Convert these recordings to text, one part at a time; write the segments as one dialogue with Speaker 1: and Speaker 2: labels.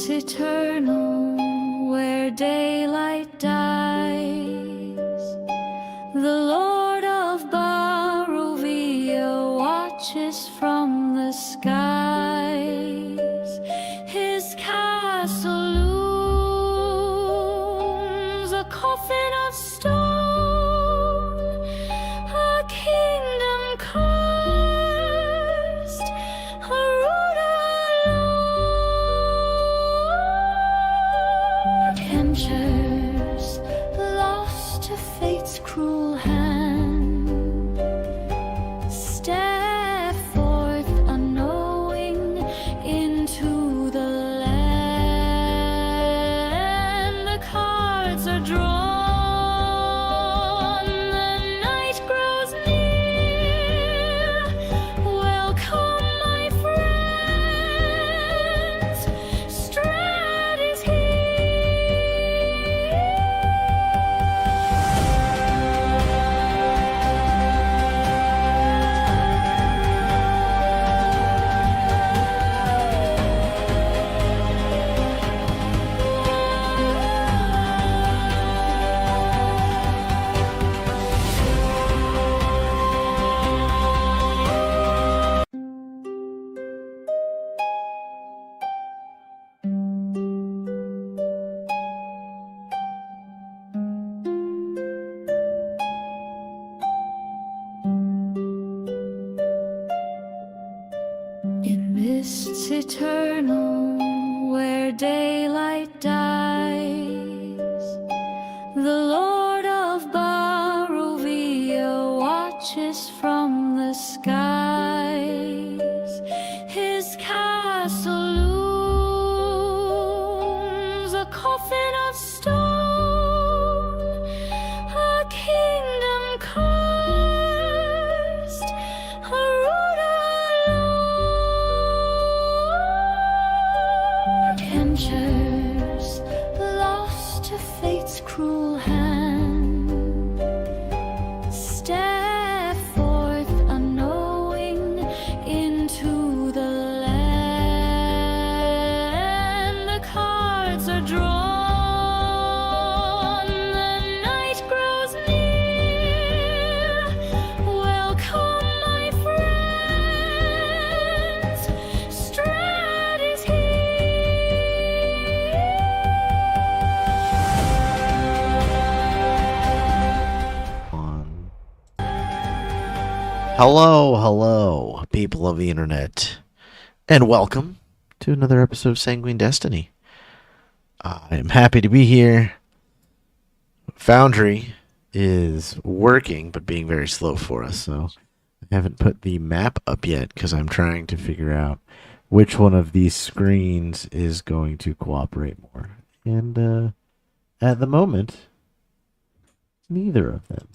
Speaker 1: mists eternal where daylight dies, the Lord of Barovia watches from the skies. His castle looms, a coffin of stone, a kingdom cursed, a ruler alone. Adventures lost to fate's cruel hand, step forth unknowing into the land. The cards are drawn, the night grows near. Welcome, my friends, Strahd is in mists eternal where daylight dies, the Lord of Barovia watches from the skies. His castle looms, a coffin of stone, a kingdom cursed, a ruler alone. Adventures lost to fate's cruel hand, step forth unknowing into the land. The cards are drawn, the night grows near. Welcome, my friends, Strahd is
Speaker 2: On. Hello, people of the internet, and welcome to another episode of Sanguine Destiny. I am happy to be here. Foundry is working, but being very slow for us, so I haven't put the map up yet because I'm trying to figure out which one of these screens is going to cooperate more. And at the moment, neither of them,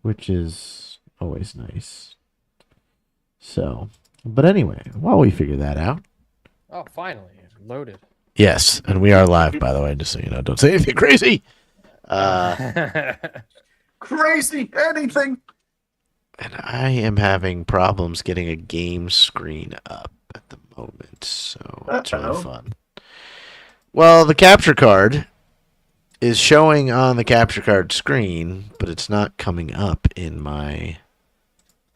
Speaker 2: which is always nice. So, but anyway, while we figure that out.
Speaker 3: Oh, finally. Loaded.
Speaker 2: Yes, and we are live, by the way, just so you know. Don't say anything crazy.
Speaker 4: Crazy anything.
Speaker 2: And I am having problems getting a game screen up at the moment, so it's really fun. Well, the capture card is showing on the capture card screen, but it's not coming up in my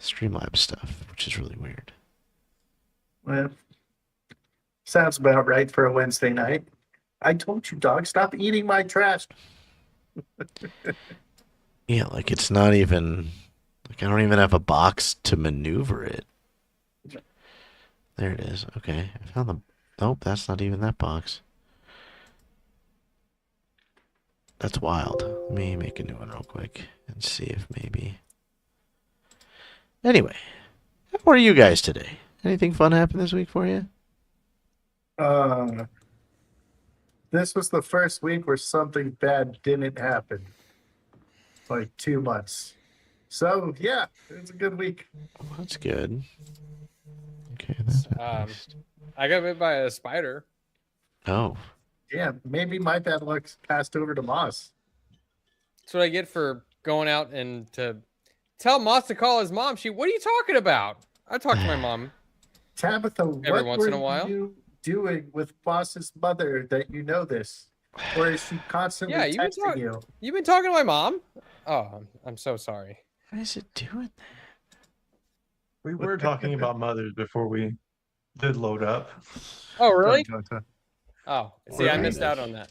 Speaker 2: Streamlabs stuff, which is really weird.
Speaker 4: Well, sounds about right for a Wednesday night. I told you, dog, stop eating my trash.
Speaker 2: Yeah, like it's not even, like I don't even have a box to maneuver it. There it is. Okay, I found the, nope, that's not even that box. That's wild. Let me make a new one real quick and see if maybe. Anyway, how are you guys today? Anything fun happen this week for you?
Speaker 4: This was the first week where something bad didn't happen. Like 2 months. So yeah, it was a good week.
Speaker 2: Well, that's good. Okay, that's at least.
Speaker 3: I got bit by a spider.
Speaker 2: Oh,
Speaker 4: Yeah, maybe my bad luck's passed over to Moss.
Speaker 3: That's what I get for going out and to tell Moss to call his mom. What are you talking about? I talk to my mom.
Speaker 4: Tabitha,
Speaker 3: Every
Speaker 4: what
Speaker 3: once
Speaker 4: were
Speaker 3: in a while.
Speaker 4: you doing with Boss's mother that you know this? Or is she constantly
Speaker 3: Yeah, you've been,
Speaker 4: texting you?
Speaker 3: you've been talking to my mom? Oh, I'm so sorry.
Speaker 2: Why is it doing that?
Speaker 5: We were talking about mothers before we did load up.
Speaker 3: Oh, really?
Speaker 4: Dun, dun, dun.
Speaker 3: Oh, see, I missed out on that.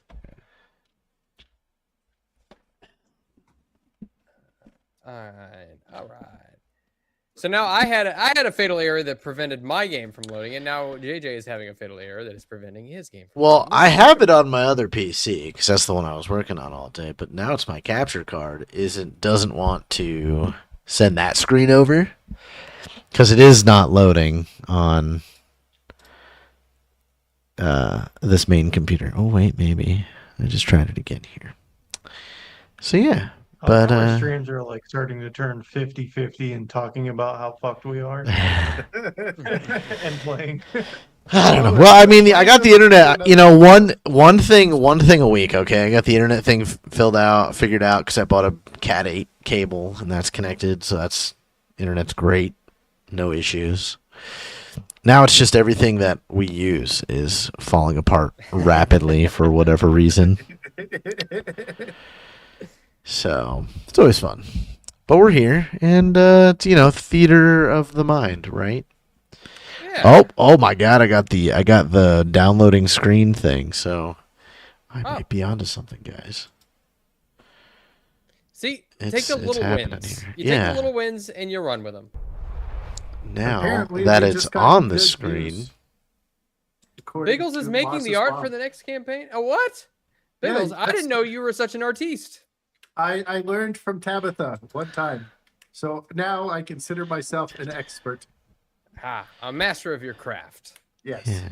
Speaker 3: All right. So now I had a fatal error that prevented my game from loading, and now JJ is having a fatal error that is preventing his game from
Speaker 2: Well,
Speaker 3: loading.
Speaker 2: I have it on my other PC because that's the one I was working on all day. But now it's my capture card doesn't want to send that screen over because it is not loading on this main computer. Oh wait, maybe I just tried it again here. So yeah. But
Speaker 5: our streams are like starting to turn 50-50 and talking about how fucked we are and playing.
Speaker 2: I don't know. Well, I mean, I got the internet. You know, one thing a week. Okay, I got the internet thing figured out because I bought a Cat 8 cable and that's connected, so internet's great, no issues. Now it's just everything that we use is falling apart rapidly for whatever reason. So it's always fun, but we're here, and it's theater of the mind, right?
Speaker 3: Yeah.
Speaker 2: Oh my God! I got the downloading screen thing, so I might be onto something, guys.
Speaker 3: See, take
Speaker 2: It's
Speaker 3: the little
Speaker 2: happening
Speaker 3: wins.
Speaker 2: here.
Speaker 3: You take the little wins and you run with them.
Speaker 2: Now
Speaker 4: Apparently,
Speaker 2: that
Speaker 4: we
Speaker 2: it's
Speaker 4: just got
Speaker 2: on the
Speaker 4: good
Speaker 2: screen,
Speaker 4: news. According
Speaker 3: Biggles is
Speaker 4: to
Speaker 3: making the
Speaker 4: Boss's
Speaker 3: art
Speaker 4: mom.
Speaker 3: for the next campaign. Oh, what?
Speaker 4: Yeah,
Speaker 3: Biggles, I
Speaker 4: that's-
Speaker 3: didn't know you were such an artiste.
Speaker 4: I learned from Tabitha one time. So now I consider myself an expert.
Speaker 3: A master of your craft.
Speaker 4: Yes.
Speaker 2: yeah,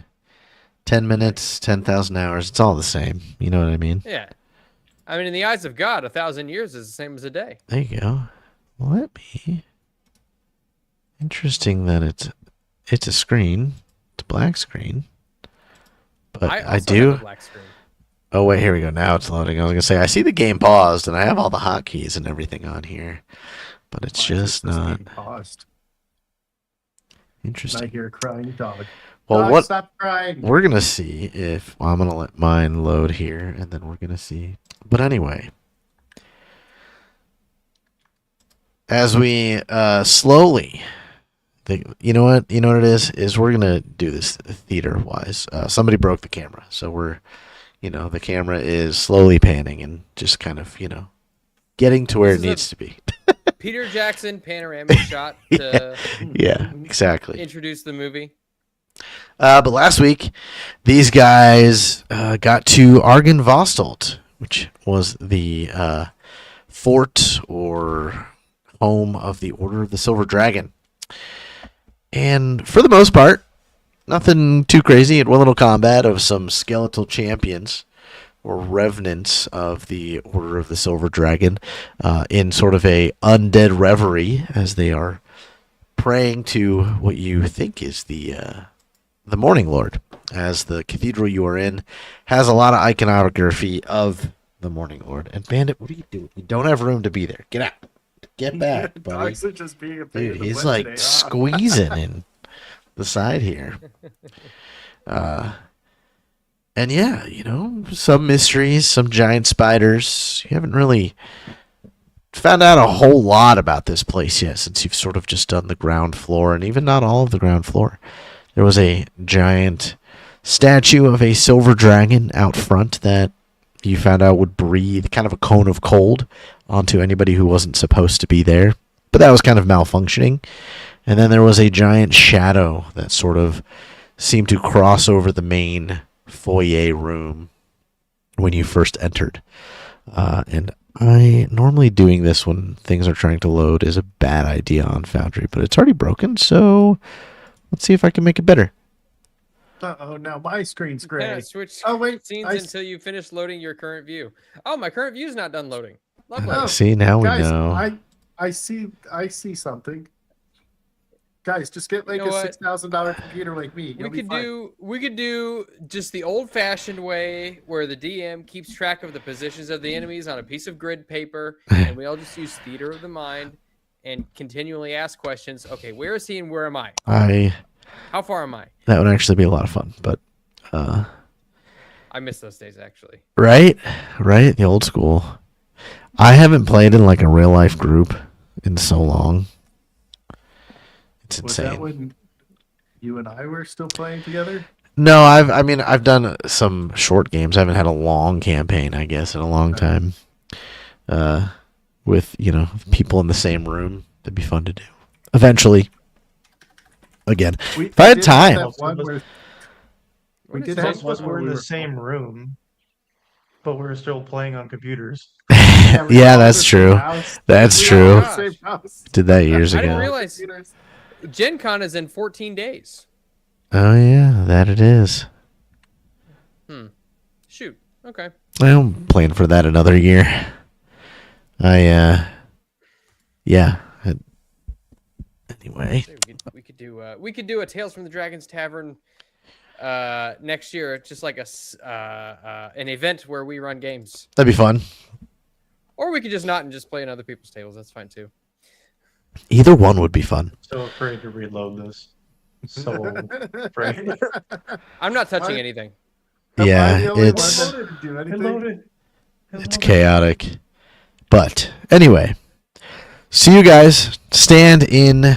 Speaker 2: 10 minutes, 10,000 hours. It's all the same. You know what I mean?
Speaker 3: Yeah. I mean, in the eyes of God, 1,000 years is the same as a day.
Speaker 2: There you go. Well, let me. Interesting that it's a screen. It's a black screen. But
Speaker 3: I also
Speaker 2: I do.
Speaker 3: have a black screen.
Speaker 2: Oh wait, here we go. Now it's loading. I was gonna say I see the game paused and I have all the hotkeys and everything on here, but it's
Speaker 4: Why is
Speaker 2: just
Speaker 4: this
Speaker 2: not
Speaker 4: being paused? I
Speaker 2: interesting.
Speaker 4: hear a crying dog.
Speaker 2: Well,
Speaker 4: Dog,
Speaker 2: what
Speaker 4: stop crying.
Speaker 2: we're gonna see if I'm gonna let mine load here, and then we're gonna see. But anyway, as we slowly, you know what it is we're gonna do this theater wise. Somebody broke the camera, so we're. The camera is slowly panning and just kind of, getting to where it
Speaker 3: This is
Speaker 2: needs to be.
Speaker 3: Peter Jackson panoramic shot to
Speaker 2: Yeah, exactly.
Speaker 3: introduce the movie.
Speaker 2: But last week, these guys got to Argynvostolt, which was the fort or home of the Order of the Silver Dragon. And for the most part, nothing too crazy. It went a little combat of some skeletal champions or revenants of the Order of the Silver Dragon in sort of a undead reverie as they are praying to what you think is the Morning Lord, as the cathedral you are in has a lot of iconography of the Morning Lord. And Bandit, what are you doing? You don't have room to be there. Get out. Get back, buddy.
Speaker 4: Dogs are just being a pain
Speaker 2: Dude,
Speaker 4: in the
Speaker 2: he's
Speaker 4: butt
Speaker 2: like
Speaker 4: today, huh?
Speaker 2: squeezing in the side here. And yeah, some mysteries, some giant spiders. You haven't really found out a whole lot about this place yet, since you've sort of just done the ground floor, and even not all of the ground floor. There was a giant statue of a silver dragon out front that you found out would breathe kind of a cone of cold onto anybody who wasn't supposed to be there. But that was kind of malfunctioning. And then there was a giant shadow that sort of seemed to cross over the main foyer room when you first entered. And normally doing this when things are trying to load is a bad idea on Foundry, but it's already broken, so let's see if I can make it better.
Speaker 4: Uh-oh, now my screen's
Speaker 3: Yeah,
Speaker 4: gray.
Speaker 3: switch
Speaker 4: Oh, wait.
Speaker 3: scenes
Speaker 4: I-
Speaker 3: until you finish loading your current view. Oh, my current view's not done loading. Lovely.
Speaker 4: Oh,
Speaker 2: See, now we
Speaker 4: Guys,
Speaker 2: know.
Speaker 4: I see something. Guys, just get like
Speaker 3: You know
Speaker 4: a
Speaker 3: what?
Speaker 4: $6,000 computer like me.
Speaker 3: We
Speaker 4: You'll be
Speaker 3: could
Speaker 4: fine.
Speaker 3: do just the old-fashioned way where the DM keeps track of the positions of the enemies on a piece of grid paper, and we all just use theater of the mind and continually ask questions. Okay, where is he and where am I? How far am I?
Speaker 2: That would actually be a lot of fun, but
Speaker 3: I miss those days actually.
Speaker 2: Right, right. The old school. I haven't played in like a real life group in so long. It's
Speaker 4: Was that
Speaker 2: insane.
Speaker 4: when you and I were still playing together?
Speaker 2: No, I've done some short games. I haven't had a long campaign, I guess, in a long time. With people in the same room, that'd be fun to do. Eventually, again, if I had
Speaker 4: did
Speaker 2: time.
Speaker 4: have one where we
Speaker 3: What is
Speaker 4: did
Speaker 3: that?
Speaker 4: have
Speaker 5: Most of us
Speaker 4: one
Speaker 5: were
Speaker 4: where
Speaker 5: in
Speaker 4: we
Speaker 5: the
Speaker 4: were
Speaker 5: same room, but we're still playing on computers.
Speaker 4: Yeah, we were
Speaker 2: Yeah,
Speaker 4: all in
Speaker 2: that's
Speaker 4: the same
Speaker 2: true.
Speaker 4: house.
Speaker 2: That's
Speaker 4: We were all in
Speaker 2: true.
Speaker 4: the same house.
Speaker 2: Did that years
Speaker 3: I didn't
Speaker 2: ago.
Speaker 3: realize-
Speaker 4: Computers.
Speaker 3: Gen Con is in 14 days.
Speaker 2: Oh yeah, that it is.
Speaker 3: Shoot. Okay.
Speaker 2: I'm planning for that another year. Yeah. Anyway,
Speaker 3: Say we could do a Tales from the Dragon's Tavern next year. Just like an event where we run games,
Speaker 2: that'd be fun.
Speaker 3: or we could just not and just play on other people's tables. That's fine too.
Speaker 2: Either one would be fun.
Speaker 5: So afraid to reload this. So afraid.
Speaker 3: I'm not touching
Speaker 4: What?
Speaker 3: anything.
Speaker 4: Am I
Speaker 2: Yeah,
Speaker 4: the only
Speaker 2: it's
Speaker 4: one that didn't do anything?
Speaker 5: Reloaded.
Speaker 2: it's chaotic. But anyway, so you guys stand in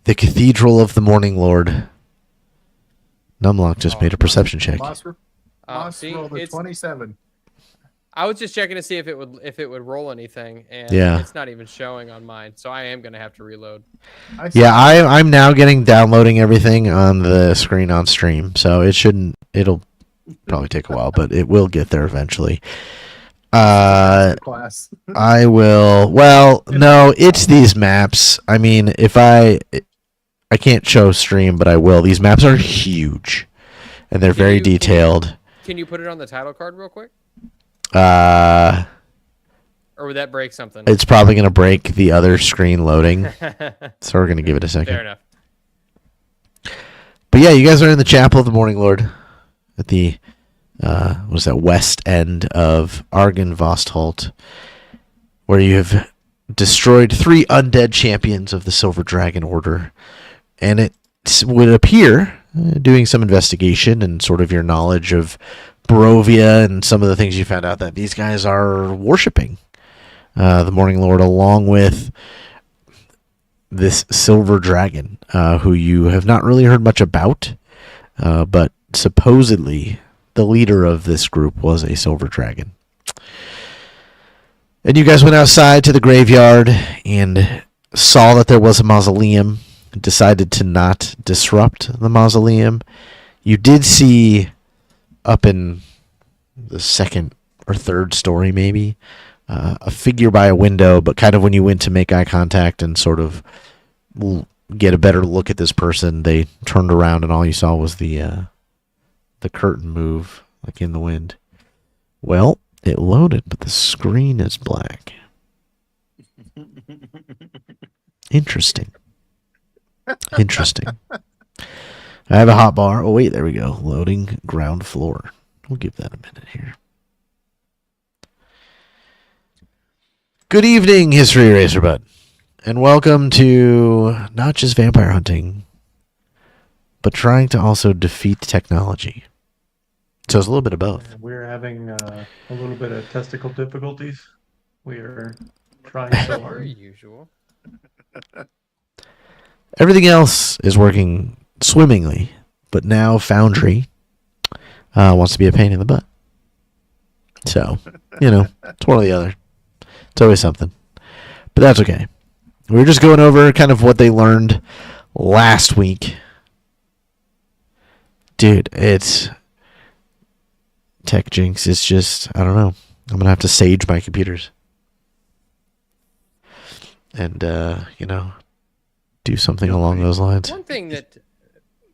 Speaker 2: the Cathedral of the Morning Lord. Numlock just made a perception check.
Speaker 4: Moss
Speaker 3: See,
Speaker 4: rolled a
Speaker 3: it's-
Speaker 4: 27.
Speaker 3: I was just checking to see if it would roll anything, and
Speaker 2: Yeah.
Speaker 3: it's not even showing on mine. So I am gonna have to reload.
Speaker 2: Yeah, I'm now downloading everything on the screen on stream, so it'll probably take a while, but it will get there eventually.
Speaker 4: Class.
Speaker 2: I will. Well, no, it's these maps. I mean, if I can't show stream, but I will. These maps are huge, and they're very detailed.
Speaker 3: Can you put it on the title card real quick,
Speaker 2: It's
Speaker 3: or would that break something?
Speaker 2: probably gonna break the other screen loading, so we're gonna give it a second.
Speaker 3: Fair enough.
Speaker 2: But yeah, you guys are in the Chapel of the Morning Lord at the west end of Argynvostholt, where you have destroyed 3 undead champions of the Silver Dragon Order, and it would appear, doing some investigation and sort of your knowledge of Barovia and some of the things you found out, that these guys are worshipping the Morning Lord along with this Silver Dragon, who you have not really heard much about, but supposedly the leader of this group was a Silver Dragon. And you guys went outside to the graveyard and saw that there was a mausoleum, decided to not disrupt the mausoleum. You did see up in the second or third story maybe a figure by a window, but kind of when you went to make eye contact and sort of get a better look at this person, they turned around and all you saw was the curtain move like in the wind. Well, it loaded, but the screen is black. Interesting. I have a hot bar. Oh wait, there we go. Loading ground floor. We'll give that a minute here. Good evening, History Eraser Bud, and welcome to not just vampire hunting, but trying to also defeat technology. So it's a little bit of both.
Speaker 5: We're having a little bit of testicle difficulties. We are trying so
Speaker 3: Per
Speaker 5: hard.
Speaker 3: usual.
Speaker 2: Everything else is working swimmingly, but now Foundry wants to be a pain in the butt. So, it's one or the other. It's always something. But that's okay. We were just going over kind of what they learned last week. Dude, it's... Tech Jinx is just, I don't know. I'm going to have to sage my computers. And, do something along those lines.
Speaker 3: One thing that,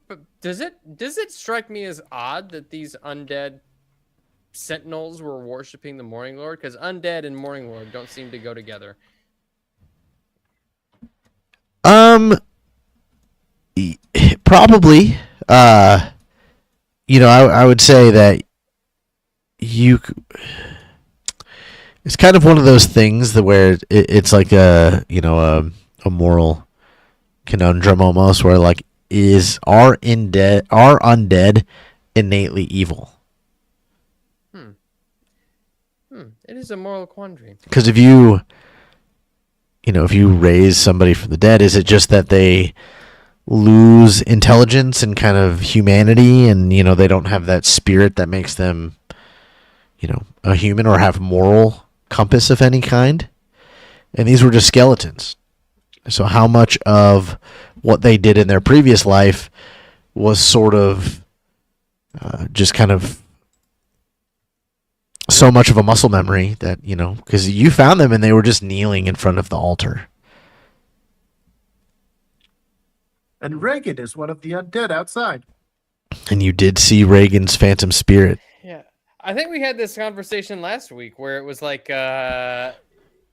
Speaker 3: but does it strike me as odd that these undead sentinels were worshiping the Morning Lord? Because undead and Morning Lord don't seem to go together.
Speaker 2: Probably. I would say that it's kind of one of those things that where it's like a moral conundrum almost, where like are undead innately evil.
Speaker 3: It is a moral quandary.
Speaker 2: Because if you raise somebody from the dead, is it just that they lose intelligence and kind of humanity, and they don't have that spirit that makes them a human or have moral compass of any kind? And these were just skeletons. So how much of what they did in their previous life was sort of just kind of so much of a muscle memory that, because you found them and they were just kneeling in front of the altar.
Speaker 4: And Reagan is one of the undead outside.
Speaker 2: And you did see Reagan's phantom spirit.
Speaker 3: Yeah. I think we had this conversation last week where it was like, do the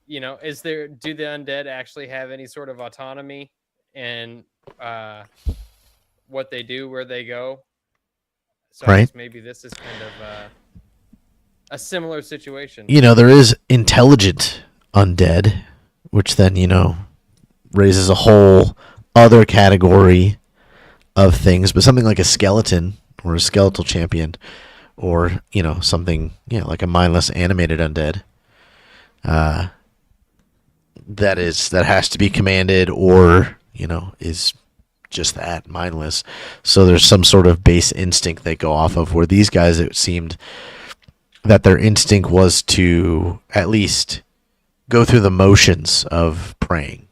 Speaker 3: undead actually have any sort of autonomy in what they do, where they go? So I guess maybe this is kind of a similar situation.
Speaker 2: There is intelligent undead, which then, raises a whole other category of things. But something like a skeleton or a skeletal champion or, something, like a mindless animated undead, that has to be commanded or, is just that, mindless. So there's some sort of base instinct they go off of, where these guys, it seemed that their instinct was to at least go through the motions of praying.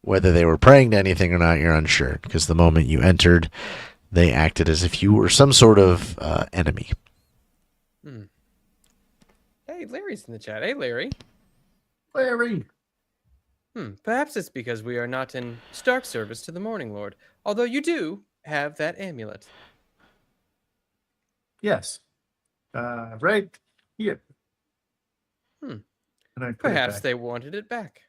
Speaker 2: Whether they were praying to anything or not, you're unsure, because the moment you entered, they acted as if you were some sort of enemy.
Speaker 3: Hey, Larry's in the chat. Hey, Larry.
Speaker 4: Larry.
Speaker 3: Perhaps it's because we are not in stark service to the Morning Lord, although you do have that amulet.
Speaker 4: Yes. Right here. And I put it
Speaker 3: Perhaps
Speaker 4: back.
Speaker 3: they wanted it back.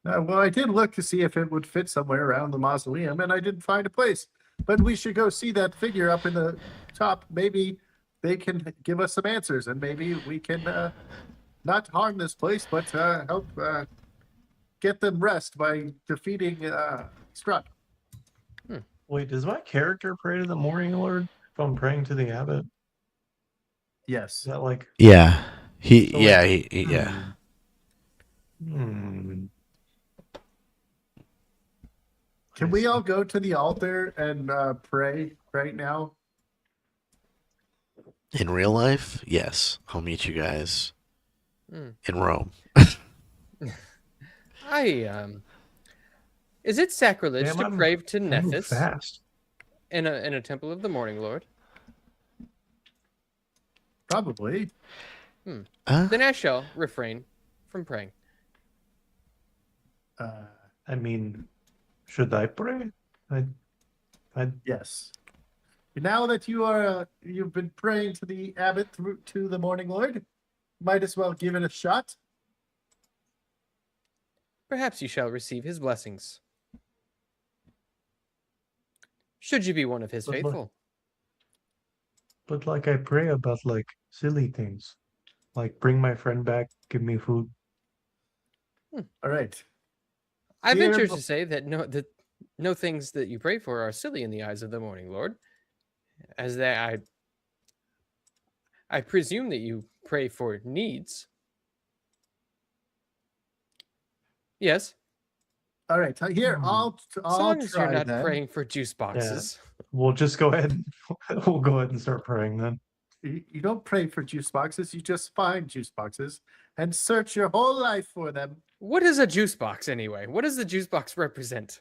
Speaker 4: Well, I did look to see if it would fit somewhere around the mausoleum, and I didn't find a place. But we should go see that figure up in the top. Maybe they can give us some answers, and maybe we can not harm this place, but help get them rest by defeating Strut.
Speaker 5: Wait, does my character pray to the Morning Lord if I'm praying to the abbot? Is
Speaker 4: Yes.
Speaker 5: that like...
Speaker 2: Yeah.
Speaker 5: So,
Speaker 2: Yeah.
Speaker 5: like,
Speaker 2: Yeah.
Speaker 4: Can we all go to the altar and pray right now?
Speaker 2: In real life, yes. I'll meet you guys in Rome.
Speaker 3: Is it sacrilege
Speaker 5: Damn,
Speaker 3: to
Speaker 5: I'm-
Speaker 3: pray to
Speaker 5: I move
Speaker 3: Nephis
Speaker 5: fast.
Speaker 3: in a temple of the Morning Lord?
Speaker 4: Probably.
Speaker 3: Then I shall refrain from praying.
Speaker 5: I mean, should I pray?
Speaker 4: Yes. Now that you've been praying to the abbot to the Morning Lord, might as well give it a shot.
Speaker 3: Perhaps you shall receive his blessings. Should you be one of his
Speaker 5: But
Speaker 3: faithful?
Speaker 5: But like I pray about like silly things, like bring my friend back, give me food.
Speaker 4: All right.
Speaker 3: I
Speaker 4: Dear
Speaker 3: venture
Speaker 4: Bo-
Speaker 3: to say that no things that you pray for are silly in the eyes of the Morning Lord, as that I presume that you pray for needs. Yes,
Speaker 4: All right. Here, I'll
Speaker 3: as long as you're
Speaker 4: try
Speaker 3: not
Speaker 4: then.
Speaker 3: praying for juice boxes.
Speaker 5: We'll just go ahead. We'll go ahead and start praying then.
Speaker 4: You don't pray for juice boxes. You just find juice boxes and search your whole life for them.
Speaker 3: What is a juice box anyway? What does the juice box represent?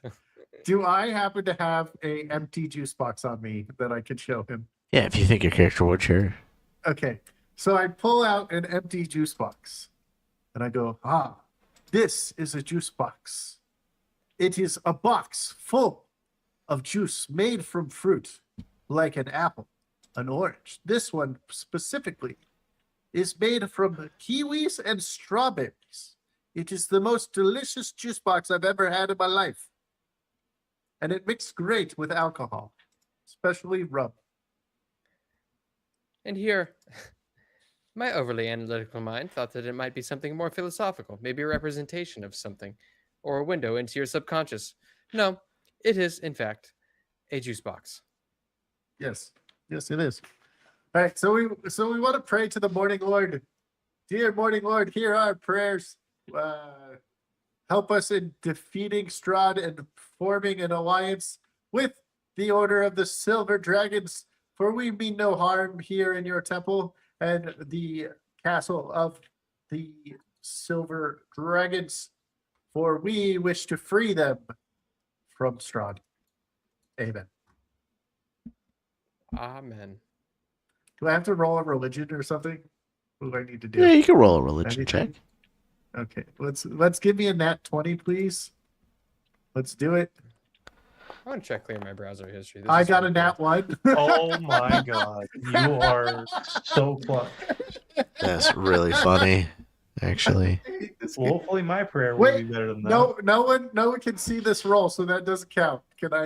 Speaker 4: Do I happen to have a empty juice box on me that I could show him?
Speaker 2: Yeah, if you think your character would, sure.
Speaker 4: Okay. So I pull out an empty juice box and I go, this is a juice box. It is a box full of juice made from fruit, like an apple, an orange. This one specifically is made from kiwis and strawberries. It is the most delicious juice box I've ever had in my life. And it mixed great with alcohol, especially rum.
Speaker 3: And here, my overly analytical mind thought that it might be something more philosophical, maybe a representation of something, or a window into your subconscious. No, it is, in fact, a juice box.
Speaker 4: Yes, yes, it is. All right, so we want to pray to the Morning Lord. Dear Morning Lord, hear our prayers. Help us in defeating Strahd and forming an alliance with the Order of the Silver Dragons, for we mean no harm here in your temple and the castle of the Silver Dragons, for we wish to free them from Strahd. Amen.
Speaker 3: Amen.
Speaker 4: Do I have to roll a religion or something? What do I need to do?
Speaker 2: Yeah, you can roll a religion
Speaker 4: Anything?
Speaker 2: check.
Speaker 4: Okay, let's give me a nat 20, please. Let's do it.
Speaker 3: I want to check clear my browser history. This
Speaker 4: I
Speaker 3: is
Speaker 4: got
Speaker 3: so
Speaker 4: a
Speaker 3: cool.
Speaker 4: nat 1.
Speaker 5: Oh my god, you are so clutch.
Speaker 2: That's really funny, actually.
Speaker 5: Well, hopefully my prayer will
Speaker 4: Wait,
Speaker 5: be better than that.
Speaker 4: no one can see this roll, so that doesn't count. Can I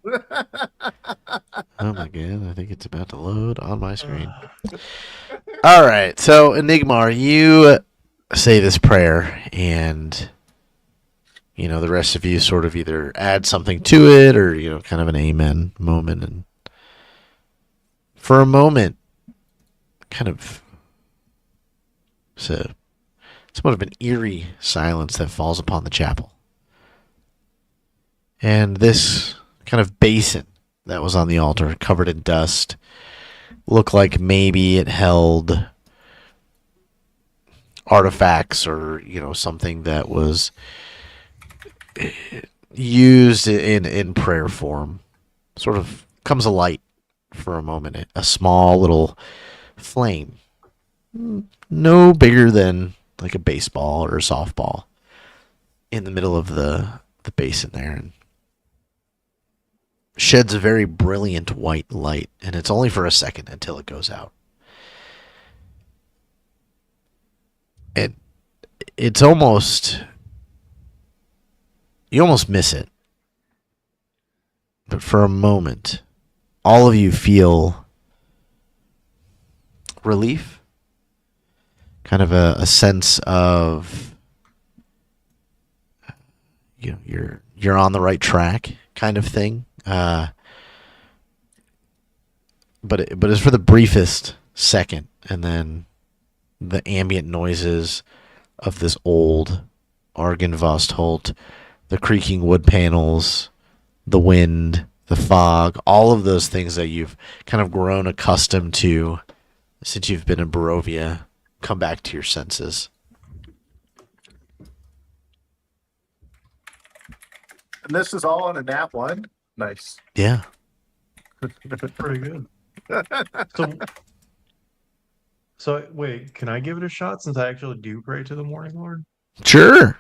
Speaker 4: roll it?
Speaker 2: Oh my god, I think it's about to load on my screen. All right, so Enigmar, you say this prayer, and the rest of you sort of either add something to it, or kind of an amen moment, and for a moment, kind of somewhat of an eerie silence that falls upon the chapel, and this kind of basin that was on the altar, covered in dust, looked like maybe it held artifacts or something that was used in prayer form. Sort of comes alight for a moment, a small little flame, no bigger than like a baseball or a softball, in the middle of the basin there, and sheds a very brilliant white light, and it's only for a second until it goes out. And it's almost, you almost miss it. But for a moment, all of you feel relief, kind of a sense of you're on the right track kind of thing. But it's for the briefest second, and then the ambient noises of this old Argynvost the creaking wood panels, the wind, the fog, all of those things that you've kind of grown accustomed to since you've been in Barovia come back to your senses.
Speaker 4: And this is all on a nat 1? Nice.
Speaker 2: Yeah.
Speaker 5: Pretty good. So wait, can I give it a shot since I actually do pray to the Morning Lord?
Speaker 2: Sure.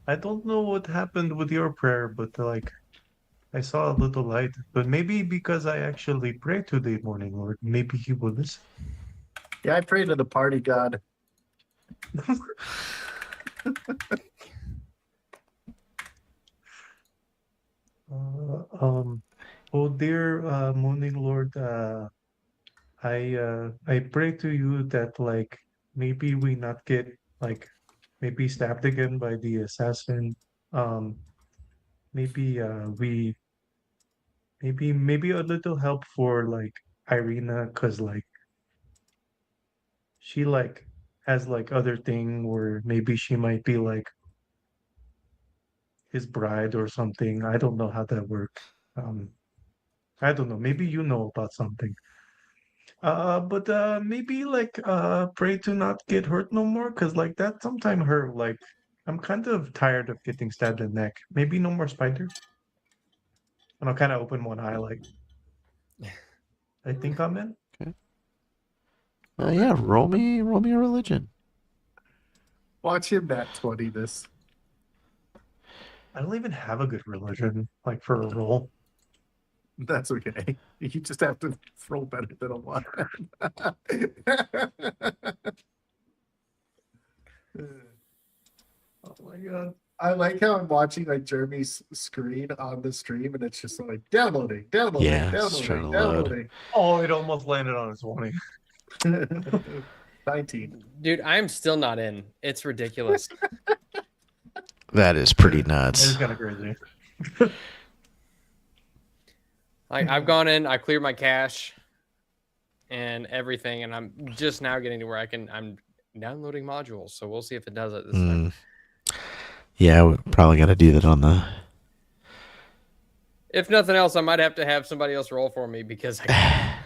Speaker 5: I don't know what happened with your prayer, but I saw a little light. But maybe because I actually pray to the Morning Lord, maybe he will listen.
Speaker 4: Yeah, I pray to the party god.
Speaker 5: Oh dear Morning Lord, I pray to you that maybe we not get maybe stabbed again by the assassin. Maybe we maybe a little help for Irina, cause she has other thing where maybe she might be his bride or something. I don't know how that works. I don't know. Maybe you know about something. But maybe pray to not get hurt no more, cause that sometime hurt. I'm kind of tired of getting stabbed in the neck. Maybe no more spiders. And I'll kind of open one eye, I think I'm in.
Speaker 2: Yeah, roll me a religion.
Speaker 4: Watch him nat 20 this.
Speaker 5: I don't even have a good religion, for a roll.
Speaker 4: That's okay. You just have to roll better than a 1.
Speaker 5: Oh my god.
Speaker 4: I like how I'm watching Jeremy's screen on the stream, and it's just downloading,
Speaker 2: Yeah, it's trying to load.
Speaker 4: downloading.
Speaker 5: Oh, it almost landed on its 20.
Speaker 4: 19.
Speaker 3: Dude, I'm still not in. It's ridiculous.
Speaker 2: That is pretty
Speaker 5: It's
Speaker 2: nuts.
Speaker 5: kind of crazy.
Speaker 3: I've gone in, I cleared my cache and everything, and I'm just now getting to where I'm downloading modules. So we'll see if it does it this time.
Speaker 2: Yeah, we probably got to do that on the.
Speaker 3: If nothing else, I might have to have somebody else roll for me because I can't.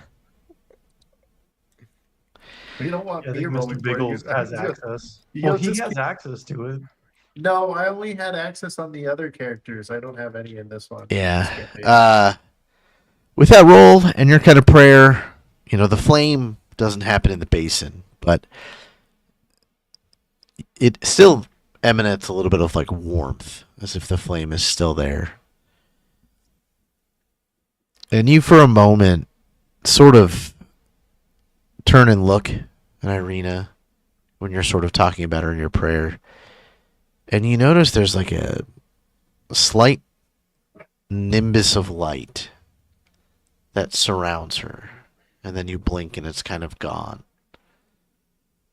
Speaker 4: You don't want
Speaker 5: I
Speaker 4: me
Speaker 5: think
Speaker 4: rolling
Speaker 5: Mr.
Speaker 4: for you.
Speaker 5: Biggles has access.
Speaker 4: You'll
Speaker 5: Well, he
Speaker 4: just
Speaker 5: has
Speaker 4: keep-
Speaker 5: access to it.
Speaker 4: No, I only had access on the other characters. I don't have any in this one.
Speaker 2: Yeah. With that roll and your kind of prayer, the flame doesn't happen in the basin, but it still emanates a little bit of like warmth, as if the flame is still there. And you, for a moment, sort of turn and look at Irina when you're sort of talking about her in your prayer. And you notice there's like a slight nimbus of light that surrounds her. And then you blink and it's kind of gone.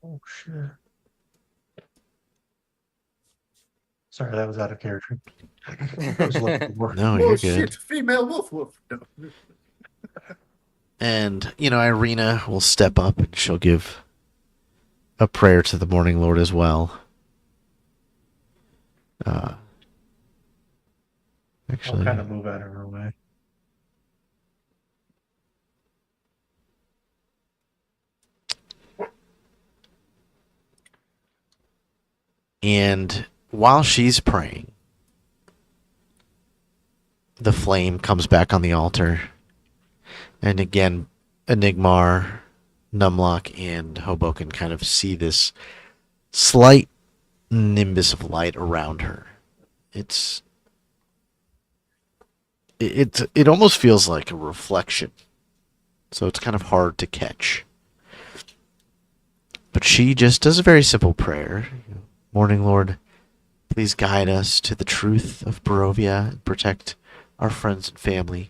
Speaker 5: Oh, shit. Sorry, that was out of character. I was looking for-
Speaker 2: No,
Speaker 4: Oh
Speaker 2: you're good.
Speaker 4: shit! Female wolf. No.
Speaker 2: And, Irina will step up and she'll give a prayer to the Morning Lord as well.
Speaker 5: I'll
Speaker 2: Actually,
Speaker 5: kind of move out of her way.
Speaker 2: and while she's praying, the flame comes back on the altar. And again, Enigmar, Numlock, and Hobokinn kind of see this slight nimbus of light around her. It almost feels like a reflection. So it's kind of hard to catch. But she just does a very simple prayer. Morning Lord, please guide us to the truth of Barovia and protect our friends and family.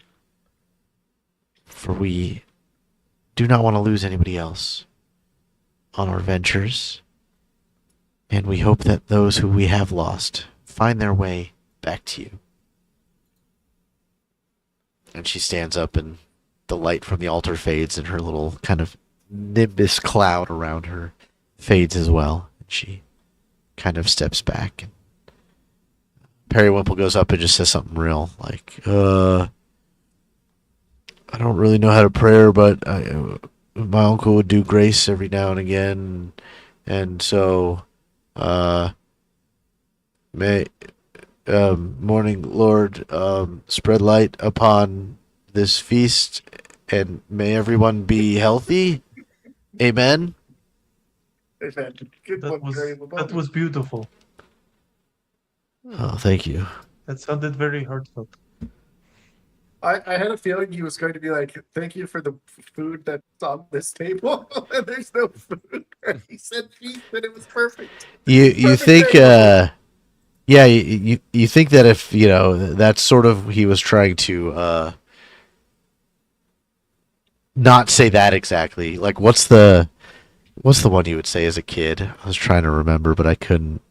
Speaker 2: For we do not want to lose anybody else on our ventures. And we hope that those who we have lost find their way back to you. And she stands up and the light from the altar fades and her little kind of nimbus cloud around her fades as well. And she kind of steps back. And Periwimple goes up and just says something real like, I don't really know how to pray, but my uncle would do grace every now and again. And so, may Morning Lord spread light upon this feast, and may everyone be healthy. Amen.
Speaker 4: Good
Speaker 5: That
Speaker 4: one,
Speaker 5: that was beautiful.
Speaker 2: Oh, thank you.
Speaker 5: That sounded very heartfelt.
Speaker 4: I had a feeling he was going to be like, "Thank you for the food that's on this table," and there's no food. He said feast, and it was perfect.
Speaker 2: You
Speaker 4: Perfect
Speaker 2: think
Speaker 4: table.
Speaker 2: yeah, you think that if that's sort of he was trying to not say that exactly. Like what's the one you would say as a kid? I was trying to remember, but I couldn't.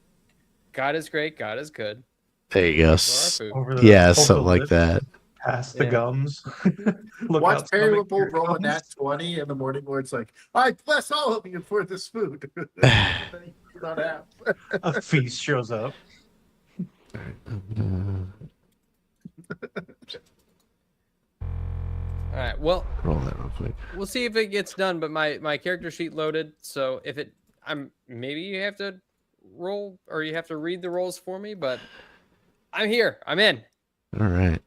Speaker 3: God is great. God is good.
Speaker 2: There you go.
Speaker 3: For our food.
Speaker 5: Over
Speaker 2: Yeah,
Speaker 5: over
Speaker 2: something
Speaker 5: the
Speaker 2: like
Speaker 5: lips,
Speaker 2: that.
Speaker 5: Past the
Speaker 3: Yeah.
Speaker 5: gums. Look
Speaker 4: Watch
Speaker 5: out, stomach,
Speaker 4: Periwimple
Speaker 5: here
Speaker 4: roll a
Speaker 5: comes.
Speaker 4: nat 20, and the Morning Lord's like, "I bless all of you for this food." Then you do not have.
Speaker 5: A feast shows up.
Speaker 3: All right. Well,
Speaker 2: Roll that real quick.
Speaker 3: we'll see if it gets done. But my character sheet loaded, so if maybe you have to roll or you have to read the rolls for me. But I'm here. I'm in.
Speaker 2: All right.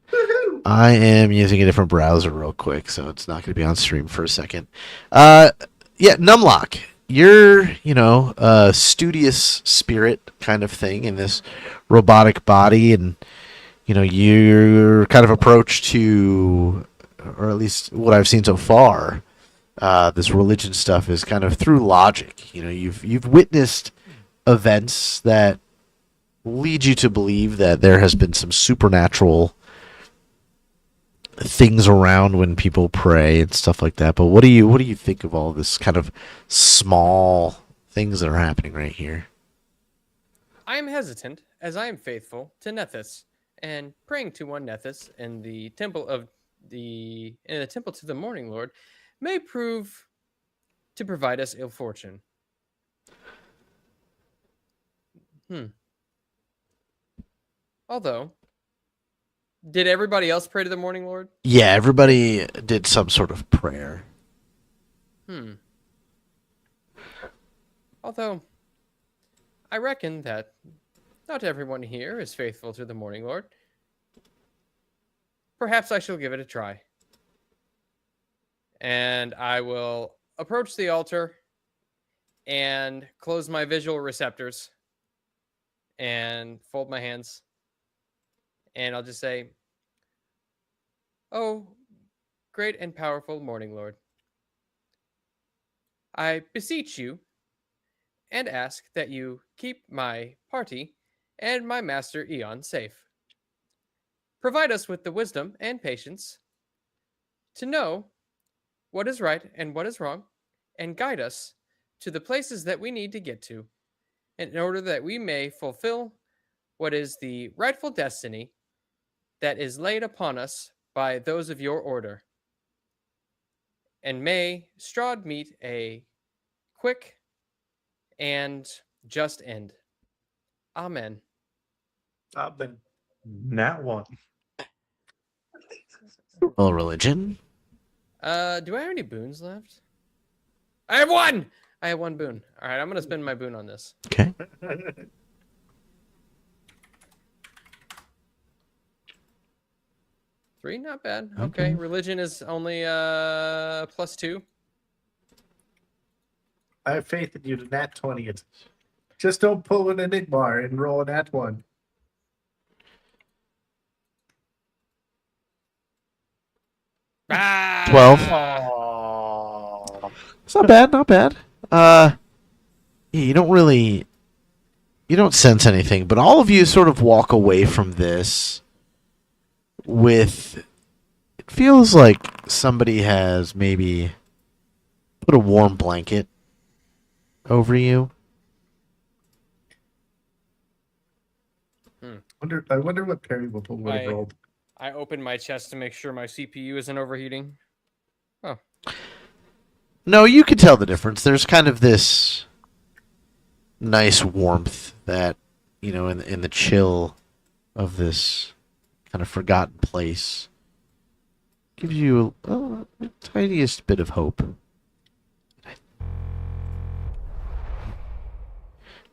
Speaker 2: I am using a different browser real quick, so it's not going to be on stream for a second. Yeah, Numlock. You're, a studious spirit kind of thing in this robotic body, and your kind of approach to, or at least what I've seen so far, this religion stuff is kind of through logic. You've witnessed events that lead you to believe that there has been some supernatural things around when people pray and stuff like that. But what do you think of all this kind of small things that are happening right here?
Speaker 3: I'm hesitant as I am faithful to Nethys, and praying to one Nethys in the temple to the Morning Lord may prove to provide us ill fortune. Although, did everybody else pray to the Morning Lord?
Speaker 2: Yeah, everybody did some sort of prayer.
Speaker 3: Although, I reckon that not everyone here is faithful to the Morning Lord. Perhaps I shall give it a try. And I will approach the altar and close my visual receptors and fold my hands. And I'll just say, "Oh, great and powerful Morning Lord, I beseech you and ask that you keep my party and my master Eon safe. Provide us with the wisdom and patience to know what is right and what is wrong, and guide us to the places that we need to get to, in order that we may fulfill what is the rightful destiny that is laid upon us by those of your order. And may Strahd meet a quick and just end. Amen."
Speaker 4: Amen.
Speaker 5: Nat one.
Speaker 2: Roll religion.
Speaker 3: Do I have any boons left? I have one! I have one boon. All right, I'm going to spend my boon on this.
Speaker 2: Okay.
Speaker 3: 3, not bad. Okay, religion is only +2.
Speaker 4: I have faith in you to nat 20 it. Just don't pull an enigma and roll a nat 1.
Speaker 3: Ah!
Speaker 2: 12.
Speaker 4: Oh.
Speaker 2: It's not bad, not bad. Yeah, you don't sense anything, but all of you sort of walk away from this with, it feels like somebody has maybe put a warm blanket over you.
Speaker 4: I wonder what Perry would have
Speaker 3: I-
Speaker 4: rolled.
Speaker 3: I opened my chest to make sure my CPU isn't overheating. Oh.
Speaker 2: No, you can tell the difference. There's kind of this nice warmth that, in the chill of this kind of forgotten place gives you the tiniest bit of hope.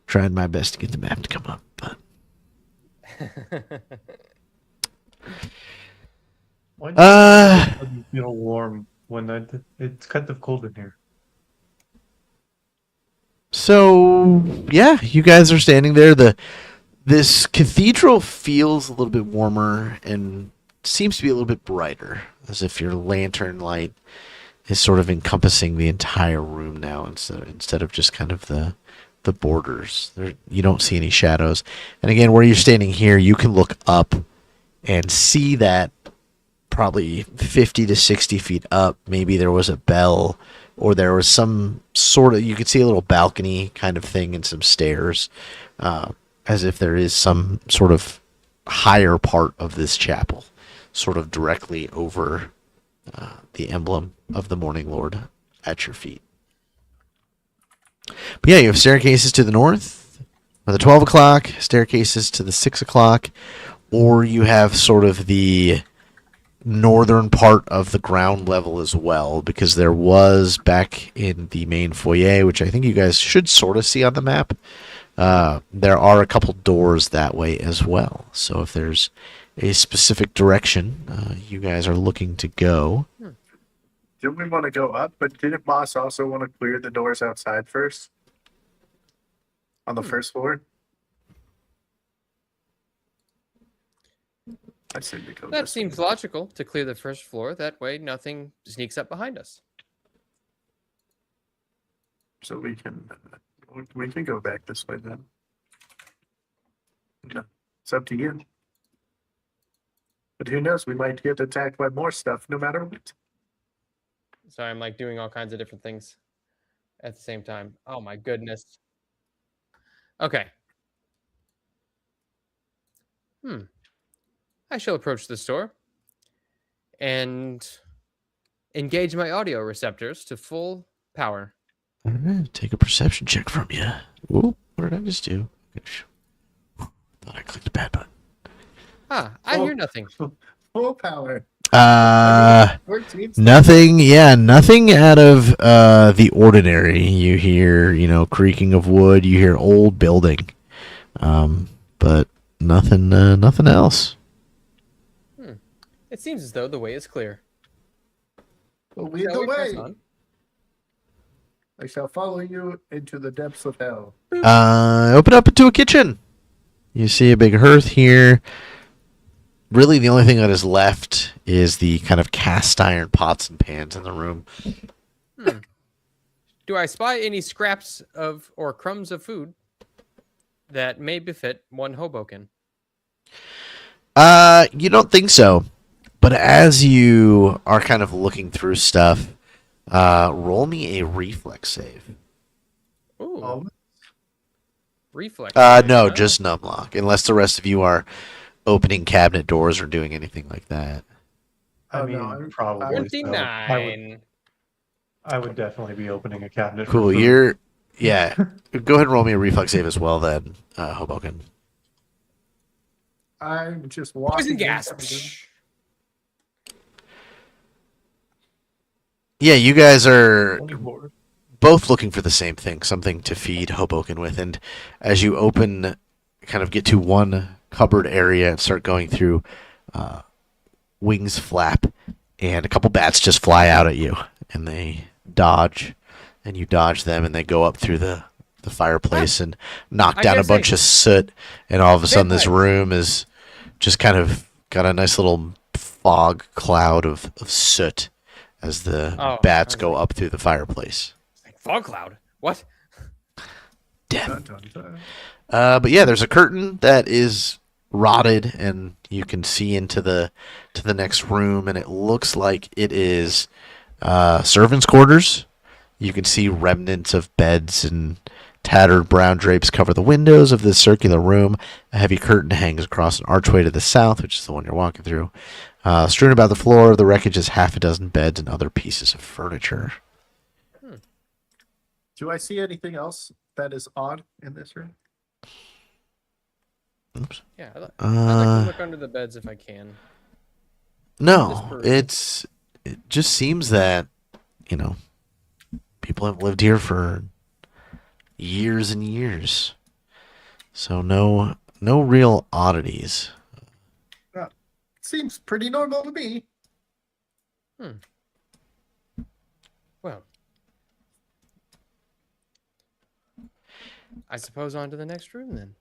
Speaker 2: Tried my best to get the map to come up, but
Speaker 5: Why
Speaker 2: Uh,
Speaker 5: do you feel warm when it's kind of cold in here?
Speaker 2: so yeah, you guys are standing there. This cathedral feels a little bit warmer and seems to be a little bit brighter, as if your lantern light is sort of encompassing the entire room now, instead of just kind of the borders. You don't see any shadows. And again, where you're standing here, you can look up and see that probably 50 to 60 feet up, maybe there was a bell, or there was some sort of, you could see a little balcony kind of thing and some stairs, as if there is some sort of higher part of this chapel, sort of directly over the emblem of the Morning Lord at your feet. But yeah, you have staircases to the north, or the 12 o'clock, staircases to the 6 o'clock, or you have sort of the northern part of the ground level as well, because there was, back in the main foyer, which I think you guys should sort of see on the map, there are a couple doors that way as well. So if there's a specific direction you guys are looking to go.
Speaker 4: Didn't we want to go up? But didn't Moss also want to clear the doors outside first? On the first floor? I say we go
Speaker 3: That
Speaker 4: this
Speaker 3: seems
Speaker 4: way.
Speaker 3: logical, to clear the first floor. That way nothing sneaks up behind us.
Speaker 4: So we can go back this way then. Yeah, it's up to you. But who knows? We might get attacked by more stuff no matter what.
Speaker 3: Sorry, I'm like doing all kinds of different things at the same time. Oh my goodness. Okay. I shall approach the store and engage my audio receptors to full power.
Speaker 2: All right, take a perception check from you. Whoop, what did I just do? Thought I clicked a bad button.
Speaker 3: I hear nothing.
Speaker 4: Full power. 14.
Speaker 2: Nothing. Yeah, nothing out of the ordinary. You hear, creaking of wood. You hear old building, but nothing. Nothing else.
Speaker 3: It seems as though the way is clear.
Speaker 4: Well, lead
Speaker 3: Shall
Speaker 4: the
Speaker 3: we press
Speaker 4: way.
Speaker 3: on?
Speaker 4: I shall follow you into the depths of hell.
Speaker 2: Open up into a kitchen. You see a big hearth here. Really, the only thing that is left is the kind of cast iron pots and pans in the room.
Speaker 3: Do I spy any scraps of or crumbs of food that may befit one Hobokinn?
Speaker 2: You don't think so. But as you are kind of looking through stuff, roll me a reflex save.
Speaker 3: Ooh, reflex.
Speaker 2: No, just numlock. Unless the rest of you are opening cabinet doors or doing anything like that.
Speaker 5: I
Speaker 4: Oh,
Speaker 5: mean,
Speaker 4: no,
Speaker 5: probably. So.
Speaker 3: 29.
Speaker 5: I would definitely be opening a cabinet. for
Speaker 2: Cool.
Speaker 5: food.
Speaker 2: Yeah. Go ahead and roll me a reflex save as well, then, Hobokinn.
Speaker 4: I'm just walking.
Speaker 3: Poison
Speaker 4: into
Speaker 3: gas.
Speaker 4: the-
Speaker 2: Yeah, you guys are
Speaker 5: 24.
Speaker 2: both looking for the same thing, something to feed Hobokinn with. And as you kind of get to one cupboard area and start going through, wings flap, and a couple bats just fly out at you, and they dodge, and you dodge them, and they go up through the fireplace and knock
Speaker 3: I
Speaker 2: down a
Speaker 3: gotta
Speaker 2: bunch
Speaker 3: say-
Speaker 2: of soot, and all of a sudden this
Speaker 3: Vampires.
Speaker 2: room is just kind of got a nice little fog cloud of soot as the
Speaker 3: Oh,
Speaker 2: bats
Speaker 3: I was
Speaker 2: go
Speaker 3: like-
Speaker 2: up through the fireplace.
Speaker 3: Fog cloud. What?
Speaker 2: Death.
Speaker 4: Dun, dun, dun.
Speaker 2: But yeah, there's a curtain that is rotted, and you can see into the next room, and it looks like it is servants' quarters. You can see remnants of beds and tattered brown drapes cover the windows of this circular room. A heavy curtain hangs across an archway to the south, which is the one you're walking through. Strewn about the floor of the wreckage is half a dozen beds and other pieces of furniture.
Speaker 4: Do I see anything else that is odd in this room?
Speaker 2: Oops.
Speaker 3: Yeah, I'd like to
Speaker 2: Uh,
Speaker 3: look under the beds if I can.
Speaker 2: No,
Speaker 3: This
Speaker 2: it just seems that, people have lived here for years and years. So no real oddities.
Speaker 4: Seems pretty normal to me.
Speaker 3: Well, I suppose on to the next room then.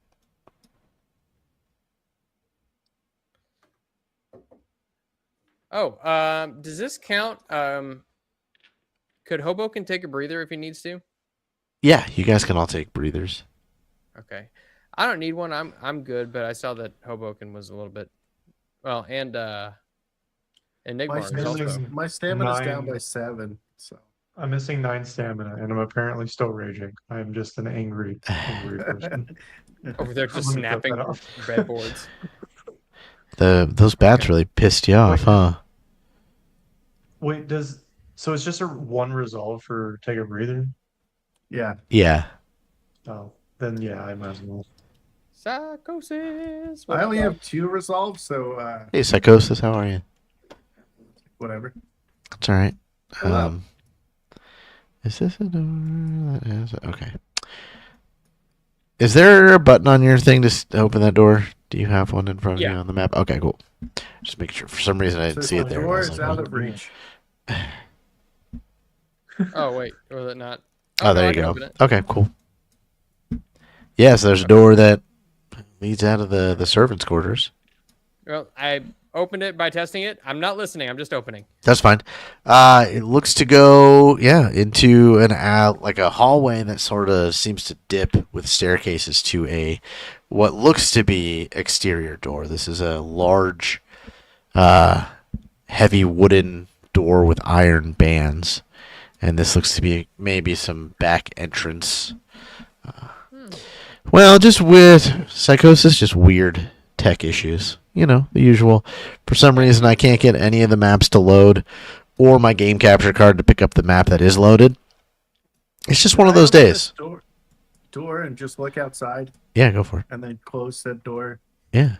Speaker 3: Oh, does this count? Could Hobokinn take a breather if he needs to?
Speaker 2: Yeah, you guys can all take breathers.
Speaker 3: Okay, I don't need one. I'm good. But I saw that Hobokinn was a little bit, well, and Enigma
Speaker 4: My
Speaker 3: is
Speaker 5: stamina-
Speaker 3: also.
Speaker 4: my stamina's down
Speaker 5: 9.
Speaker 4: by 7. So
Speaker 5: I'm missing 9 stamina, and I'm apparently still raging. I'm just an angry person.
Speaker 3: Over there just
Speaker 5: Let me cut
Speaker 3: snapping
Speaker 5: that off.
Speaker 3: breadboards.
Speaker 2: Those bats really pissed you off, huh?
Speaker 5: Wait, so it's just a one resolve for take a breather?
Speaker 4: yeah,
Speaker 2: Yeah.
Speaker 5: Oh, then yeah, I might as well.
Speaker 3: Psychosis.
Speaker 4: I only have 2 resolves, so
Speaker 2: Hey, Psychosis, how are you?
Speaker 4: whatever.
Speaker 2: It's all right.
Speaker 4: Hello.
Speaker 2: Is this a door that has? Okay. Is there a button on your thing to open that door? Do you have one in front of you
Speaker 3: Yeah.
Speaker 2: on the map? Okay, cool. Just making sure. For some reason, I didn't
Speaker 4: So
Speaker 2: see it
Speaker 4: the
Speaker 2: there. and I
Speaker 4: door
Speaker 2: was
Speaker 4: is
Speaker 2: like,
Speaker 4: out
Speaker 2: what?
Speaker 4: of reach.
Speaker 3: Oh wait, was it not?
Speaker 2: Oh,
Speaker 3: no,
Speaker 2: there
Speaker 3: I
Speaker 2: you
Speaker 3: can
Speaker 2: go.
Speaker 3: open it.
Speaker 2: Okay, cool. Yeah, so there's a door that leads out of the servants' quarters.
Speaker 3: Well, I opened it by testing it. I'm not listening. I'm just opening.
Speaker 2: That's fine. It looks to go, into an like a hallway that sort of seems to dip with staircases to what looks to be exterior door. This is a large, heavy wooden door with iron bands, and this looks to be maybe some back entrance. Well, just with Psychosis, just weird tech issues. You know, the usual. For some reason, I can't get any of the maps to load or my game capture card to pick up the map that is loaded. It's just one of
Speaker 4: Can I
Speaker 2: those
Speaker 4: open
Speaker 2: days.
Speaker 4: this door and just look outside
Speaker 2: Yeah, go for it.
Speaker 4: and then close that door.
Speaker 2: Yeah.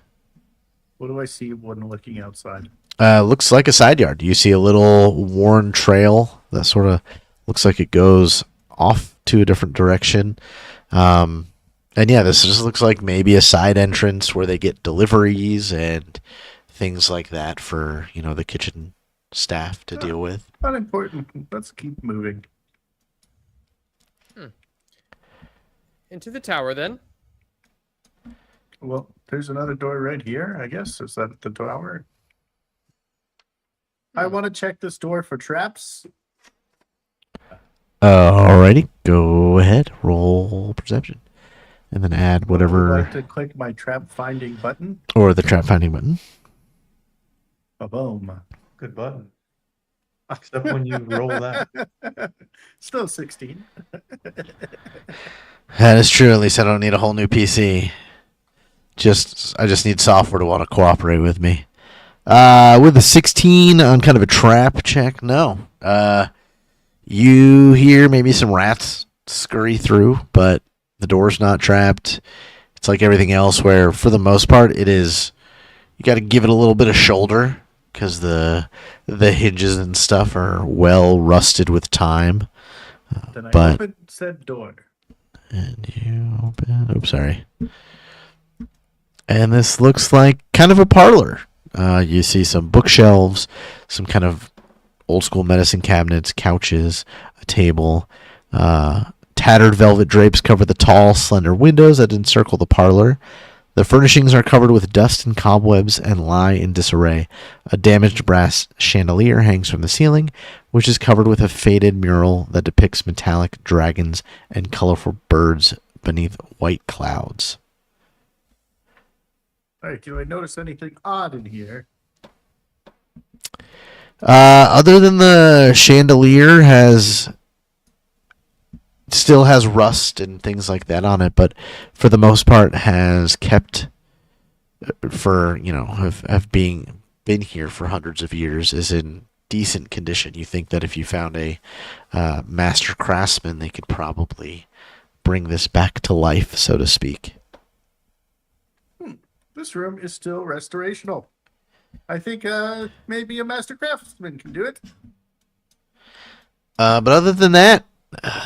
Speaker 4: What do I see when looking outside?
Speaker 2: Looks like a side yard. You see a little worn trail that sort of looks like it goes off to a different direction. And yeah, this just looks like maybe a side entrance where they get deliveries and things like that for, you know, the kitchen staff to deal with.
Speaker 4: Not important. Let's keep moving.
Speaker 3: Into the tower, then.
Speaker 4: Well, there's another door right here, I guess. Is that the tower? I want to check this door for traps.
Speaker 2: Alrighty, go ahead. Roll perception. And then add
Speaker 4: I would
Speaker 2: whatever,
Speaker 4: like to click my trap finding button.
Speaker 2: or the trap finding button.
Speaker 4: Boom.
Speaker 5: Good button. Except when you roll that.
Speaker 4: Still 16.
Speaker 2: That is true. At least I don't need a whole new PC. I just need software to want to cooperate with me. With a 16 on kind of a trap check, no. You hear maybe some rats scurry through, but the door's not trapped. It's like everything else where, for the most part, it is... You got to give it a little bit of shoulder because the hinges and stuff are well rusted with time.
Speaker 4: Then I
Speaker 2: But...
Speaker 4: open said door.
Speaker 2: And you open... Oops, sorry. And this looks like kind of a parlor. You see some bookshelves, some kind of old school medicine cabinets, couches, a table. Tattered velvet drapes cover the tall, slender windows that encircle the parlor. The furnishings are covered with dust and cobwebs and lie in disarray. A damaged brass chandelier hangs from the ceiling, which is covered with a faded mural that depicts metallic dragons and colorful birds beneath white clouds.
Speaker 4: All right, do I notice anything odd in here?
Speaker 2: Other than the chandelier still has rust and things like that on it, but for the most part has kept for, you know, have been here for hundreds of years, is in decent condition. You think that if you found a master craftsman, they could probably bring this back to life, so to speak.
Speaker 4: This room is still restorational. I think maybe a master craftsman can do it.
Speaker 2: But other than that,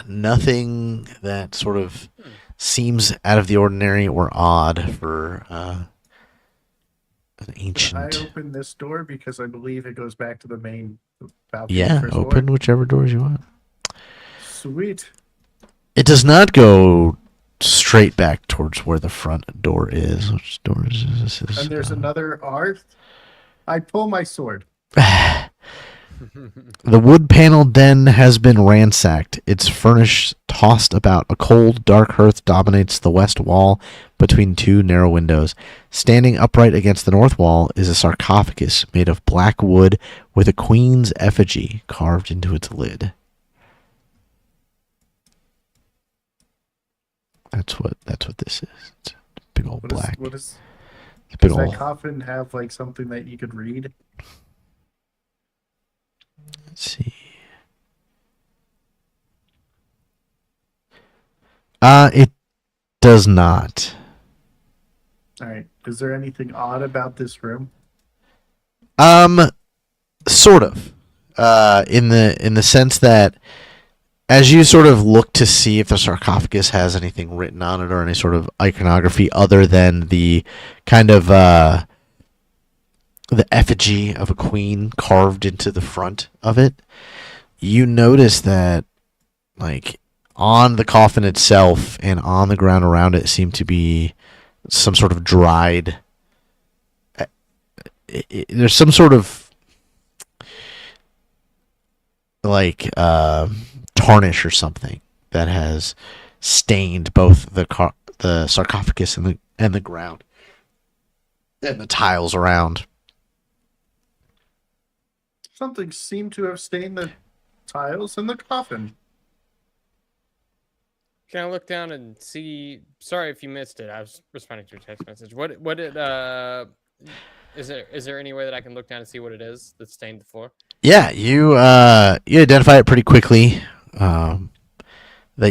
Speaker 2: nothing that sort of seems out of the ordinary or odd for an ancient.
Speaker 4: I open this door because I believe it goes back to the main balcony.
Speaker 2: Yeah,
Speaker 4: first
Speaker 2: open
Speaker 4: floor.
Speaker 2: whichever doors you want.
Speaker 4: Sweet.
Speaker 2: It does not go straight back towards where the front door is. Which door is this? This is,
Speaker 4: And there's another art. I pull my sword.
Speaker 2: The wood-paneled den has been ransacked. Its furnish tossed about. A cold, dark hearth dominates the west wall between two narrow windows. Standing upright against the north wall is a sarcophagus made of black wood with a queen's effigy carved into its lid. That's what this is. It's a big old black.
Speaker 4: It's
Speaker 2: a big
Speaker 4: does that
Speaker 2: old.
Speaker 4: coffin have like something that you could read?
Speaker 2: Let's see. It does not.
Speaker 4: All right. Is there anything odd about this room?
Speaker 2: Sort of. In the sense that as you sort of look to see if the sarcophagus has anything written on it or any sort of iconography other than the kind of the effigy of a queen carved into the front of it, you notice that like on the coffin itself and on the ground around it seem to be some sort of dried there's some sort of like tarnish or something that has stained both the sarcophagus and the ground and the tiles around.
Speaker 4: Something seemed to have stained the tiles in the coffin.
Speaker 3: Can I look down and see? Sorry if you missed it. I was responding to a text message. What did is there any way that I can look down and see what it is that stained the floor?
Speaker 2: Yeah, you identify it pretty quickly. That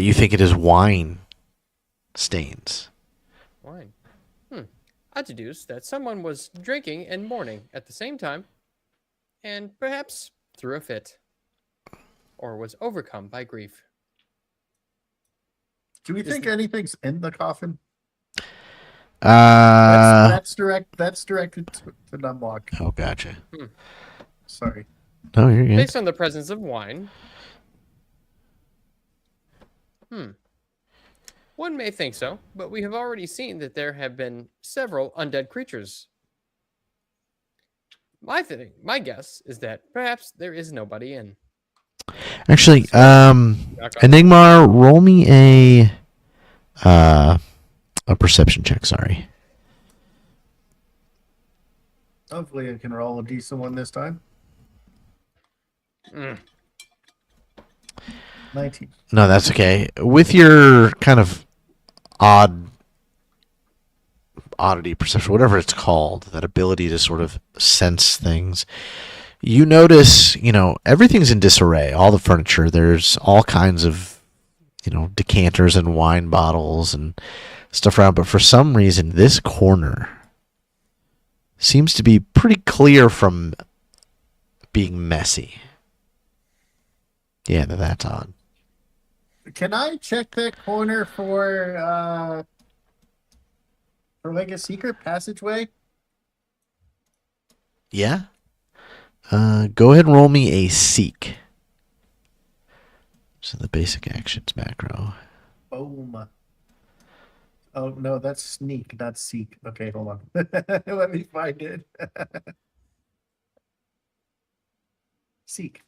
Speaker 2: you think it is wine stains.
Speaker 3: Wine. I deduce that someone was drinking and mourning at the same time, and perhaps threw a fit, or was overcome by grief.
Speaker 4: Do we think anything's in the coffin?
Speaker 2: Uh,
Speaker 4: That's directed to Numlock.
Speaker 2: oh, gotcha.
Speaker 4: Sorry.
Speaker 2: No, you're good.
Speaker 3: Based on the presence of wine. One may think so, but we have already seen that there have been several undead creatures. My guess is that perhaps there is nobody in.
Speaker 2: Actually, Enigmar, roll me a perception check. Sorry.
Speaker 4: Hopefully I can roll a decent one this time. 19.
Speaker 2: No, that's okay. With your kind of oddity perception, whatever it's called, that ability to sort of sense things, you notice, everything's in disarray. All the furniture, there's all kinds of, decanters and wine bottles and stuff around. But for some reason, this corner seems to be pretty clear from being messy. Yeah, that's odd.
Speaker 4: Can I check that corner for like a secret passageway?
Speaker 2: Yeah. Go ahead and roll me a seek. So the basic actions macro.
Speaker 4: Boom. Oh no, that's sneak, not seek. Okay, hold on. Let me find it. Seek.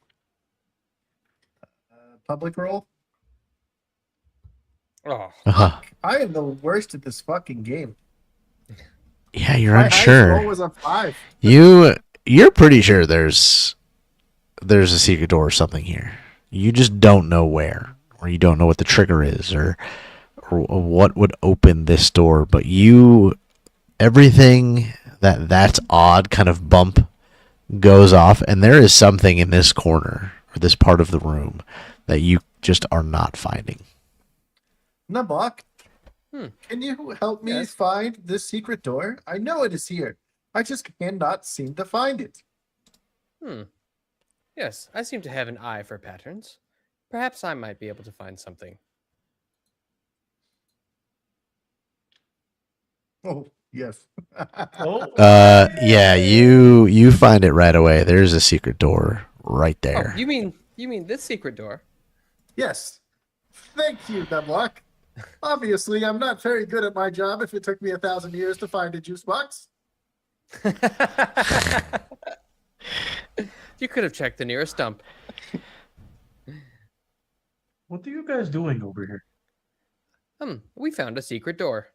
Speaker 4: Public roll.
Speaker 3: Oh,
Speaker 2: Uh-huh.
Speaker 4: I am the worst at this fucking game.
Speaker 2: Yeah, you're
Speaker 4: My highest
Speaker 2: unsure.
Speaker 4: roll was a 5.
Speaker 2: You're pretty sure there's a secret door or something here. You just don't know where, or you don't know what the trigger is, or what would open this door. But everything that's odd kind of bump goes off, and there is something in this corner or this part of the room that you just are not finding.
Speaker 4: Nabok, can you help me find this secret door? I know it is here. I just cannot seem to find it.
Speaker 3: Yes, I seem to have an eye for patterns. Perhaps I might be able to find something.
Speaker 4: Oh, yes.
Speaker 5: Oh,
Speaker 2: Yeah, you find it right away. There's a secret door right there.
Speaker 3: Oh, you mean this secret door?
Speaker 4: Yes. Thank you, Nabok. Obviously, I'm not very good at my job if it took me 1,000 years to find a juice box.
Speaker 3: You could have checked the nearest stump.
Speaker 5: what are you guys doing over here?
Speaker 3: We found a secret door.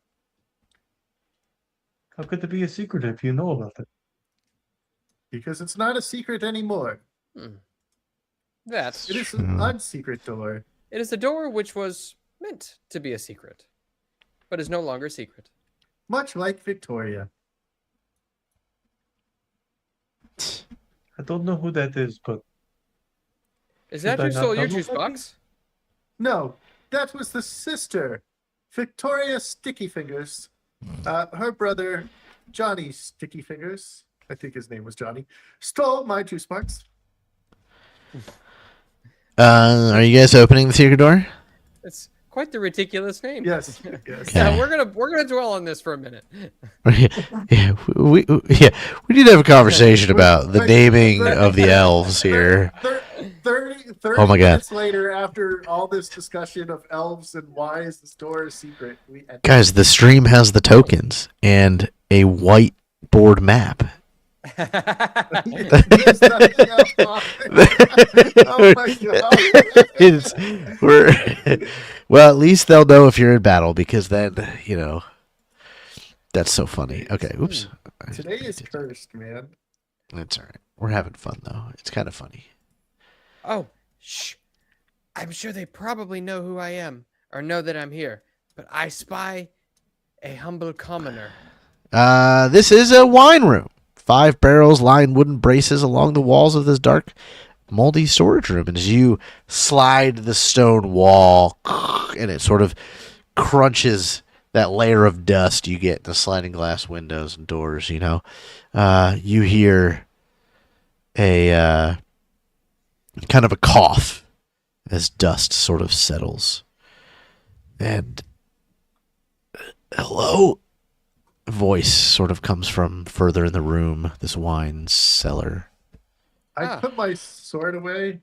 Speaker 5: How could it be a secret if you know about it?
Speaker 4: Because it's not a secret anymore.
Speaker 3: That
Speaker 4: It is an unsecret door.
Speaker 3: it is a door which was meant to be a secret, but is no longer secret.
Speaker 4: Much like Victoria.
Speaker 5: I don't know who that is, but
Speaker 3: Is that
Speaker 5: Should I
Speaker 3: who
Speaker 5: not
Speaker 3: stole your
Speaker 5: double
Speaker 3: juice
Speaker 5: check it?
Speaker 3: box?
Speaker 4: No, that was the sister, Victoria Sticky Fingers. Her brother, Johnny Sticky Fingers, I think his name was Johnny, stole my juice box.
Speaker 2: Are you guys opening the secret door?
Speaker 3: It's quite the ridiculous name.
Speaker 4: Yes, yes.
Speaker 3: Yeah, we're gonna dwell on this for a minute.
Speaker 2: Yeah, we need to have a conversation about the naming of the elves here.
Speaker 4: 30
Speaker 2: Oh my God.
Speaker 4: minutes later, after all this discussion of elves and why is this door a secret, we end.
Speaker 2: Guys, the stream has the tokens and a whiteboard map.
Speaker 4: There's nothing else on it. Oh my God.
Speaker 2: Well, at least they'll know if you're in battle, because then, that's so funny. Okay, oops.
Speaker 4: Today is cursed, man.
Speaker 2: That's all right. We're having fun, though. It's kind of funny.
Speaker 3: Oh, shh! I'm sure they probably know who I am. or know that I'm here, but I spy a humble commoner.
Speaker 2: This is a wine room. 5 barrels line wooden braces along the walls of this dark, moldy storage room. And as you slide the stone wall, and it sort of crunches that layer of dust you get in the sliding glass windows and doors, you hear a kind of a cough as dust sort of settles. And hello? Voice sort of comes from further in the room, this wine cellar.
Speaker 4: I put my sword away.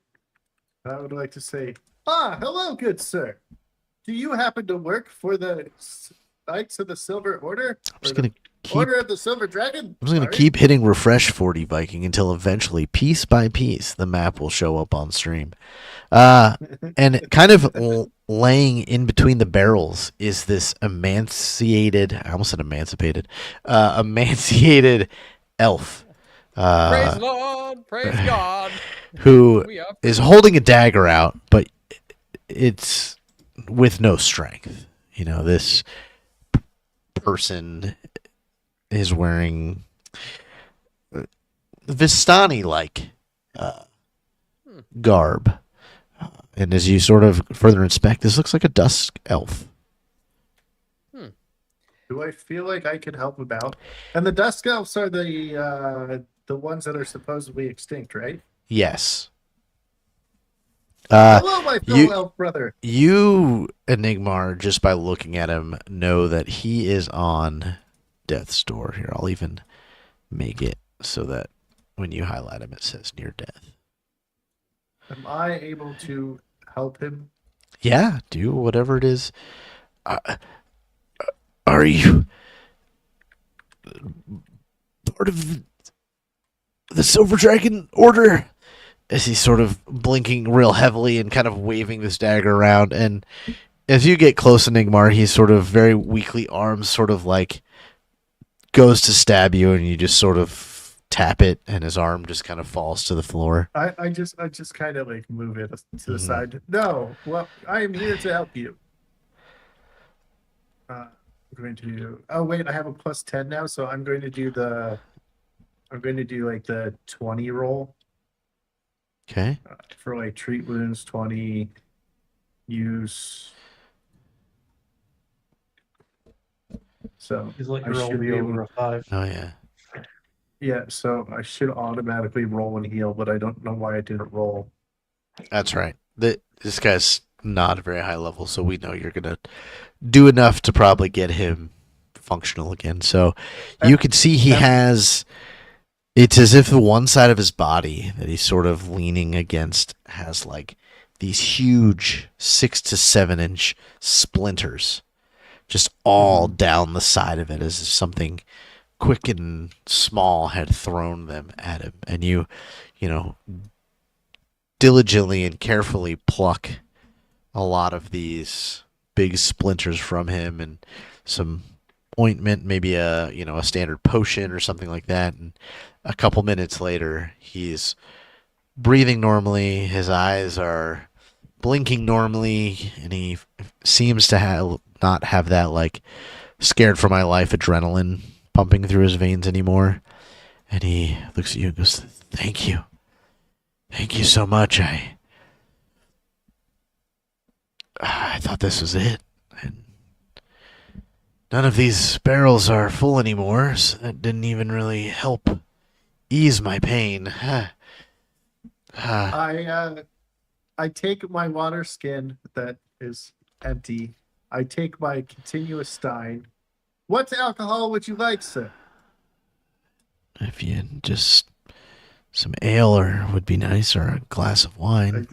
Speaker 4: I would like to say, hello, good sir. Do you happen to work for the Knights of the Silver Order?
Speaker 2: I'm just going to keep
Speaker 4: Order of the Silver Dragon?
Speaker 2: I'm just going to keep hitting refresh 40 Viking until eventually, piece by piece, the map will show up on stream. And kind of laying in between the barrels is this emaciated elf.
Speaker 3: Praise Lord, praise God.
Speaker 2: Who
Speaker 3: We are
Speaker 2: is holding a dagger out, but it's with no strength. This person is wearing Vistani-like garb. And as you sort of further inspect, this looks like a dusk elf.
Speaker 4: Do I feel like I could help him out? And the Dusk Elves are the ones that are supposedly extinct, right?
Speaker 2: Yes.
Speaker 4: Hello, my fellow elf brother.
Speaker 2: You, Enigmar, just by looking at him, know that he is on death's door. Here, I'll even make it so that when you highlight him, it says near death.
Speaker 4: Am I able to help him?
Speaker 2: Yeah, do whatever it is. Are you part of the Silver Dragon Order? As he's sort of blinking real heavily and kind of waving this dagger around. And as you get close to Nigmar, he's sort of very weakly arms, sort of like goes to stab you, and you just sort of tap it, and his arm just kind of falls to the floor.
Speaker 4: I just kind of like move it to the side. No, well, I am here to help you. I'm going to. Oh wait, I have a +10 now, so I'm going to do like the 20 roll.
Speaker 2: Okay.
Speaker 4: For like treat wounds, 20 use. So
Speaker 5: He's like
Speaker 4: I
Speaker 5: roll
Speaker 4: should
Speaker 5: me
Speaker 4: be
Speaker 5: over
Speaker 4: able.
Speaker 5: a 5.
Speaker 2: Oh, yeah.
Speaker 4: Yeah, so I should automatically roll and heal, but I don't know why I didn't roll.
Speaker 2: That's right. This guy's not a very high level, so we know you're going to do enough to probably get him functional again. So you can see he has... It's as if the one side of his body that he's sort of leaning against has like these huge 6 to 7 inch splinters just all down the side of it, as if something quick and small had thrown them at him. And you diligently and carefully pluck a lot of these big splinters from him and some ointment, maybe a standard potion or something like that. And a couple minutes later, he's breathing normally, his eyes are blinking normally, and he seems to not have that like scared for my life adrenaline pumping through his veins anymore. And he looks at you and goes, "Thank you. Thank you so much. I thought this was it. And none of these barrels are full anymore, so that didn't even really help ease my pain."
Speaker 4: I take my water skin that is empty. I take my continuous stein. What alcohol would you like, sir?
Speaker 2: If you just some ale would be nice, or a glass of wine.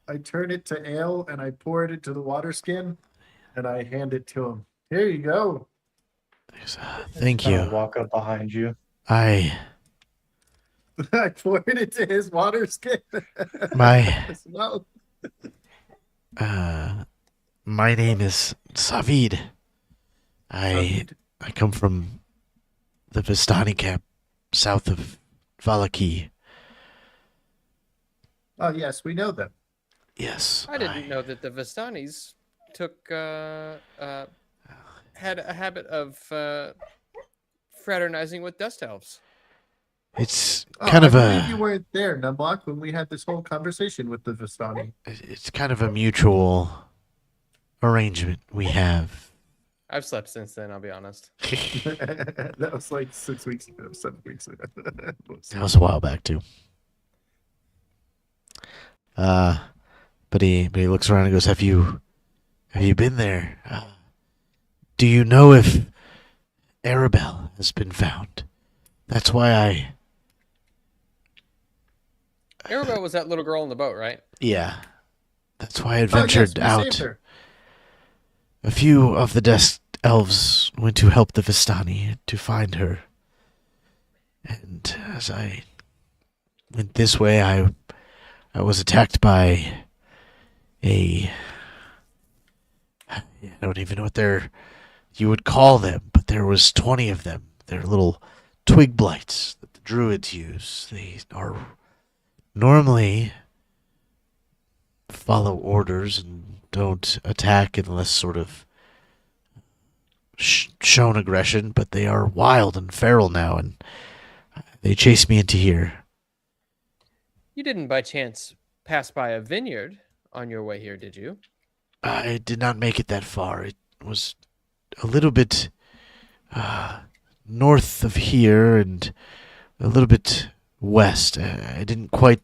Speaker 4: I turn it to ale and I pour it into the water skin and I hand it to him. Here you go.
Speaker 2: Thank
Speaker 5: I'll
Speaker 2: you.
Speaker 5: walk up behind you.
Speaker 2: I
Speaker 4: poured it into his water skin.
Speaker 2: My
Speaker 4: as well.
Speaker 2: My name is Savid. I come from the Vistani camp south of Valaki.
Speaker 4: Oh yes, we know them.
Speaker 2: Yes.
Speaker 3: I didn't know that the Vistanis had a habit of fraternizing with dust elves.
Speaker 2: It's
Speaker 4: Oh,
Speaker 2: kind
Speaker 4: I
Speaker 2: of
Speaker 4: believe you
Speaker 2: a
Speaker 4: weren't there, Numlock, when we had this whole conversation with the Vistani.
Speaker 2: it's kind of a mutual arrangement we have.
Speaker 3: I've slept since then, I'll be honest.
Speaker 4: That was like 6 weeks ago, 7 weeks ago.
Speaker 2: That was a while back too. But he looks around and goes, Have you been there? Do you know if Arabelle has been found? That's why
Speaker 3: Arabelle was that little girl in the boat, right?
Speaker 2: yeah. That's why I
Speaker 4: Oh, yes,
Speaker 2: ventured
Speaker 4: we
Speaker 2: out.
Speaker 4: saved her.
Speaker 2: A few of the desk elves went to help the Vistani to find her. And as I went this way, I was attacked by I don't even know what you would call them, but there was 20 of them. They're little twig blights that the druids use. They are normally follow orders and don't attack unless sort of shown aggression, but they are wild and feral now, and they chased me into here.
Speaker 3: You didn't by chance pass by a vineyard on your way here, did you?
Speaker 2: I did not make it that far. It was a little bit north of here and a little bit west. I didn't quite.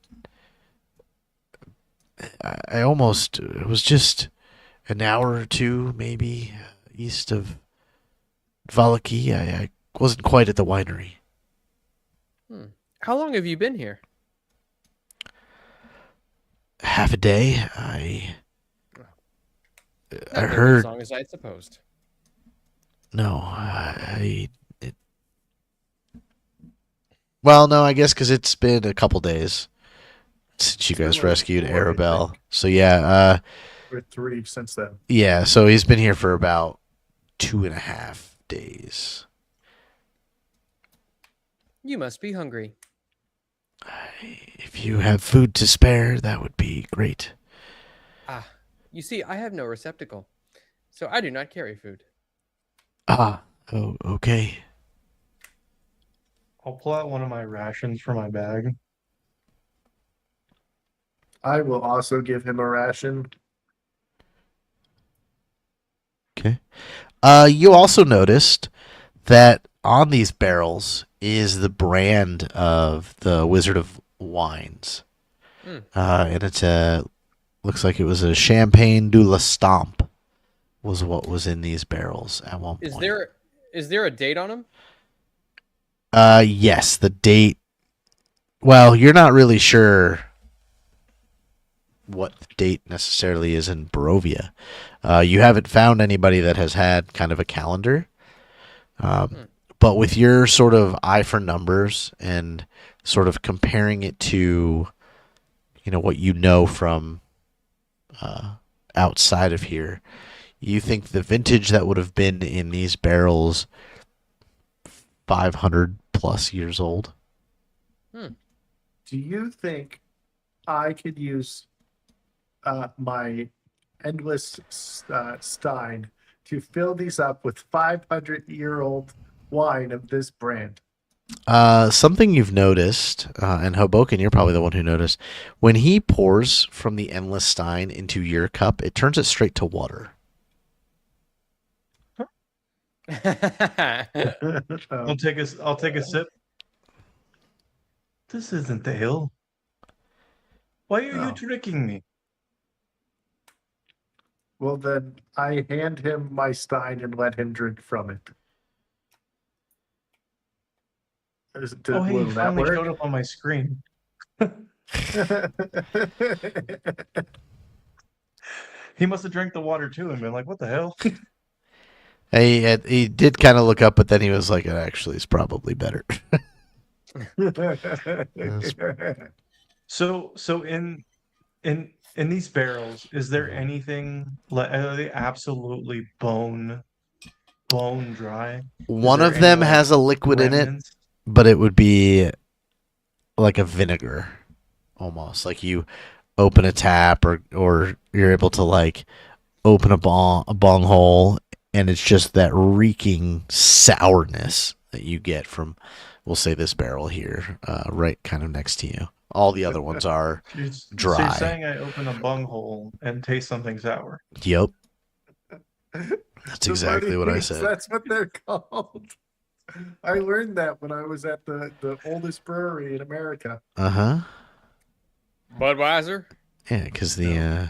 Speaker 2: It was just an hour or two, maybe, east of Valaki. I wasn't quite at the winery.
Speaker 3: How long have you been here?
Speaker 2: Half a day. I
Speaker 3: Not nearly
Speaker 2: heard.
Speaker 3: as long as I supposed.
Speaker 2: No, well, no, I guess because it's been a couple days since you guys
Speaker 4: been like
Speaker 2: rescued
Speaker 4: 4, I
Speaker 2: Arabelle.
Speaker 4: think.
Speaker 2: So yeah,
Speaker 4: Or 3 since then.
Speaker 2: yeah. So he's been here for about 2.5 days.
Speaker 3: You must be hungry.
Speaker 2: If you have food to spare, that would be great.
Speaker 3: You see, I have no receptacle, so I do not carry food.
Speaker 2: Oh, okay.
Speaker 5: I'll pull out one of my rations from my bag.
Speaker 4: I will also give him a ration.
Speaker 2: Okay. You also noticed that on these barrels is the brand of the Wizard of Wines. And it's looks like it was a Champagne de la Stamp was what was in these barrels at one point.
Speaker 3: Is there a date on them?
Speaker 2: Yes, the date. Well, you're not really sure what the date necessarily is in Barovia. You haven't found anybody that has had kind of a calendar. But with your sort of eye for numbers and sort of comparing it to, what you know from outside of here, you think the vintage that would have been in these barrels 500 plus years old?
Speaker 4: Do you think I could use my endless stein to fill these up with 500-year-old wine of this brand?
Speaker 2: Something you've noticed, and Hobokinn, you're probably the one who noticed, when he pours from the endless stein into your cup, it turns it straight to water.
Speaker 5: I'll take a sip. This isn't the hill. Why are you tricking me?
Speaker 4: Well, then I hand him my stein and let him drink from it.
Speaker 5: Oh, hey,
Speaker 4: Will
Speaker 5: you
Speaker 4: that
Speaker 5: finally
Speaker 4: work?
Speaker 5: showed up on my screen. He must have drank the water too and been like, what the hell?
Speaker 2: He did kind of look up, but then he was like, it actually is probably better.
Speaker 5: So in these barrels, is there anything are they absolutely bone dry?
Speaker 2: One
Speaker 5: there
Speaker 2: of them
Speaker 5: any, like,
Speaker 2: has a liquid in it,
Speaker 5: remnants?
Speaker 2: but it would be like a vinegar, almost like you open a tap or you're able to like open a bong hole, and it's just that reeking sourness that you get from, we'll say, this barrel here, right kind of next to you. All the other ones are
Speaker 5: So you're
Speaker 2: dry.
Speaker 5: saying I open a bunghole and taste something sour?
Speaker 2: Yep. That's
Speaker 4: The
Speaker 2: exactly
Speaker 4: funny
Speaker 2: what
Speaker 4: thing
Speaker 2: I
Speaker 4: is
Speaker 2: said.
Speaker 4: That's what they're called. I learned that when I was at the oldest brewery in America.
Speaker 2: Uh-huh.
Speaker 3: Budweiser.
Speaker 2: Yeah, because the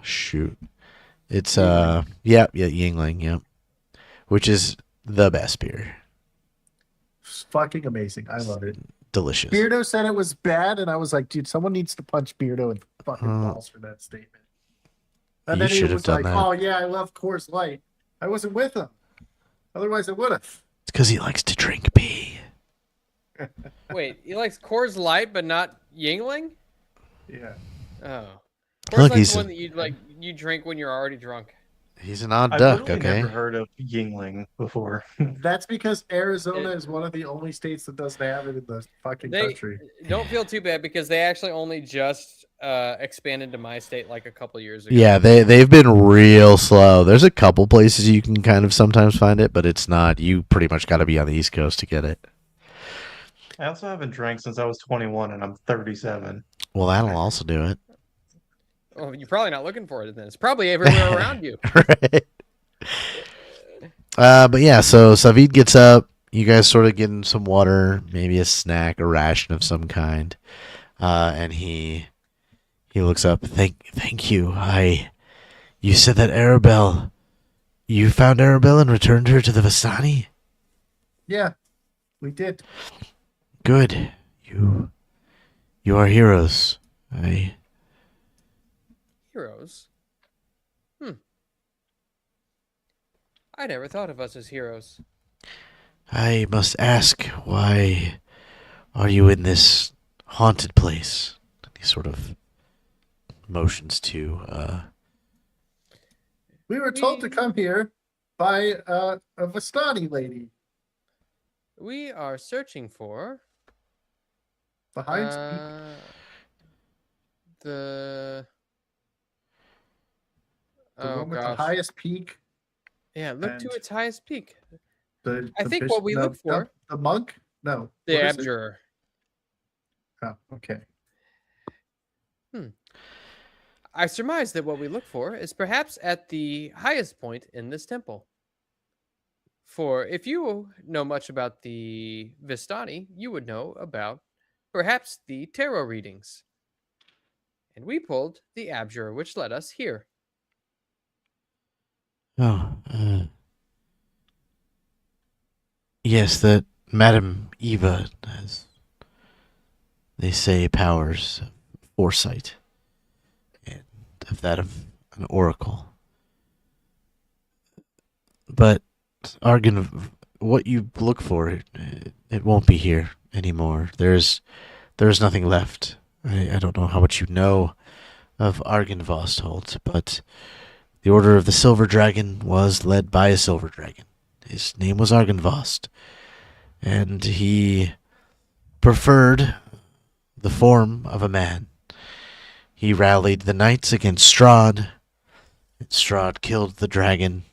Speaker 2: shoot. It's
Speaker 4: Yuengling.
Speaker 2: Yingling, yep. Which is the best beer.
Speaker 4: It's fucking amazing. I love it.
Speaker 2: Delicious.
Speaker 4: Beardo said it was bad, and I was like, dude, someone needs to punch Beardo in the fucking
Speaker 2: Uh,
Speaker 4: balls for that statement. And
Speaker 2: You
Speaker 4: then he
Speaker 2: should have
Speaker 4: was
Speaker 2: done
Speaker 4: like,
Speaker 2: that.
Speaker 4: oh, yeah, I love Coors Light. I wasn't with him. Otherwise, I would have.
Speaker 2: It's because he likes to drink pee.
Speaker 3: Wait, he likes Coors Light, but not Yingling.
Speaker 4: Yeah.
Speaker 3: Oh,
Speaker 2: Look,
Speaker 3: Coors Light's
Speaker 2: he's
Speaker 3: the one that you drink when you're already drunk.
Speaker 2: He's an odd
Speaker 5: I've
Speaker 2: duck,
Speaker 5: literally
Speaker 2: okay?
Speaker 5: never heard of Yingling before.
Speaker 4: That's because Arizona is one of the only states that doesn't have it in the fucking country.
Speaker 3: Don't feel too bad because they actually only just expanded to my state like a couple years ago.
Speaker 2: Yeah, they've been real slow. There's a couple places you can kind of sometimes find it, but it's not. You pretty much got to be on the East Coast to get it.
Speaker 5: I also haven't drank since I was 21 and I'm 37.
Speaker 2: Well, that'll also do it.
Speaker 3: Oh, you're probably not looking for it then. It's probably everywhere around you.
Speaker 2: Right. But yeah, so Savid gets up. You guys sort of get him some water, maybe a snack, a ration of some kind, and he looks up. Thank you. You said that Arabelle. You found Arabelle and returned her to the Vistani?
Speaker 4: Yeah, we did.
Speaker 2: Good. You are heroes.
Speaker 3: Heroes? I never thought of us as heroes.
Speaker 2: I must ask, why are you in this haunted place? He sort of motions to.
Speaker 4: We were told to come here by a Vistani lady
Speaker 3: We are searching for
Speaker 4: behind
Speaker 3: the
Speaker 4: the
Speaker 3: oh
Speaker 4: one with
Speaker 3: gosh.
Speaker 4: the highest peak.
Speaker 3: Yeah, look to
Speaker 4: and
Speaker 3: its highest peak.
Speaker 4: I
Speaker 3: think what we look for-
Speaker 4: the monk. No,
Speaker 3: The
Speaker 4: what is it?
Speaker 3: Abjurer.
Speaker 4: Oh, okay.
Speaker 3: I surmise that what we look for is perhaps at the highest point in this temple. For if you know much about the Vistani, you would know about perhaps the tarot readings. And we pulled the Abjurer, which led us here.
Speaker 2: Oh, yes, that Madame Eva has, they say, powers of foresight and of that of an oracle. But Argon, what you look for, it won't be here anymore. There's nothing left. I don't know how much you know of Argynvostholt, but the Order of the Silver Dragon was led by a Silver Dragon. His name was Argynvost, and he preferred the form of a man. He rallied the knights against Strahd, and Strahd killed the dragon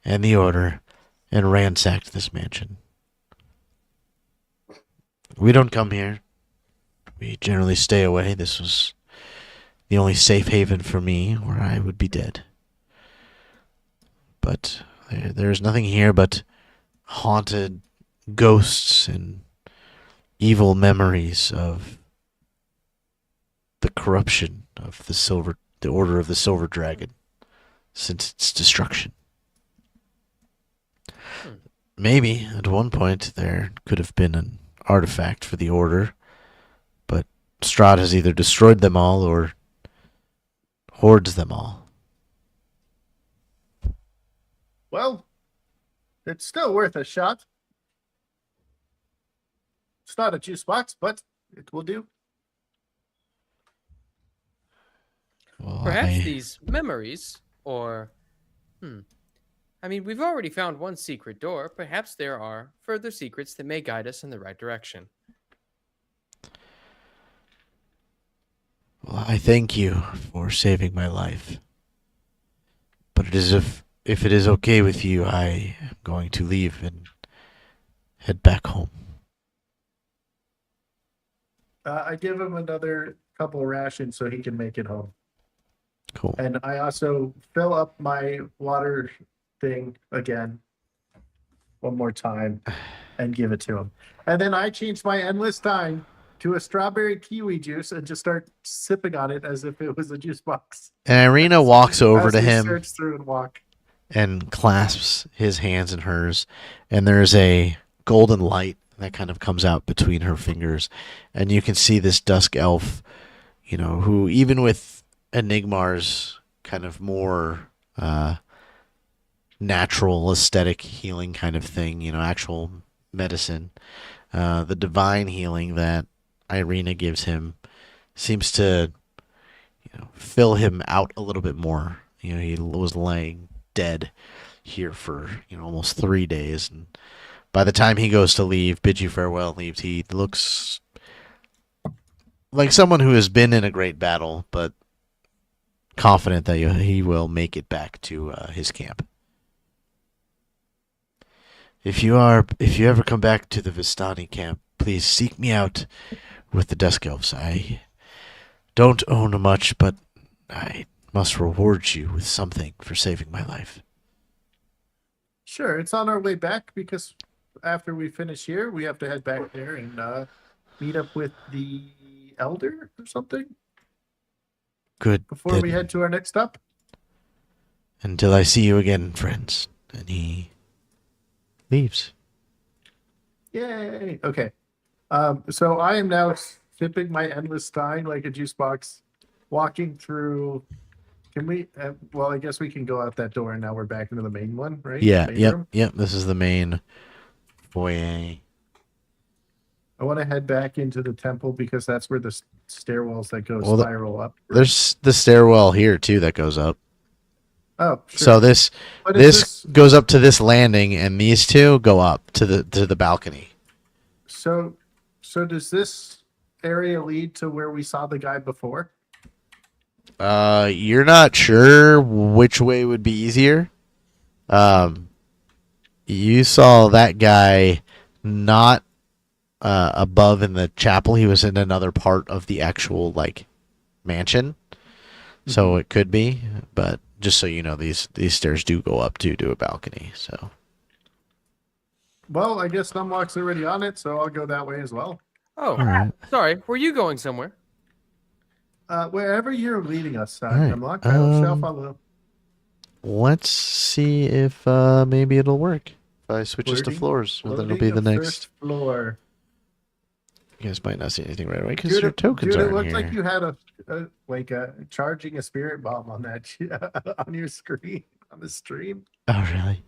Speaker 2: and the Order and ransacked this mansion. We don't come here. We generally stay away. This was the only safe haven for me where I would be dead. But there's nothing here but haunted ghosts and evil memories of the corruption of the Order of the Silver Dragon since its destruction. Maybe at one point there could have been an artifact for the Order, but Strahd has either destroyed them all or hoards them all.
Speaker 4: Well, it's still worth a shot. It's not a juice box, but it will do.
Speaker 2: Well,
Speaker 3: Perhaps these memories, or I mean, we've already found one secret door. Perhaps there are further secrets that may guide us in the right direction.
Speaker 2: Well, I thank you for saving my life. But it is if it is okay with you, I am going to leave and head back home.
Speaker 4: I give him another couple rations so he can make it home.
Speaker 2: Cool.
Speaker 4: And I also fill up my water thing again one more time and give it to him. And then I change my endless time to a strawberry kiwi juice and just start sipping on it as if it was a juice box.
Speaker 2: And Irina walks over
Speaker 4: As
Speaker 2: to
Speaker 4: we
Speaker 2: him
Speaker 4: search through and walk.
Speaker 2: and clasps his hands in hers, and there's a golden light that kind of comes out between her fingers, and you can see this dusk elf, who even with Enigmar's kind of more natural aesthetic healing kind of thing, actual medicine, the divine healing that Irina gives him seems to fill him out a little bit more. He was laying dead here for almost 3 days, and by the time he goes to leave, bid you farewell, and leaves, he looks like someone who has been in a great battle, but confident that he will make it back to his camp. If you ever come back to the Vistani camp, please seek me out with the Dusk Elves. I don't own much, but I must reward you with something for saving my life.
Speaker 4: Sure, it's on our way back because after we finish here, we have to head back there and meet up with the elder or something
Speaker 2: Good.
Speaker 4: before
Speaker 2: then.
Speaker 4: we head to our next stop.
Speaker 2: Until I see you again, friends. And he leaves.
Speaker 4: Yay! Okay. So I am now sipping my endless stein like a juice box, walking through. Can we? Well, I guess we can go out that door, and now we're back into the main one, right?
Speaker 2: Yeah,
Speaker 4: Main
Speaker 2: yep,
Speaker 4: room?
Speaker 2: yep. This is the main foyer.
Speaker 4: I want to head back into the temple because that's where the stairwells that go
Speaker 2: Well,
Speaker 4: spiral up.
Speaker 2: There's the stairwell here too that goes up.
Speaker 4: Oh, sure.
Speaker 2: So this
Speaker 4: But is
Speaker 2: this goes up to this landing, and these two go up to the balcony.
Speaker 4: So does this area lead to where we saw the guy before?
Speaker 2: You're not sure which way would be easier. You saw that guy not above in the chapel. He was in another part of the actual mansion. So it could be, but just so you know, these stairs do go up to a balcony. So.
Speaker 4: Well, I guess Numlock's already on it, so I'll go that way as well.
Speaker 3: Oh,
Speaker 2: right.
Speaker 3: sorry. Were you going somewhere?
Speaker 4: Wherever you're leading us,
Speaker 2: right.
Speaker 4: Numlock, I shall follow.
Speaker 2: Let's see if maybe it'll work. If I switch this to
Speaker 4: Loading-
Speaker 2: floors, well, then it'll
Speaker 4: loading
Speaker 2: be the
Speaker 4: the
Speaker 2: next.
Speaker 4: first floor.
Speaker 2: You guys might not see anything right away because
Speaker 4: Dude,
Speaker 2: your tokens
Speaker 4: it
Speaker 2: aren't
Speaker 4: looked
Speaker 2: here.
Speaker 4: like you had a charging a spirit bomb on that on your screen on the stream.
Speaker 2: Oh, really?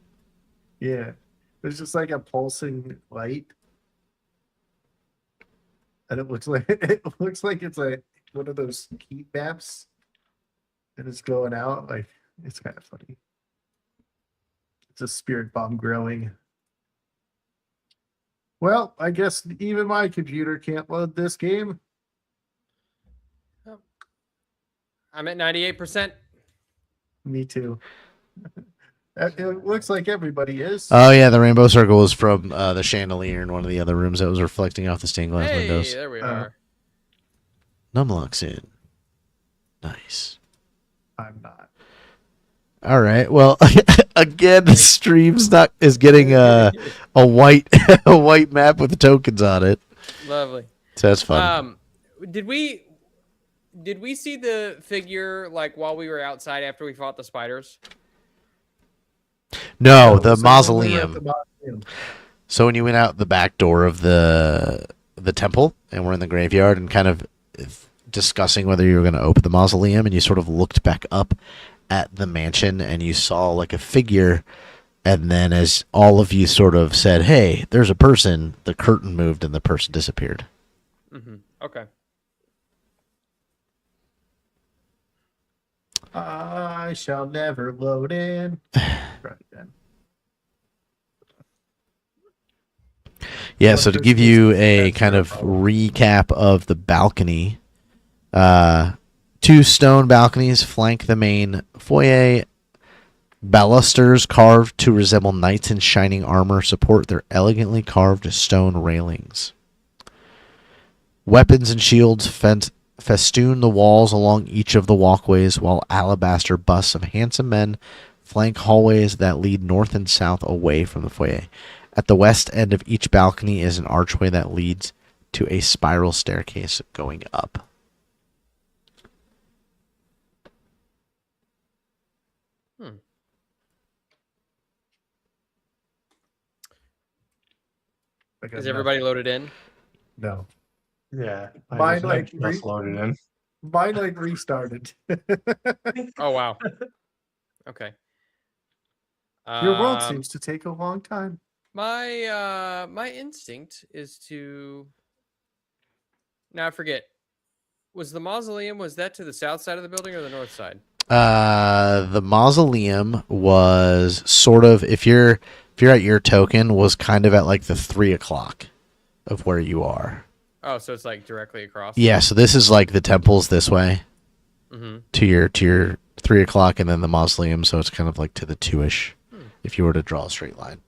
Speaker 4: Yeah, there's just like a pulsing light, and it looks like it's like one of those heat maps, and it's going out. Like it's kind of funny. It's a spirit bomb growing. Well, I guess even my computer can't load this game.
Speaker 3: I'm at 98%.
Speaker 4: Me too. It looks like everybody is.
Speaker 2: Oh yeah, the rainbow circle was from the chandelier in one of the other rooms that was reflecting off the stained glass
Speaker 3: Hey,
Speaker 2: windows.
Speaker 3: there we are.
Speaker 2: Numlock's in. Nice.
Speaker 4: I'm not.
Speaker 2: All right. Well, again, the stream's is getting a white a white map with the tokens on it.
Speaker 3: Lovely.
Speaker 2: So that's fun.
Speaker 3: Did we see the figure while we were outside after we fought the spiders?
Speaker 2: No, the
Speaker 4: So
Speaker 2: mausoleum.
Speaker 4: when we were at the mausoleum.
Speaker 2: So when you went out the back door of the temple, and we're in the graveyard, and kind of discussing whether you were going to open the mausoleum, and you sort of looked back up at the mansion, and you saw a figure, and then as all of you sort of said, "Hey, there's a person," the curtain moved and the person disappeared.
Speaker 3: Mm-hmm. Okay.
Speaker 4: I shall never load in. Right then.
Speaker 2: Yeah, so to give you a kind of recap of the balcony, Two stone balconies flank the main foyer. Balusters carved to resemble knights in shining armor support their elegantly carved stone railings. Weapons and shields festoon the walls along each of the walkways, while alabaster busts of handsome men flank hallways that lead north and south away from the foyer. At the west end of each balcony is an archway that leads to a spiral staircase going up.
Speaker 4: I got
Speaker 3: Is everybody
Speaker 4: nothing.
Speaker 3: loaded in?
Speaker 4: No.
Speaker 5: Yeah.
Speaker 4: Mine like
Speaker 5: just loaded in.
Speaker 4: Mine like restarted.
Speaker 3: Oh wow. Okay.
Speaker 4: Your world seems to take a long time.
Speaker 3: My instinct is to. Now I forget. Was the mausoleum, was that to the south side of the building or the north side?
Speaker 2: The mausoleum was sort of, if you're at your token, was kind of at like the 3 o'clock of where you are.
Speaker 3: Oh, so it's like directly across.
Speaker 2: Yeah, so this is like the temple's this way to your 3 o'clock, and then the mausoleum, so it's kind of like to the 2-ish if you were to draw a straight line.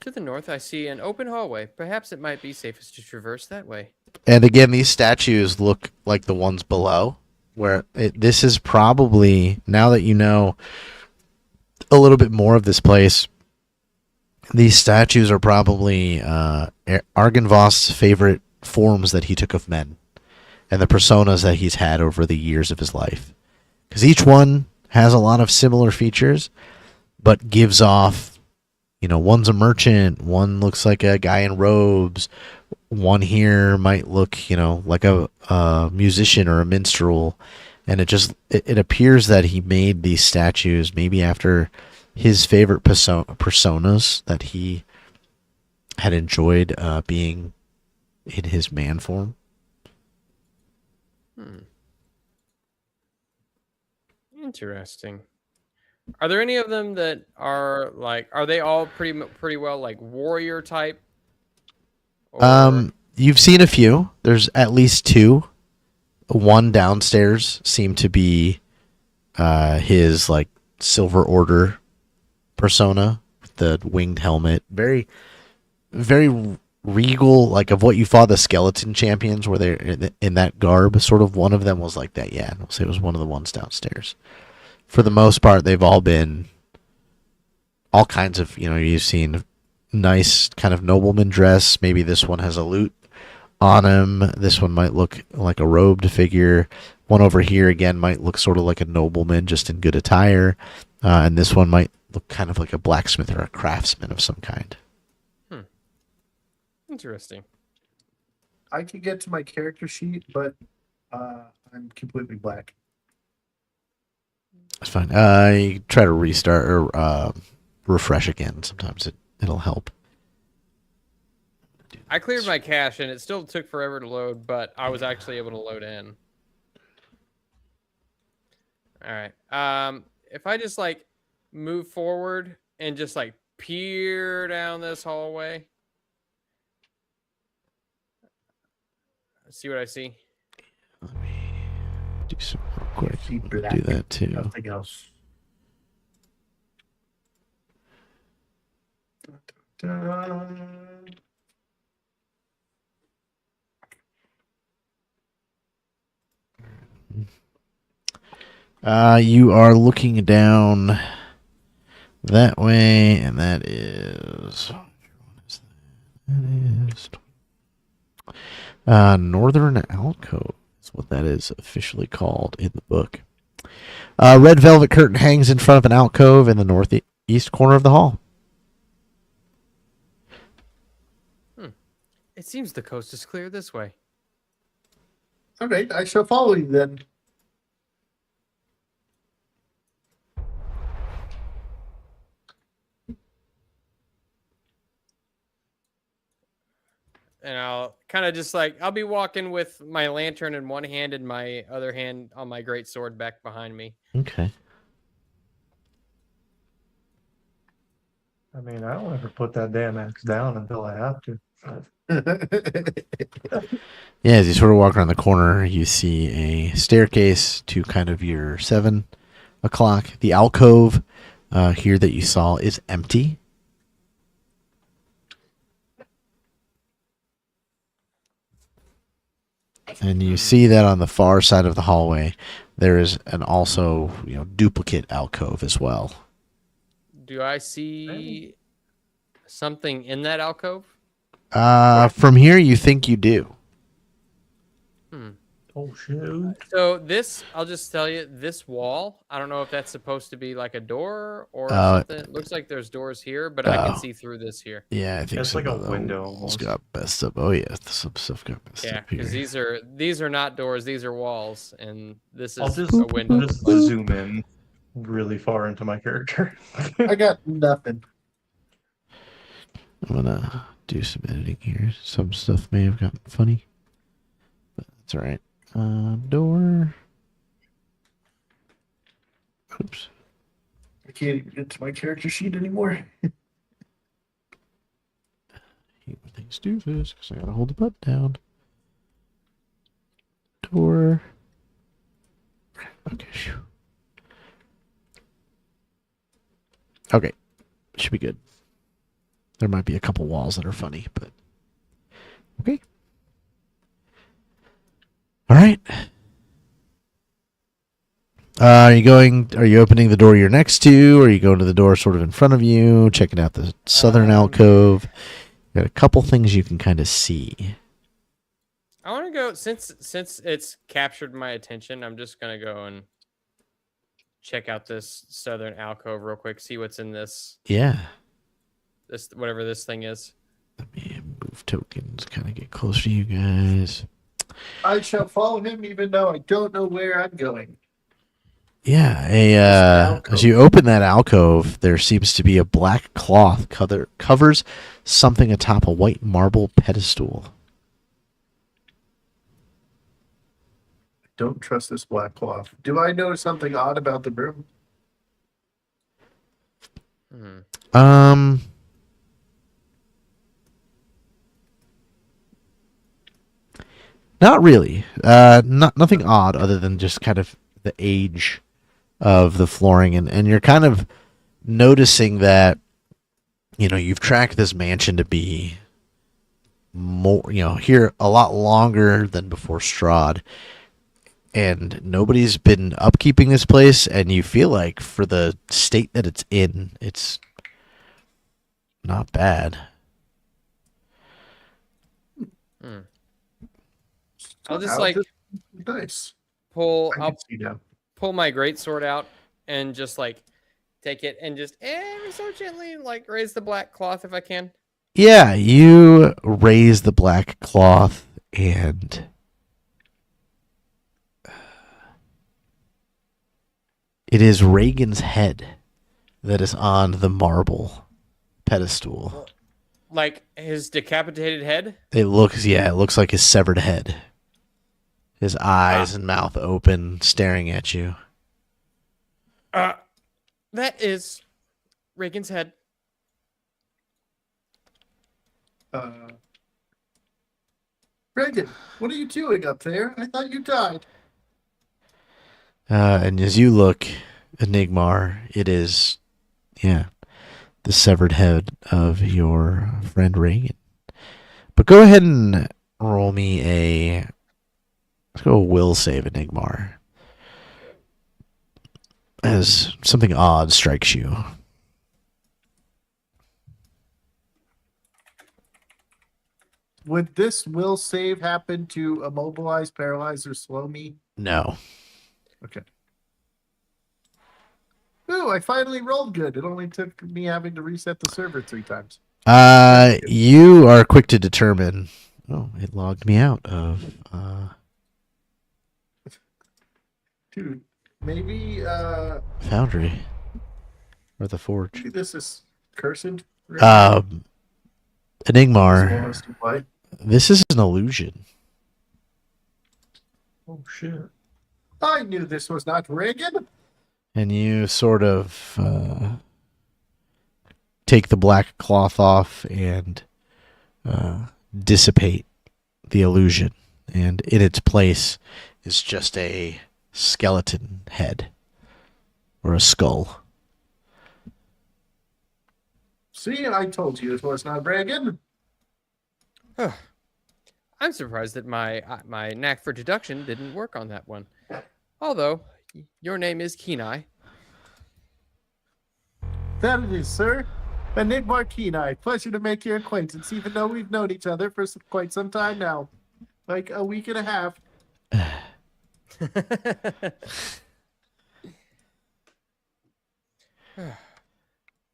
Speaker 3: To the north, I see an open hallway. Perhaps it might be safest to traverse that way.
Speaker 2: And again, these statues look like the ones below, where this is probably, now that you know a little bit more of this place, these statues are probably Argenvoss's favorite forms that he took of men and the personas that he's had over the years of his life. Because each one has a lot of similar features, but gives off, one's a merchant, one looks like a guy in robes, one here might look, like a musician or a minstrel. And it appears that he made these statues maybe after his favorite personas that he had enjoyed being in his man form.
Speaker 3: Interesting. Are there any of them that are like? Are they all pretty well like warrior type? Or...
Speaker 2: You've seen a few. There's at least 2. One downstairs seemed to be his like Silver Order persona with the winged helmet. Very, very regal, like of what you thought the skeleton champions were there in that garb. Sort of one of them was like that. Yeah, I'll say it was one of the ones downstairs. For the most part, they've all been all kinds of, you've seen nice kind of nobleman dress. Maybe this one has a lute on him. This one might look like a robed figure. One over here, again, might look sort of like a nobleman, just in good attire. And this one might look kind of like a blacksmith or a craftsman of some kind.
Speaker 3: Interesting.
Speaker 4: I can get to my character sheet, but I'm completely black.
Speaker 2: That's fine. You try to restart or refresh again. Sometimes it'll help.
Speaker 3: I cleared my cache and it still took forever to load, but I was actually able to load in. All right. If I just like move forward and just like peer down this hallway, see what I see.
Speaker 2: Let me do some real quick.
Speaker 4: See black.
Speaker 2: Do that too.
Speaker 4: Nothing else.
Speaker 2: You are looking down that way, and that is Northern Alcove. That's what that is officially called in the book. Red velvet curtain hangs in front of an alcove in the northeast corner of the hall.
Speaker 3: It seems the coast is clear this way.
Speaker 4: All right, I shall follow you then.
Speaker 3: And I'll kind of just like, I'll be walking with my lantern in one hand and my other hand on my great sword back behind me.
Speaker 2: Okay.
Speaker 5: I mean, I don't ever put that damn axe down until I have to.
Speaker 2: Yeah, as you sort of walk around the corner, you see a staircase to kind of your 7 o'clock. The alcove here that you saw is empty. And you see that on the far side of the hallway, there is an also, duplicate alcove as well.
Speaker 3: Do I see something in that alcove?
Speaker 2: From here, you think you do.
Speaker 5: Oh shoot!
Speaker 3: So this, I'll just tell you, this wall, I don't know if that's supposed to be like a door or
Speaker 2: Oh.
Speaker 3: something. It looks like there's doors here, but I can see through this here.
Speaker 2: Yeah, I think
Speaker 5: It's
Speaker 2: some
Speaker 5: like a
Speaker 2: of the
Speaker 5: window
Speaker 2: walls
Speaker 5: almost.
Speaker 2: got messed up. Oh yeah, some stuff got messed
Speaker 3: Yeah,
Speaker 2: up here.
Speaker 3: because these are not doors, these are walls, and this
Speaker 5: I'll
Speaker 3: is
Speaker 5: just,
Speaker 3: a window.
Speaker 5: just zoom in really far into my character.
Speaker 4: I got nothing.
Speaker 2: I'm gonna do some editing here. Some stuff may have gotten funny, but that's all right. Door. Oops.
Speaker 4: I can't even get to my character sheet anymore.
Speaker 2: Hate when things do this because I gotta hold the button down. Door. Okay. Phew. Okay. Should be good. There might be a couple walls that are funny, but okay. All right. Are you opening the door you're next to, or are you going to the door sort of in front of you, checking out the southern alcove? Got a couple things you can kind of see.
Speaker 3: I want to go, since it's captured my attention, I'm just going to go and check out this southern alcove real quick, see what's in this,
Speaker 2: Yeah.
Speaker 3: whatever this thing is.
Speaker 2: Let me move tokens, kind of get closer to you guys.
Speaker 4: I shall follow him even though I don't know where I'm going.
Speaker 2: Yeah, as you open that alcove, there seems to be a black cloth covers something atop a white marble pedestal.
Speaker 4: Don't trust this black cloth. Do I know something odd about the room?
Speaker 2: Not really. Nothing odd other than just kind of the age of the flooring, and you're kind of noticing that you've tracked this mansion to be more here a lot longer than before Strahd, and nobody's been upkeeping this place, and you feel like for the state that it's in, it's not bad.
Speaker 3: I'll just
Speaker 4: Nice.
Speaker 3: pull
Speaker 4: I can see now.
Speaker 3: pull my greatsword out and just like take it and just ever so gently like raise the black cloth if I can.
Speaker 2: Yeah, you raise the black cloth, and it is Reagan's head that is on the marble pedestal.
Speaker 3: Like his decapitated head?
Speaker 2: It looks like his severed head. His eyes and mouth open, staring at you.
Speaker 3: That is Reagan's head.
Speaker 4: Reagan, what are you doing up there? I thought you died.
Speaker 2: And as you look, Enigmar, it is, the severed head of your friend Reagan. But go ahead and roll me let's go a will save, Enigmar. As something odd strikes you.
Speaker 4: Would this will save happen to immobilize, paralyze, or slow me?
Speaker 2: No.
Speaker 4: Okay. Ooh, I finally rolled good. It only took me having to reset the server 3 times.
Speaker 2: You are quick to determine. Oh, it logged me out of.
Speaker 4: Dude, maybe
Speaker 2: Foundry. Or the Forge.
Speaker 4: maybe this is cursed.
Speaker 2: Enigmar, this is an illusion.
Speaker 5: Oh shit!
Speaker 4: I knew this was not Reagan.
Speaker 2: And you sort of take the black cloth off and dissipate the illusion, and in its place is just a skeleton head or a skull.
Speaker 4: See, I told you it was not Reagan.
Speaker 3: I'm surprised that my knack for deduction didn't work on that one. Although, your name is Kenai.
Speaker 4: That it is, sir. Enigma Kenai. Pleasure to make your acquaintance, even though we've known each other for quite some time now. Like a week and a half.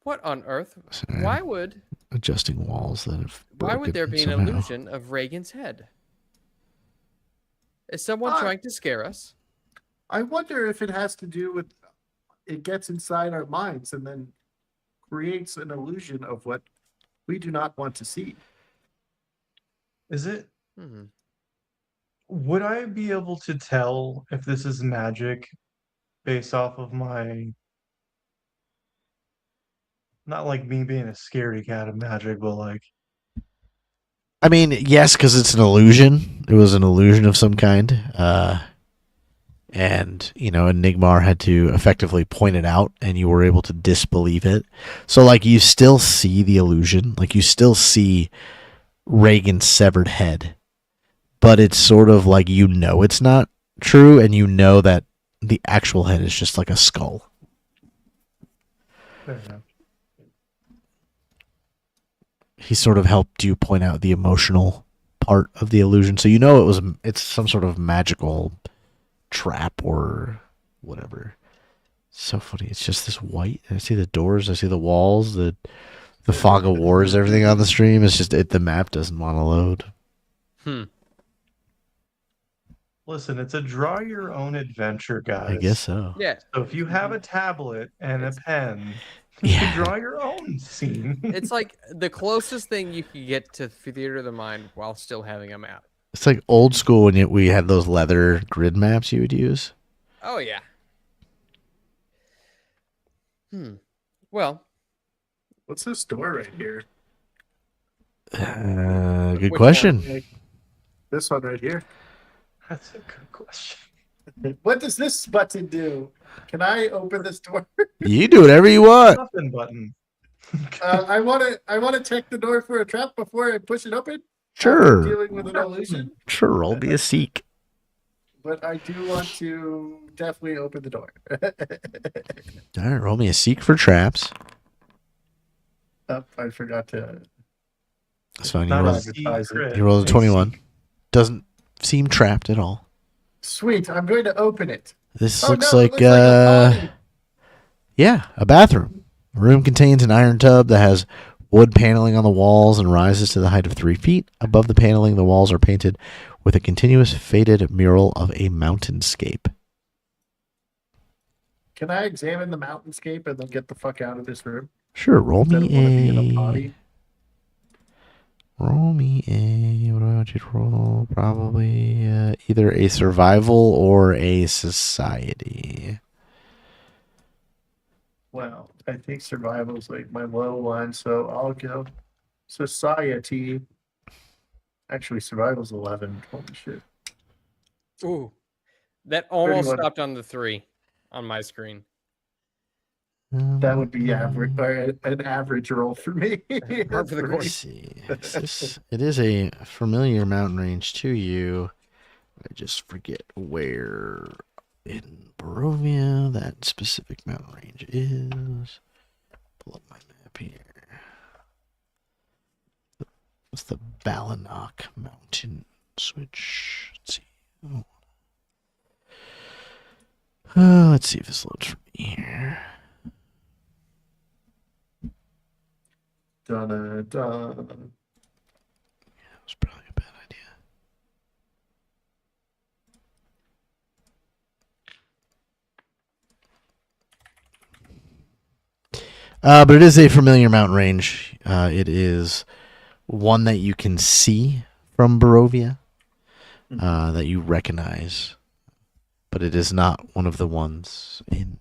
Speaker 3: What on earth?
Speaker 2: Sorry,
Speaker 3: Why would
Speaker 2: adjusting walls that have
Speaker 3: why would there
Speaker 2: broken
Speaker 3: be an
Speaker 2: somehow.
Speaker 3: illusion of Reagan's head? Is someone trying to scare us?
Speaker 4: I wonder if it has to do with it gets inside our minds and then creates an illusion of what we do not want to see.
Speaker 5: Is it?
Speaker 3: Hmm.
Speaker 5: Would I be able to tell if this is magic based off of my, not like me being a scary cat of magic, but like,
Speaker 2: I mean, yes, because it's an illusion. It was an illusion of some kind. And, Enigmar had to effectively point it out, and you were able to disbelieve it. So, like, you still see the illusion. Like, you still see Reagan's severed head. But it's sort of like it's not true, and you know that the actual head is just like a skull.
Speaker 5: fair enough.
Speaker 2: He sort of helped you point out the emotional part of the illusion. So it's some sort of magical trap or whatever. So funny. It's just this white. I see the doors. I see the walls. The fog of wars. Everything on the stream. It's just the map doesn't want to load.
Speaker 5: Listen, it's a draw your own adventure, guys.
Speaker 2: I guess so.
Speaker 3: Yeah,
Speaker 5: So if you have a tablet and a pen, you
Speaker 2: Yeah.
Speaker 5: can draw your own scene.
Speaker 3: it's like the closest thing you could get to theater of the mind while still having a map.
Speaker 2: It's like old school when we had those leather grid maps you would use.
Speaker 3: Oh yeah. Well,
Speaker 4: What's this door right here?
Speaker 2: Good
Speaker 3: Which
Speaker 2: question.
Speaker 4: Like, this one right here.
Speaker 5: That's a good question.
Speaker 4: What does this button do? Can I open this door?
Speaker 2: You do whatever you want.
Speaker 5: Muffin button.
Speaker 4: I want to check the door for a trap before I push it open.
Speaker 2: Sure.
Speaker 4: I'm dealing with an illusion,
Speaker 2: Sure, roll me a seek.
Speaker 4: but I do want to definitely open the door.
Speaker 2: All right, roll me a seek for traps.
Speaker 4: Oh, I forgot to.
Speaker 2: That's fine.
Speaker 5: Not a
Speaker 4: advertise it.
Speaker 5: secret.
Speaker 2: You rolled a
Speaker 5: It's
Speaker 2: 21. Doesn't seem trapped at all.
Speaker 4: Sweet, I'm going to open it.
Speaker 2: This
Speaker 4: Oh,
Speaker 2: looks
Speaker 4: no, it
Speaker 2: like,
Speaker 4: looks like a potty.
Speaker 2: yeah, a bathroom. The room contains an iron tub that has wood paneling on the walls and rises to the height of 3 feet. Above the paneling, the walls are painted with a continuous faded mural of a mountainscape.
Speaker 4: Can I examine the mountainscape and then get the fuck out of this room?
Speaker 2: Sure, roll
Speaker 4: I don't want to be in a
Speaker 2: me
Speaker 4: potty.
Speaker 2: Roll me a. What do I want you to roll? Probably either a survival or a society.
Speaker 4: Well, I think survival's like my low one, so I'll go society. Actually, survival's 11. Holy shit.
Speaker 3: ooh, that almost
Speaker 4: 31.
Speaker 3: stopped on the 3 on my screen.
Speaker 4: That would be average, or an average roll for me.
Speaker 3: Par for the
Speaker 2: Let's
Speaker 3: course.
Speaker 2: see. It is a familiar mountain range to you. I just forget where in Barovia that specific mountain range is. Pull up my map here. What's the Balanok Mountain switch? Let's see. Let's see if this loads for me here.
Speaker 4: Dun, dun.
Speaker 2: That was probably a bad idea. But it is a familiar mountain range. It is one that you can see from Barovia, that you recognize, but it is not one of the ones in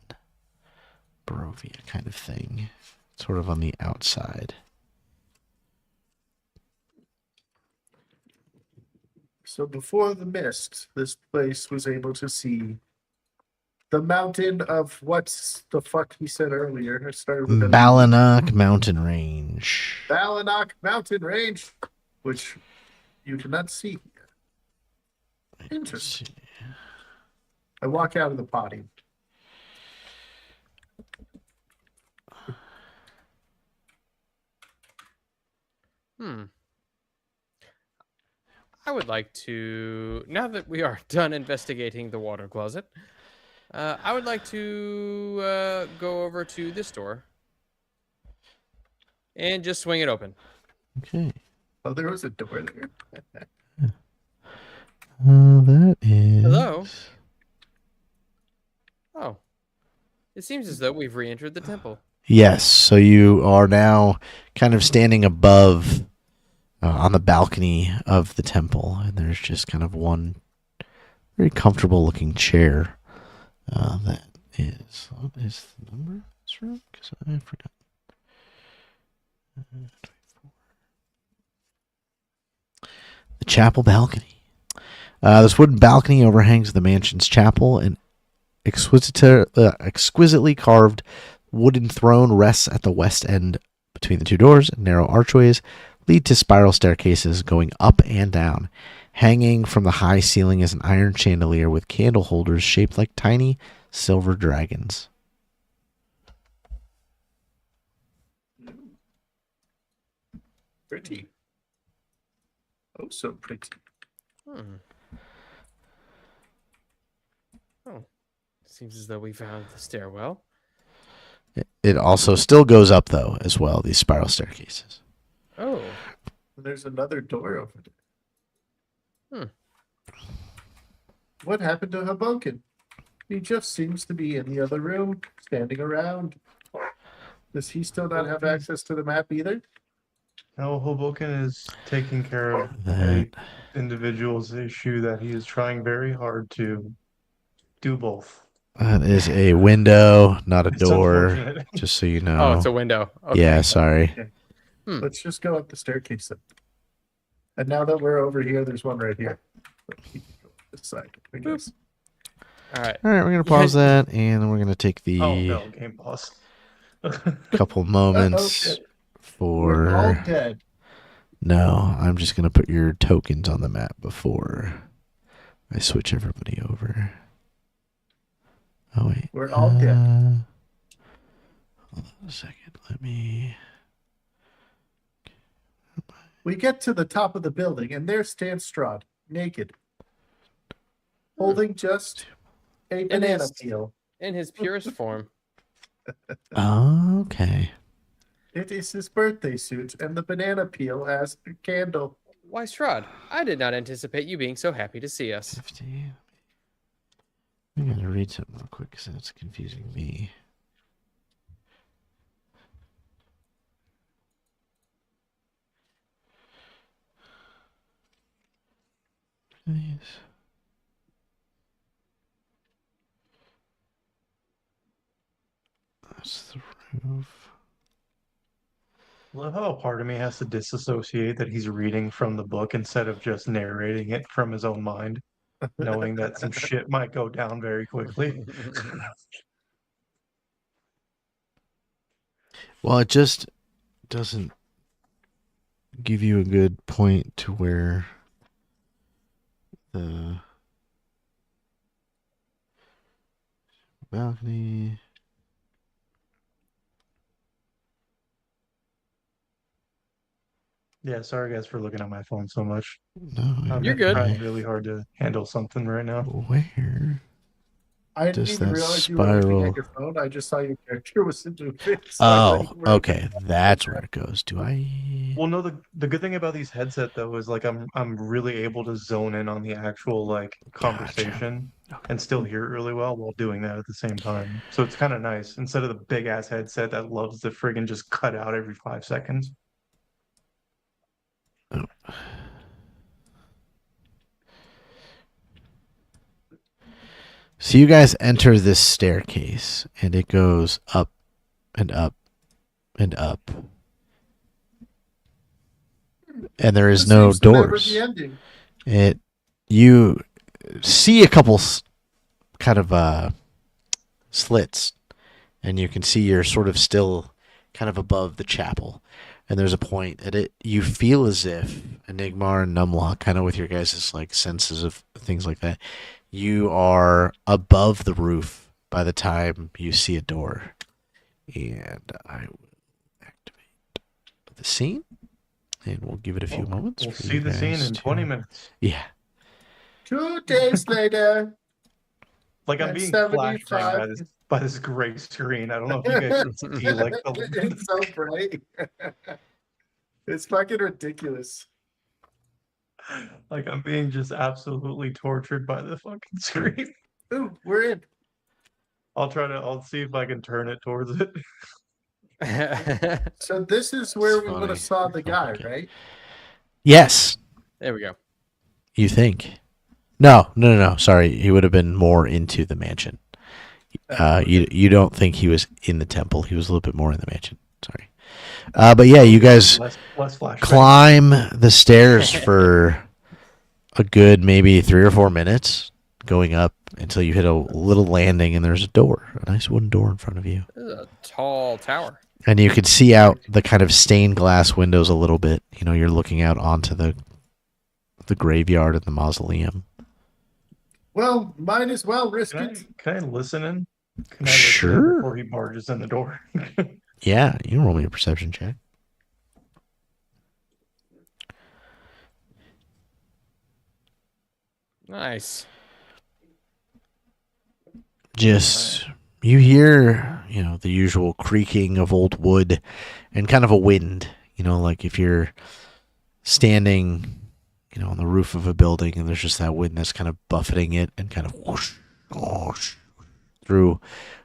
Speaker 2: Barovia kind of thing. Sort of on the outside.
Speaker 4: So before the mist, this place was able to see the mountain of what's the fuck he said earlier. It started with an
Speaker 2: Balanok Mountain Range.
Speaker 4: Balanok Mountain Range, which you cannot see. Interesting. I walk out of the potty.
Speaker 3: I would like to, now that we are done investigating the water closet, I would like to go over to this door and just swing it open.
Speaker 2: Okay.
Speaker 4: Oh, there was a door there.
Speaker 2: That is.
Speaker 3: Hello? Oh. It seems as though we've re-entered the temple.
Speaker 2: Yes. So you are now kind of standing above on the balcony of the temple, and there's just kind of one very comfortable looking chair. That is. What is the number of this room? Because I forgot. 24. The chapel balcony. This wooden balcony overhangs the mansion's chapel. An exquisitely carved wooden throne rests at the west end between the two doors. Narrow archways lead to spiral staircases going up and down. Hanging from the high ceiling is an iron chandelier with candle holders shaped like tiny silver dragons.
Speaker 4: Pretty. Oh, so pretty.
Speaker 3: Oh. Seems as though we found the stairwell.
Speaker 2: It also still goes up, though, as well, these spiral staircases.
Speaker 3: Oh.
Speaker 4: There's another door over there.
Speaker 3: Hmm.
Speaker 4: What happened to Hobokinn? He just seems to be in the other room, standing around. Does he still not have access to the map either?
Speaker 5: No, Hobokinn is taking care of
Speaker 2: That-
Speaker 5: an individual's issue that he is trying very hard to do both.
Speaker 2: That is a window, not a
Speaker 5: It's
Speaker 2: door,
Speaker 5: unfortunate.
Speaker 2: just so you know.
Speaker 3: Oh, it's a window. Okay.
Speaker 2: Yeah, sorry.
Speaker 4: Let's just go up the staircase then. And now that we're over here, there's one right here. He can go up this side, I guess.
Speaker 3: All right.
Speaker 2: All right, we're going to pause that, and then we're going to take the
Speaker 5: Oh no, game pause.
Speaker 2: couple moments
Speaker 4: Okay. We're all
Speaker 2: for...
Speaker 4: dead.
Speaker 2: No, I'm just going to put your tokens on the map before I switch everybody over. Oh, wait.
Speaker 4: We're all dead.
Speaker 2: Hold on a second. Let me...
Speaker 4: We get to the top of the building, and there stands Strahd, naked, holding just a banana peel.
Speaker 3: In his purest form.
Speaker 2: Okay.
Speaker 4: It is his birthday suit, and the banana peel has a candle.
Speaker 3: Why, Strahd, I did not anticipate you being so happy to see us.
Speaker 2: 50. I'm going to read something real quick because it's confusing me. These. That's the roof.
Speaker 5: I love how a part of me has to disassociate that he's reading from the book instead of just narrating it from his own mind, knowing that some shit might go down very quickly.
Speaker 2: Well, it just doesn't give you a good point to where the balcony.
Speaker 5: Yeah, sorry guys for looking at my phone so much.
Speaker 2: No,
Speaker 5: I'm
Speaker 3: You're good.
Speaker 5: trying really hard to handle something right now.
Speaker 2: Where?
Speaker 4: I didn't
Speaker 2: Does
Speaker 4: even
Speaker 2: that
Speaker 4: realize you were looking
Speaker 2: spiral-
Speaker 4: at your phone. I just saw your character was into it. So I thought
Speaker 2: Oh,
Speaker 4: you were-
Speaker 2: okay. That's where it goes. Do I?
Speaker 5: Well, no, the good thing about these headset though is like I'm really able to zone in on the actual like conversation and still hear it really well while doing that at the same time. So it's kind of nice instead of the big ass headset that loves to friggin' just cut out every 5 seconds.
Speaker 2: So you guys enter this staircase, and it goes up and up and up. And there is
Speaker 4: This
Speaker 2: no
Speaker 4: seems to never
Speaker 2: doors.
Speaker 4: be ending.
Speaker 2: It you see a couple kind of slits, and you can see you're sort of still kind of above the chapel. And there's a point at it you feel as if Enigmar and Numlock, kind of with your guys' like senses of things like that, you are above the roof by the time you see a door. And I will activate the scene, and we'll give it a few moments.
Speaker 5: We'll
Speaker 2: for
Speaker 5: see
Speaker 2: you
Speaker 5: the scene
Speaker 2: guys
Speaker 5: in
Speaker 2: to-
Speaker 5: 20 minutes.
Speaker 2: Yeah.
Speaker 4: 2 days later.
Speaker 5: Like I'm
Speaker 4: At
Speaker 5: being
Speaker 4: 75.
Speaker 5: flashbanged by this gray screen. I don't know if you guys can see like
Speaker 4: It's so bright. It's fucking ridiculous.
Speaker 5: like I'm being just absolutely tortured by the fucking screen.
Speaker 4: Ooh, we're in.
Speaker 5: I'll see if I can turn it towards it.
Speaker 4: So this is where we would
Speaker 2: funny.
Speaker 4: have saw the guy,
Speaker 2: Okay.
Speaker 4: right?
Speaker 2: Yes,
Speaker 3: There we go.
Speaker 2: you think. No. Sorry, he would have been more into the mansion. You don't think he was in the temple. He was a little bit more in the mansion. Sorry. But yeah, you guys
Speaker 5: Less flashbang.
Speaker 2: climb the stairs for a good maybe 3 or 4 minutes, going up until you hit a little landing, and there's a nice wooden door in front of you.
Speaker 3: This is a tall tower.
Speaker 2: And you can see out the kind of stained glass windows a little bit. You know, you're looking out onto the graveyard and the mausoleum.
Speaker 4: Well, might as well risk it.
Speaker 5: Can I listen in? Can I listen in
Speaker 2: Sure.
Speaker 5: before he barges in the door?
Speaker 2: Yeah, you can roll me a perception check.
Speaker 3: Nice.
Speaker 2: Just you hear, the usual creaking of old wood and kind of a wind, like if you're standing, on the roof of a building and there's just that wind that's kind of buffeting it and kind of whoosh, whoosh, through,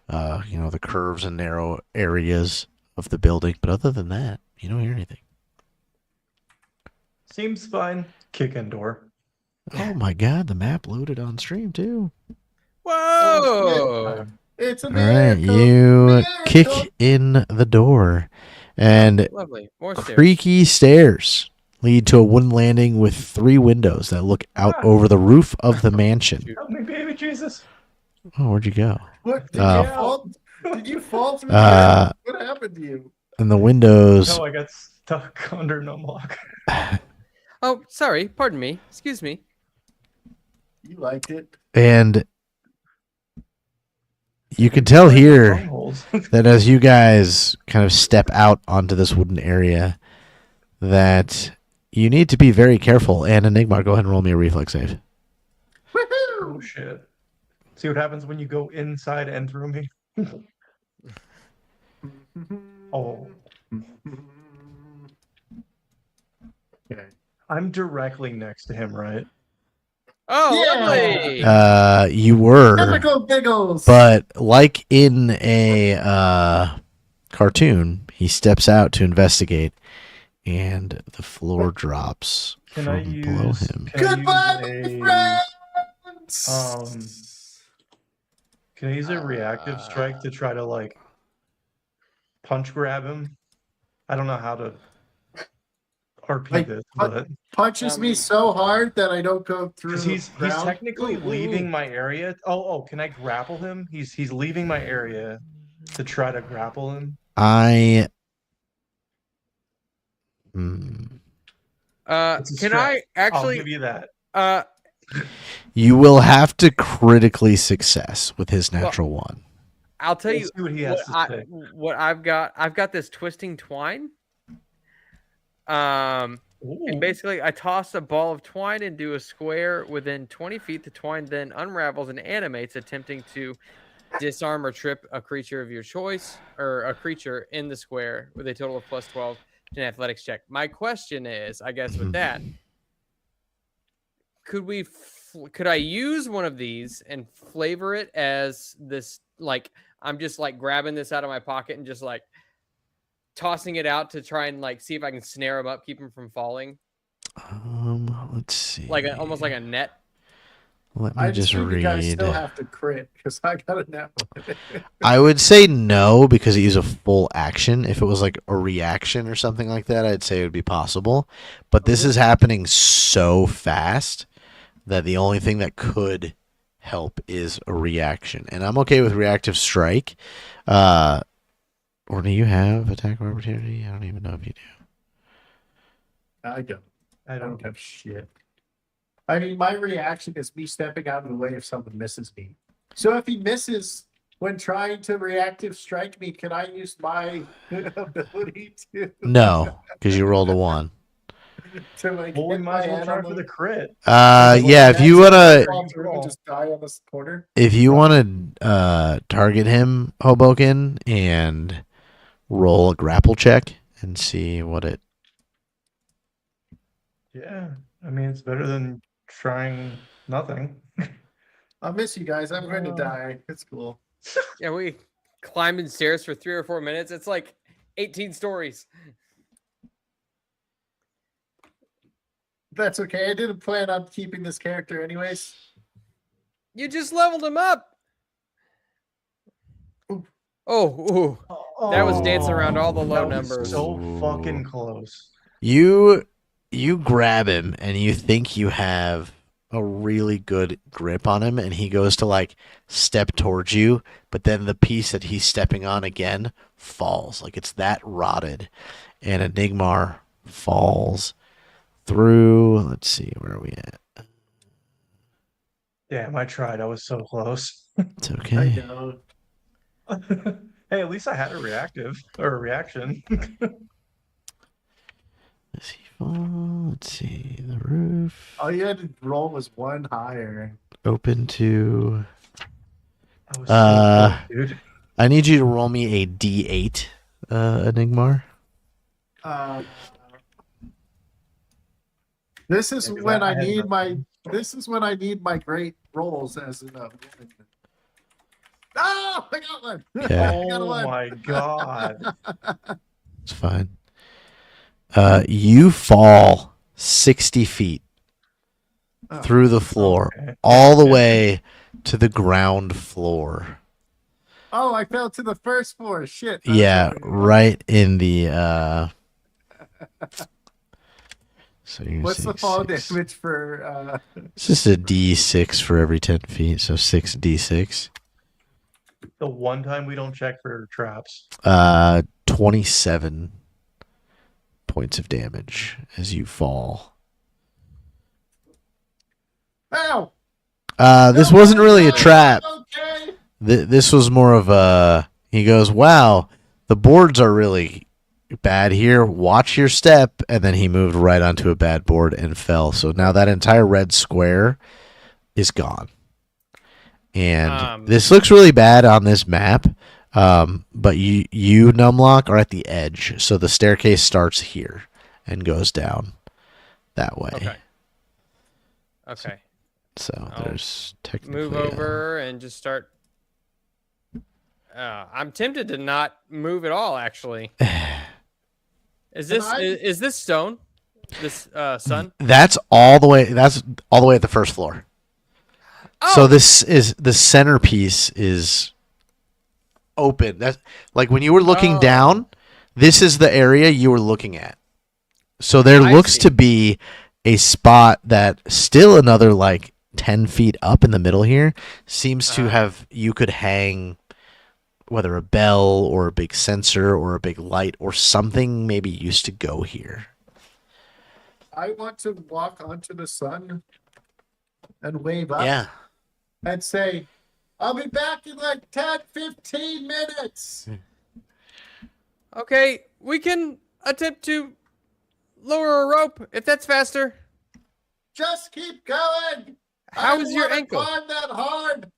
Speaker 2: the curves and narrow areas of the building. But other than that, you don't hear anything.
Speaker 5: Seems fine. Kick in door.
Speaker 2: Oh my God, the map loaded on stream too.
Speaker 3: Whoa!
Speaker 4: It's a
Speaker 2: All right,
Speaker 4: miracle.
Speaker 2: you
Speaker 4: Miracle.
Speaker 2: kick in the door, and
Speaker 3: Lovely. More stairs.
Speaker 2: creaky stairs lead to a wooden landing with 3 windows that look out over the roof of the mansion.
Speaker 5: Help me, baby Jesus.
Speaker 2: Oh, where'd you go?
Speaker 4: What? Did
Speaker 2: Oh.
Speaker 4: you fall? Did you fall through?
Speaker 2: Uh,
Speaker 4: What happened to you?
Speaker 2: And the windows,
Speaker 5: No, I got stuck under Numlock.
Speaker 3: Oh, sorry. Pardon me. Excuse me.
Speaker 4: You liked it.
Speaker 2: and you can tell here
Speaker 5: Strongholds.
Speaker 2: that as you guys kind of step out onto this wooden area, that you need to be very careful. And Enigma, go ahead and roll me a reflex save.
Speaker 5: Oh
Speaker 4: Woohoo!
Speaker 5: shit. See what happens when you go inside and through me? Oh.
Speaker 4: Okay.
Speaker 5: I'm directly next to him, right?
Speaker 3: Oh,
Speaker 4: Yeah.
Speaker 3: lovely.
Speaker 2: You were,
Speaker 4: Chemical giggles.
Speaker 2: but like in a cartoon, he steps out to investigate, and the floor drops
Speaker 5: Can
Speaker 2: from
Speaker 5: I
Speaker 2: below
Speaker 5: use
Speaker 2: him.
Speaker 5: can I
Speaker 4: Goodbye,
Speaker 5: use
Speaker 4: my
Speaker 5: a
Speaker 4: friends.
Speaker 5: can I use a reactive strike to try to like punch grab him? I don't know how to RP
Speaker 4: Like,
Speaker 5: this,
Speaker 4: punch-
Speaker 5: but
Speaker 4: Punches me so hard that I don't go through.
Speaker 5: because
Speaker 4: the
Speaker 5: he's
Speaker 4: ground.
Speaker 5: technically
Speaker 3: Ooh,
Speaker 5: leaving
Speaker 3: ooh.
Speaker 5: my area. Oh, can I grapple him? He's leaving my area to try to grapple him.
Speaker 2: I. Hmm.
Speaker 5: It's a
Speaker 3: Can
Speaker 5: stretch.
Speaker 3: I
Speaker 5: I'll
Speaker 3: actually?
Speaker 5: give you that.
Speaker 2: You will have to critically success with his natural one.
Speaker 3: I'll tell
Speaker 5: We'll
Speaker 3: you
Speaker 5: see what he has to say.
Speaker 3: what I've got. I've got this twisting twine. And
Speaker 5: Ooh.
Speaker 3: basically, I toss a ball of twine into a square within 20 feet. The twine then unravels and animates, attempting to disarm or trip a creature of your choice or a creature in the square with a total of plus 12 to an athletics check. My question is, I guess, with that, could I use one of these and flavor it as this? Like, I'm just like grabbing this out of my pocket and just like tossing it out to try and like see if I can snare him up, keep him from falling,
Speaker 2: Let's see.
Speaker 3: like almost like a net.
Speaker 2: Let me
Speaker 4: I
Speaker 2: just
Speaker 4: assume you guys
Speaker 2: read.
Speaker 4: still have to crit because I got a net one.
Speaker 2: I would say no because it is a full action. If it was like a reaction or something like that, I'd say it would be possible. But this is happening so fast that the only thing that could help is a reaction, and I'm okay with reactive strike. Or do you have attack of opportunity? I don't even know if you do.
Speaker 4: I don't.
Speaker 5: I
Speaker 4: I
Speaker 5: don't.
Speaker 4: don't have shit. I mean, my reaction is me stepping out of the way if someone misses me. So if he misses when trying to reactive strike me, can I use my ability to
Speaker 2: No, because you rolled a 1.
Speaker 4: like
Speaker 5: Well, we
Speaker 4: hit
Speaker 5: might
Speaker 4: my
Speaker 5: as well
Speaker 4: head
Speaker 5: try
Speaker 4: on
Speaker 5: for the
Speaker 4: the
Speaker 5: crit.
Speaker 2: Yeah, if you wanna,
Speaker 4: fall through and just die on this corner?
Speaker 2: target him, Hobokinn, and roll a grapple check and see what it.
Speaker 5: Yeah, I mean it's better than trying nothing.
Speaker 4: I'll miss you guys. I'm going to die. It's cool.
Speaker 3: Yeah, we climbing stairs for 3 or 4 minutes. It's like 18 stories.
Speaker 4: That's okay. I didn't plan on keeping this character anyways.
Speaker 3: You just leveled him up. Oh, ooh. That was dancing around all the low
Speaker 5: That was
Speaker 3: numbers.
Speaker 5: so fucking close.
Speaker 2: You grab him and you think you have a really good grip on him, and he goes to like step towards you, but then the piece that he's stepping on again falls. Like it's that rotted, and Enigmar falls through. Let's see, where are we at?
Speaker 5: Damn, I tried. I was so close.
Speaker 2: It's
Speaker 4: I
Speaker 2: okay.
Speaker 4: know.
Speaker 5: Hey, at least I had a reactive or a reaction.
Speaker 2: Does he fall? Let's see, the roof
Speaker 4: All you had to roll was one higher.
Speaker 2: open to.
Speaker 5: I was so close, dude.
Speaker 2: I need you to roll me a D8, Enigmar.
Speaker 4: This is
Speaker 5: Yeah, 'cause
Speaker 4: when
Speaker 5: I
Speaker 4: I
Speaker 5: had
Speaker 4: need my.
Speaker 5: nothing.
Speaker 4: This is when I need my great rolls as in a. Oh, I got one.
Speaker 2: Yeah.
Speaker 4: I got
Speaker 5: Oh
Speaker 4: one.
Speaker 5: my god.
Speaker 2: It's fine. You fall 60 feet
Speaker 4: Oh.
Speaker 2: through the floor,
Speaker 5: Okay.
Speaker 2: all the way to the ground floor.
Speaker 4: Oh, I fell to the first floor. Shit.
Speaker 2: Yeah,
Speaker 4: Okay.
Speaker 2: right in the. So you're
Speaker 4: What's the
Speaker 2: saying
Speaker 4: fall
Speaker 2: 6.
Speaker 4: damage for?
Speaker 2: It's just a D6 for every 10 feet, so 6d6.
Speaker 5: The one time we don't check for traps.
Speaker 2: 27 points of damage as you fall.
Speaker 4: Ow!
Speaker 2: This wasn't really a trap.
Speaker 4: Okay.
Speaker 2: This was more of a. He goes, "Wow, the boards are really bad here. Watch your step." And then he moved right onto a bad board and fell. So now that entire red square is gone. And this looks really bad on this map. But you Numlock are at the edge, so the staircase starts here and goes down that way.
Speaker 3: Okay.
Speaker 2: So
Speaker 3: I'll
Speaker 2: there's technically
Speaker 3: Move over and just start. I'm tempted to not move at all. Actually, is this stone? This sun?
Speaker 2: That's all the way. That's all the way at the first floor.
Speaker 3: Oh!
Speaker 2: So this is the centerpiece is open. That's like when you were looking down. This is the area you were looking at. So there
Speaker 3: I
Speaker 2: looks
Speaker 3: see.
Speaker 2: to be a spot that still another like 10 feet up in the middle here seems to have you could hang whether a bell or a big sensor or a big light or something maybe used to go here.
Speaker 4: I want to walk onto the sun and wave up
Speaker 2: Yeah.
Speaker 4: and say, I'll be back in like 10, 15 minutes.
Speaker 3: Okay, we can attempt to lower a rope if that's faster.
Speaker 4: Just keep going.
Speaker 3: How is your
Speaker 4: I
Speaker 3: ankle?
Speaker 4: don't wanna climb that hard.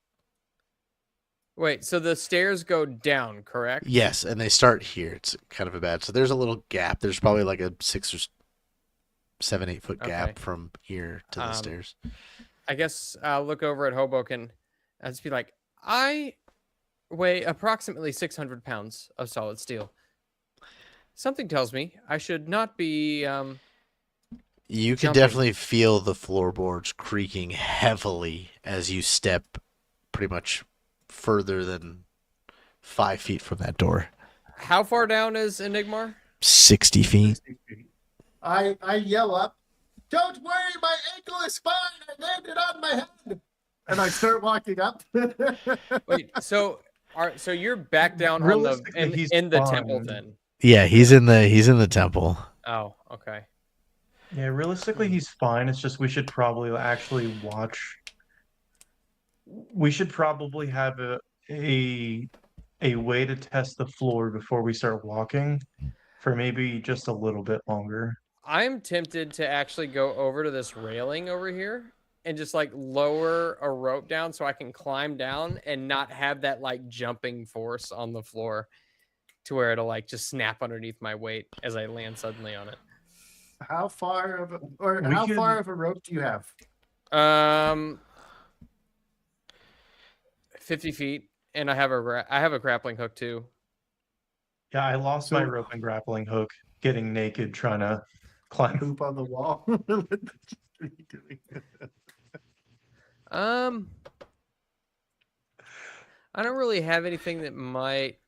Speaker 3: Wait, so the stairs go down, correct?
Speaker 2: Yes, and they start here. It's kind of a bad. So there's a little gap. There's probably like a 6 or 7, 8 foot gap
Speaker 3: Okay.
Speaker 2: from here to the stairs.
Speaker 3: I guess I'll look over at Hobokinn and just be like, I weigh approximately 600 pounds of solid steel. Something tells me I should not be.
Speaker 2: You can
Speaker 3: jumping.
Speaker 2: definitely feel the floorboards creaking heavily as you step pretty much further than 5 feet from that door.
Speaker 3: How far down is Enigmar?
Speaker 2: 60 feet.
Speaker 4: I yell up Don't worry, my ankle is fine. I landed on my head. And I start walking up.
Speaker 3: Wait, so you're back down on the
Speaker 5: Realistically, he's
Speaker 3: in the temple
Speaker 5: fine.
Speaker 3: then?
Speaker 2: Yeah, he's in the temple.
Speaker 3: Oh, okay.
Speaker 5: Yeah, realistically, he's fine. It's just we should probably actually watch. We should probably have a way to test the floor before we start walking for maybe just a little bit longer.
Speaker 3: I'm tempted to actually go over to this railing over here and just like lower a rope down so I can climb down and not have that like jumping force on the floor to where it'll like just snap underneath my weight as I land suddenly on it.
Speaker 4: How far of a rope do you have?
Speaker 3: 50 feet, and I have a grappling hook too.
Speaker 5: Yeah, I lost my rope and grappling hook getting naked trying to climb.
Speaker 4: Poop on the wall. What are you doing?
Speaker 3: I don't really have anything that might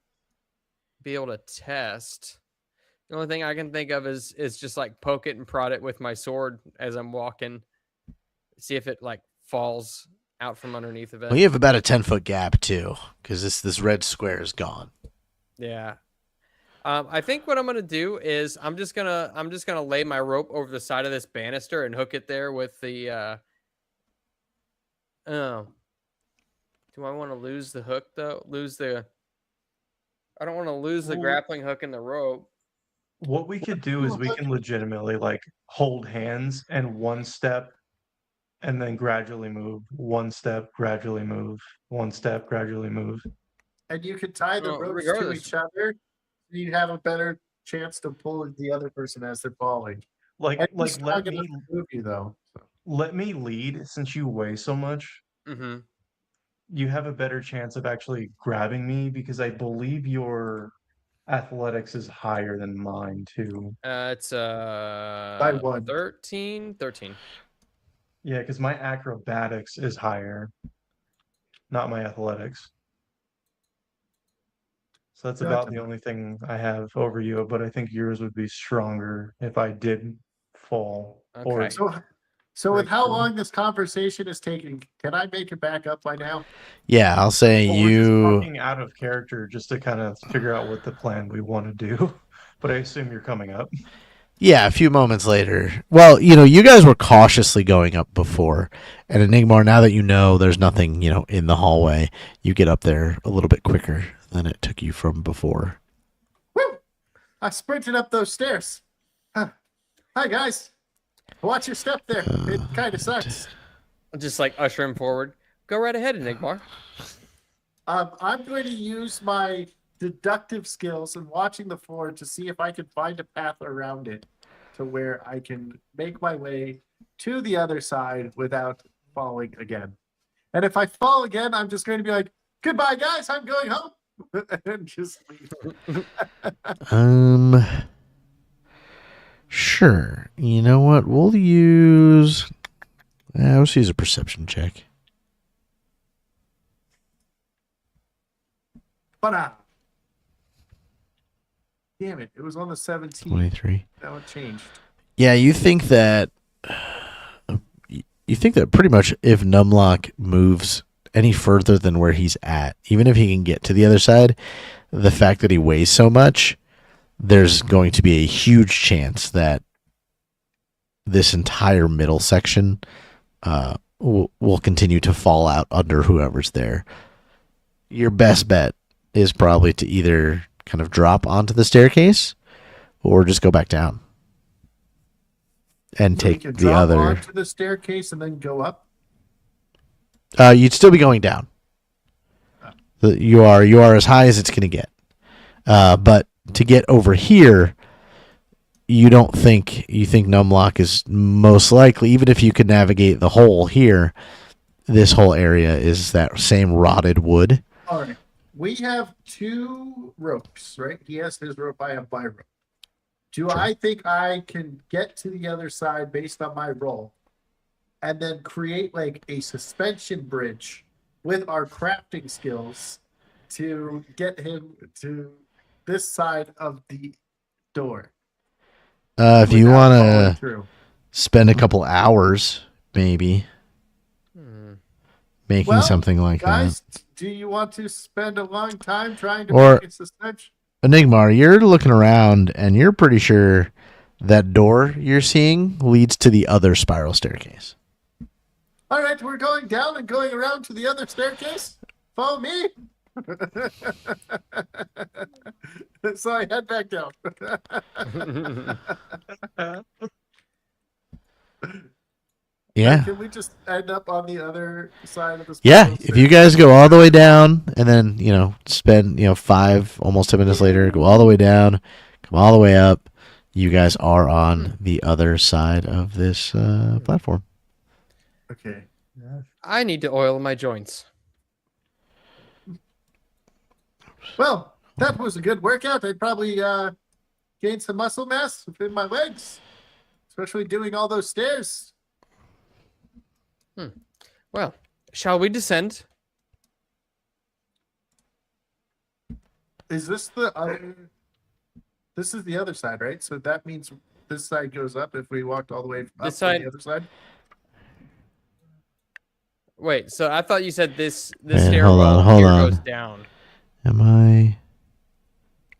Speaker 3: be able to test. The only thing I can think of is just like poke it and prod it with my sword as I'm walking. See if it like falls out from underneath of it.
Speaker 2: Well, you have about a 10-foot gap too, because this red square is gone.
Speaker 3: Yeah. I think what I'm gonna do is I'm just gonna lay my rope over the side of this banister and hook it there with the. Oh. Do I want to lose the hook though? I don't want to lose the grappling hook and the rope.
Speaker 5: What we could do is we can legitimately like hold hands and one step and then gradually move. One step, gradually move. One step, gradually move.
Speaker 4: And you could tie the ropes to
Speaker 3: regardless.
Speaker 4: each other. You have a better chance to pull the other person as they're falling.
Speaker 5: Like
Speaker 4: He's
Speaker 5: let
Speaker 4: not gonna
Speaker 5: me
Speaker 4: move you though.
Speaker 5: let me lead since you weigh so much.
Speaker 3: Mm-hmm.
Speaker 5: You have a better chance of actually grabbing me because I believe your athletics is higher than mine too.
Speaker 3: It's
Speaker 4: By one.
Speaker 3: 13.
Speaker 5: Yeah, because my acrobatics is higher, not my athletics. So that's about the only thing I have over you, but I think yours would be stronger if I did fall. Or
Speaker 3: Okay.
Speaker 4: So with how
Speaker 5: Breakthrough.
Speaker 4: long this conversation is taking, can I make it back up by now?
Speaker 2: Yeah, I'll say
Speaker 5: well, we're just
Speaker 2: you.
Speaker 5: talking out of character just to kind of figure out what the plan we want to do. But I assume you're coming up.
Speaker 2: Yeah, a few moments later. Well, you guys were cautiously going up before, and Enigmar, now that you know there's nothing, in the hallway, you get up there a little bit quicker than it took you from before.
Speaker 4: Woo! I sprinted up those stairs. Huh. Hi guys. Watch your step there. It kind of sucks.
Speaker 3: I'll just like usher him forward. Go right ahead, Enigmar.
Speaker 4: I'm going to use my deductive skills and watching the floor to see if I can find a path around it to where I can make my way to the other side without falling again. And if I fall again, I'm just going to be like, goodbye, guys. I'm going home. And just leave.
Speaker 2: Sure. You know what? We'll use. Let's use a perception check.
Speaker 4: But damn it! It was on the 17th.
Speaker 2: 23.
Speaker 4: Now it changed.
Speaker 2: Yeah, you think that. You think that pretty much if Numlock moves any further than where he's at, even if he can get to the other side, the fact that he weighs so much, there's going to be a huge chance that this entire middle section will continue to fall out under whoever's there. Your best bet is probably to either kind of drop onto the staircase or just go back down and
Speaker 4: So we
Speaker 2: take
Speaker 4: can
Speaker 2: the
Speaker 4: drop
Speaker 2: other.
Speaker 4: onto the staircase and then go up.
Speaker 2: You'd still be going down. You are as high as it's going to get. But to get over here, you think Numlock is most likely, even if you could navigate the hole here, this whole area is that same rotted wood.
Speaker 4: All right. We have 2 ropes, right? He has his rope. I have my rope. Do
Speaker 2: Sure.
Speaker 4: I think I can get to the other side based on my roll and then create like a suspension bridge with our crafting skills to get him to this side of the door?
Speaker 2: If you
Speaker 4: without
Speaker 2: want
Speaker 4: falling
Speaker 2: to,
Speaker 4: through?
Speaker 2: spend a couple hours, maybe, making
Speaker 4: Well,
Speaker 2: something like
Speaker 4: guys, do you want to spend a long time trying to
Speaker 2: Or-
Speaker 4: make it suspect?
Speaker 2: that. Enigmar, you're looking around and you're pretty sure that door you're seeing leads to the other spiral staircase.
Speaker 4: All right, we're going down and going around to the other staircase. Follow me. So I head back down.
Speaker 2: Yeah.
Speaker 4: Can we just end up on the other side of the
Speaker 2: Yeah,
Speaker 4: spiral
Speaker 2: if you
Speaker 4: staircase?
Speaker 2: guys go all the way down and then, spend, 5, almost 10 minutes later, go all the way down, come all the way up, you guys are on the other side of this platform.
Speaker 4: Okay.
Speaker 3: I need to oil my joints.
Speaker 4: Well, that was a good workout. I'd probably gain some muscle mass within my legs, especially doing all those stairs.
Speaker 3: Well, shall we descend?
Speaker 4: Is this the other? This is the other side, right? So that means this side goes up if we walked all the way up
Speaker 3: This
Speaker 4: to
Speaker 3: side-
Speaker 4: the other side.
Speaker 3: Wait, so I thought you said this
Speaker 2: Man,
Speaker 3: stairwell
Speaker 2: hold
Speaker 3: here
Speaker 2: on.
Speaker 3: goes down.
Speaker 2: Am I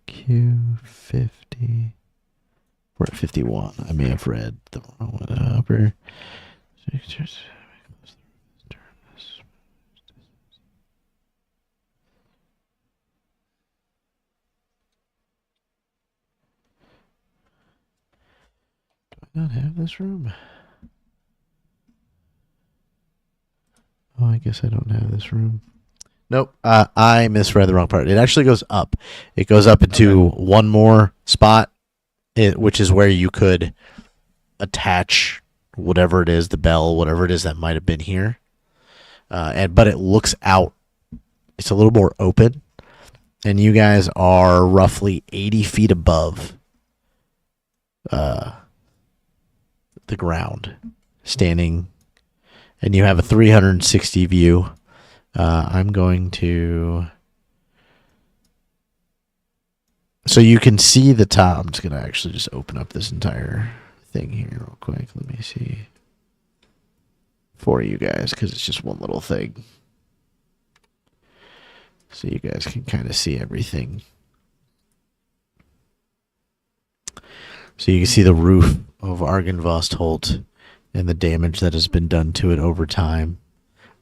Speaker 2: Q50? We're at 51. I may have read the wrong one. Upper. Do I not have this room? Oh, I guess I don't have this room. Nope, I misread the wrong part. It actually goes up. It goes up into one more spot, which is where you could attach whatever it is, the bell, whatever it is that might have been here. But it looks out. It's a little more open, and you guys are roughly 80 feet above the ground, standing, and you have a 360 view. I'm going to... So you can see the top. I'm just going to actually just open up this entire thing here real quick. Let me see. For you guys, because it's just one little thing. So you guys can kind of see everything. So you can see the roof of Argynvost Holt and the damage that has been done to it over time.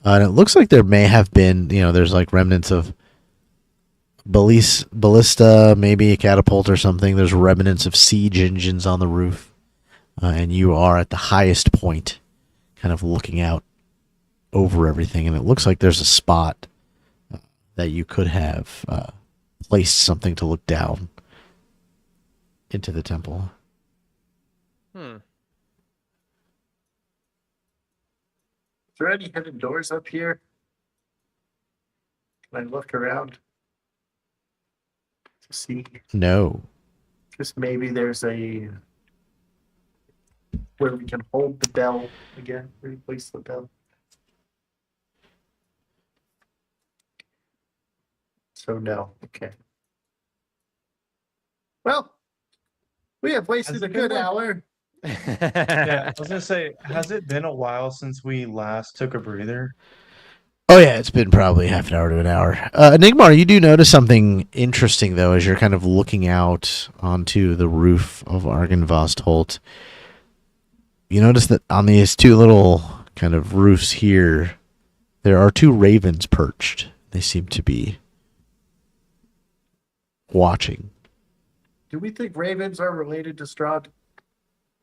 Speaker 2: And it looks like there may have been, there's like remnants of ballista, maybe a catapult or something. There's remnants of siege engines on the roof. And you are at the highest point, kind of looking out over everything. And it looks like there's a spot that you could have placed something to look down into the temple.
Speaker 4: Is there any hidden doors up here? Can I look around to see?
Speaker 2: No.
Speaker 4: Just maybe there's a where we can hold the bell again, replace the bell. So no, okay. Well, we have wasted
Speaker 5: Has
Speaker 4: a
Speaker 5: it been
Speaker 4: good
Speaker 5: like-
Speaker 4: hour.
Speaker 5: Yeah, I was gonna say, has it been a while since we last took a breather?
Speaker 2: Oh, yeah, it's been probably half an hour to an hour. Enigmar, you do notice something interesting, though, as you're kind of looking out onto the roof of Argynvost Holt. You notice that on these two little kind of roofs here, there are two ravens perched. They seem to be watching.
Speaker 4: Do we think ravens are related to Strahd?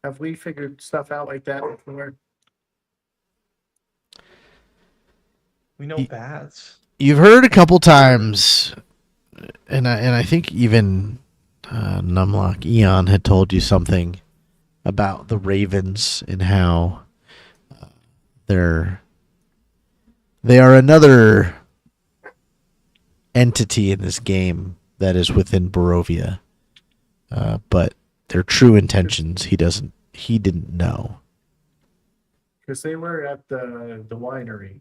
Speaker 4: Have we figured stuff out like that before?
Speaker 5: We know
Speaker 2: Ye-
Speaker 5: bats.
Speaker 2: You've heard a couple times, and I think even Numlock Eon had told you something about the ravens and how they are another entity in this game that is within Barovia, but their true intentions he didn't know.
Speaker 4: Because they were at the winery.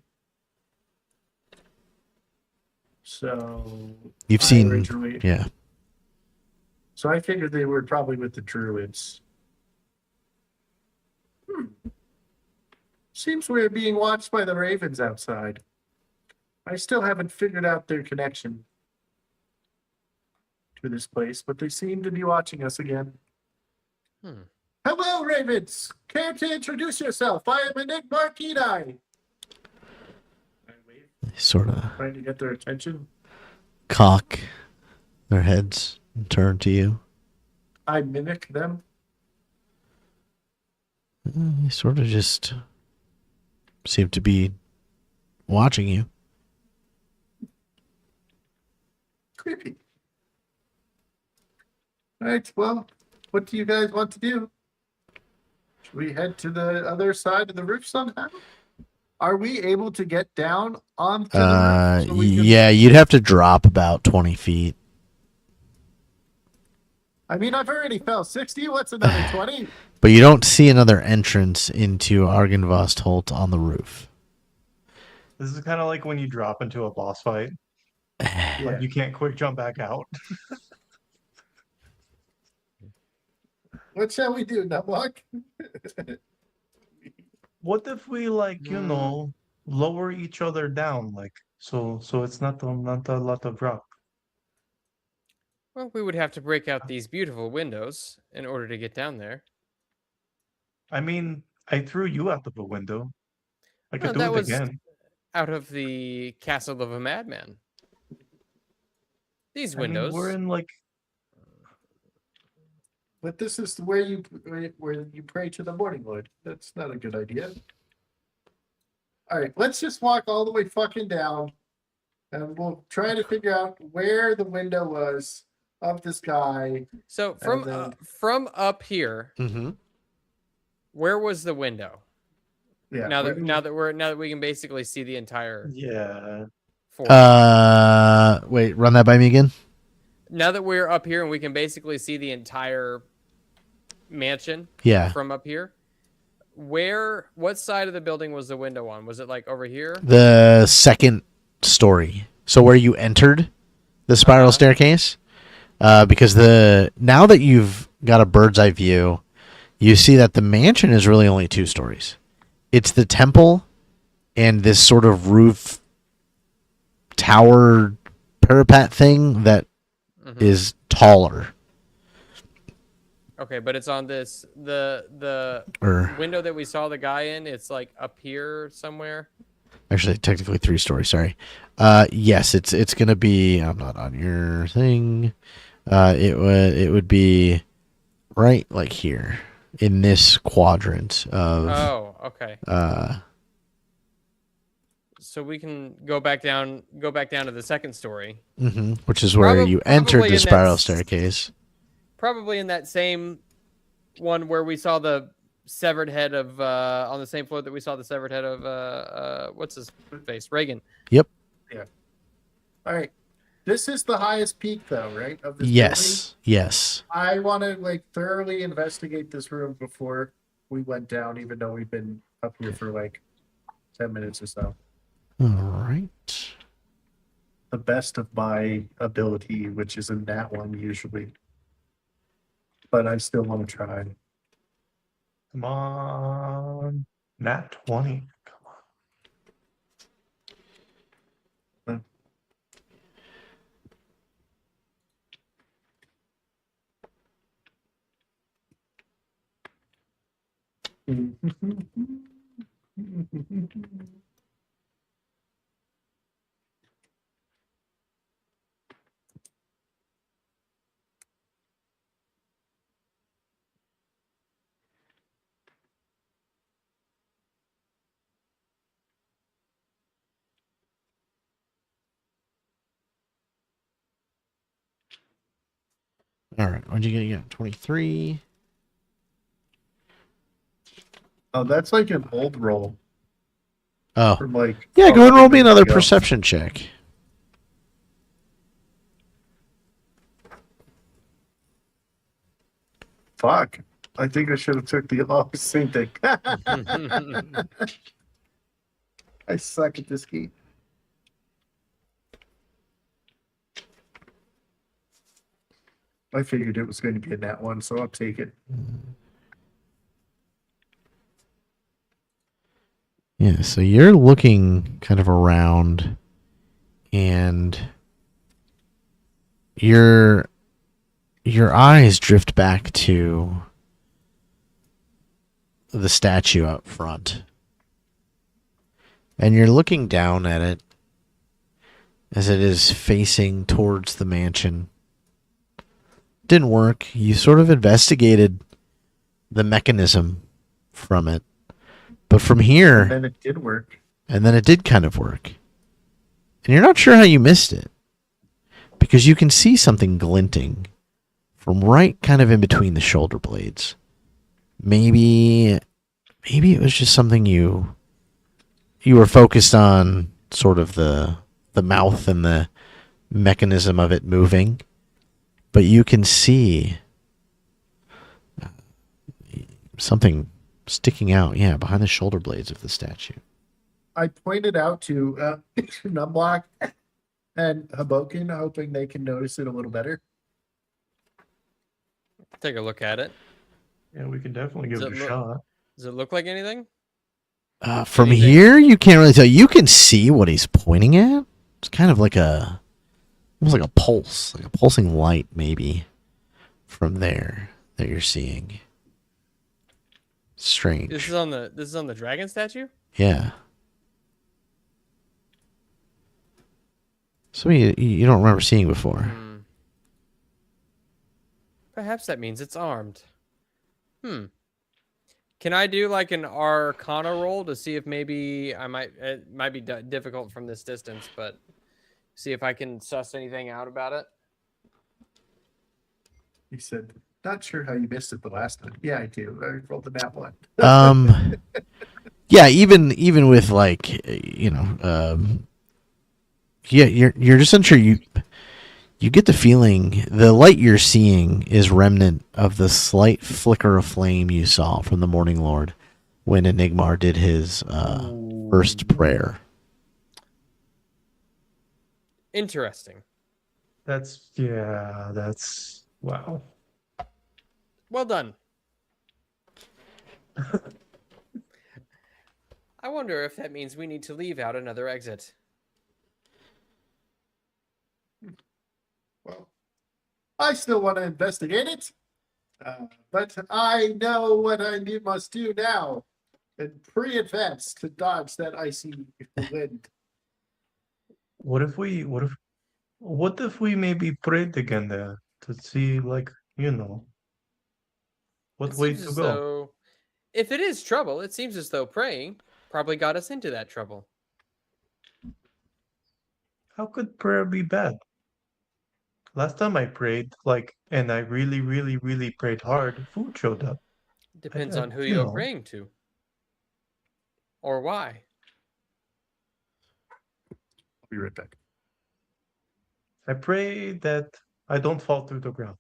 Speaker 4: So
Speaker 2: You've
Speaker 4: I
Speaker 2: seen,
Speaker 4: originally-
Speaker 2: yeah.
Speaker 4: So I figured they were probably with the druids. Seems we're being watched by the ravens outside. I still haven't figured out their connection to this place, but they seem to be watching us again.
Speaker 3: Hmm.
Speaker 4: Hello, ravens! Care to introduce yourself? I am Nick Marquini. I wave,
Speaker 2: Sort of
Speaker 4: trying to get their attention.
Speaker 2: cock their heads and turn to you.
Speaker 4: I mimic them.
Speaker 2: They sort of just seem to be watching you.
Speaker 4: Creepy. All right, well, what do you guys want to do? Should we head to the other side of the roof somehow? Are we able to get down onto the roof? So we can...
Speaker 2: Yeah, you'd have to drop about 20 feet.
Speaker 4: I mean, I've already fell 60. What's another 20?
Speaker 2: But you don't see another entrance into Argynvost Holt on the roof.
Speaker 5: This is kind of like when you drop into a boss fight. Like you can't quick jump back out.
Speaker 4: What shall we do, Numlock?
Speaker 5: What if we lower each other down, like so it's not a lot of drop.
Speaker 3: Well, we would have to break out these beautiful windows in order to get down there.
Speaker 5: I mean, I threw you out of a window. I could
Speaker 3: No,
Speaker 5: do
Speaker 3: that
Speaker 5: it
Speaker 3: was
Speaker 5: again.
Speaker 3: out of the castle of a madman. These
Speaker 5: I mean,
Speaker 3: windows.
Speaker 5: we're in like
Speaker 4: But this is where you pray to the morning lord. That's not a good idea. All right, let's just walk all the way fucking down, and we'll try to figure out where the window was of this guy.
Speaker 3: So
Speaker 4: then-
Speaker 3: from up here,
Speaker 2: Mm-hmm.
Speaker 3: where was the window?
Speaker 4: Yeah.
Speaker 3: Now
Speaker 4: where
Speaker 3: that we can basically see the entire
Speaker 5: yeah.
Speaker 3: fort.
Speaker 2: Wait, run that by me again.
Speaker 3: Now that we're up here and we can basically see the entire mansion
Speaker 2: Yeah.
Speaker 3: from up here, what side of the building was the window on? Was it like over here?
Speaker 2: The second story. So where you entered the spiral staircase, because now that you've got a bird's eye view, you see that the mansion is really only 2 stories. It's the temple and this sort of roof tower parapet thing that is taller.
Speaker 3: Okay, but it's on the
Speaker 2: Or
Speaker 3: window that we saw the guy in. It's like up here somewhere.
Speaker 2: actually, technically 3 stories. Sorry. Yes, it's gonna be. I'm not on your thing. It would be right like here in this quadrant of.
Speaker 3: Oh, okay. So we can go back down to the second story.
Speaker 2: Which is where you entered
Speaker 3: probably
Speaker 2: the
Speaker 3: in that
Speaker 2: spiral staircase.
Speaker 3: Probably in that same one where we saw the severed head of on the same floor that we saw the severed head of what's his face? Reagan.
Speaker 2: Yep.
Speaker 4: Yeah. All right. This is the highest peak, though, right? Of this
Speaker 2: Yes. Yes.
Speaker 4: building? I want to thoroughly investigate this room before we went down, even though we've been up here for 10 minutes or so.
Speaker 2: All right.
Speaker 4: The best of my ability, which is in that one usually. But I still want to try.
Speaker 5: Come on. Nat 20. Come on.
Speaker 2: All right. What'd you get? You got 23.
Speaker 4: Oh, that's like an old roll
Speaker 2: Oh.
Speaker 4: from
Speaker 2: Yeah, go and roll me
Speaker 4: 11
Speaker 2: another
Speaker 4: years ago.
Speaker 2: perception check.
Speaker 4: Fuck. I think I should have took the same thing. I suck at this game. I figured it was going to be a nat one, so I'll take it.
Speaker 2: Yeah, so you're looking kind of around, and your eyes drift back to the statue up front. And you're looking down at it as it is facing towards the mansion. Didn't work. You sort of investigated the mechanism from it. But from here,
Speaker 4: And then it did work.
Speaker 2: and then it did kind of work. And you're not sure how you missed it. Because you can see something glinting from right kind of in between the shoulder blades. Maybe it was just something you were focused on, sort of the mouth and the mechanism of it moving. But you can see something sticking out, behind the shoulder blades of the statue.
Speaker 4: I pointed out to Numblock and Hobokinn, hoping they can notice it a little better.
Speaker 3: Take a look at it.
Speaker 5: Yeah, we can definitely give
Speaker 3: Does
Speaker 5: it a
Speaker 3: it look-
Speaker 5: shot.
Speaker 3: Does it look like anything?
Speaker 2: From
Speaker 3: Anything?
Speaker 2: here, you can't really tell. You can see what he's pointing at. It's kind of like almost like a pulse, like a pulsing light, maybe, from there that you're seeing. Strange.
Speaker 3: This is on the dragon statue?
Speaker 2: Yeah. Something you don't remember seeing before.
Speaker 3: Hmm. Perhaps that means it's armed. Can I do like an Arcana roll to see if maybe it might be difficult from this distance, but see if I can suss anything out about it?
Speaker 4: He said, not sure how you missed it the last time. Yeah, I do. I rolled the nat one.
Speaker 2: Yeah, even with you're just unsure. You get the feeling the light you're seeing is remnant of the slight flicker of flame you saw from the Morning Lord when Enigmar did his first prayer.
Speaker 3: Interesting.
Speaker 5: That's wow.
Speaker 3: Well done. I wonder if that means we need to leave out another exit.
Speaker 4: Well, I still want to investigate it, but I know what I must do now and pre-advance to dodge that icy wind.
Speaker 5: What if we maybe prayed again there to see, like, what
Speaker 3: It
Speaker 5: way
Speaker 3: seems
Speaker 5: to
Speaker 3: as
Speaker 5: go?
Speaker 3: though, if it is trouble, it seems as though praying probably got us into that trouble.
Speaker 5: How could prayer be bad? Last time I prayed, and I really, really, really prayed hard, food showed up.
Speaker 3: Depends
Speaker 5: I-
Speaker 3: on who
Speaker 5: you
Speaker 3: you're
Speaker 5: know.
Speaker 3: praying to. Or why.
Speaker 4: I'll be right back.
Speaker 5: I pray that I don't fall through the ground.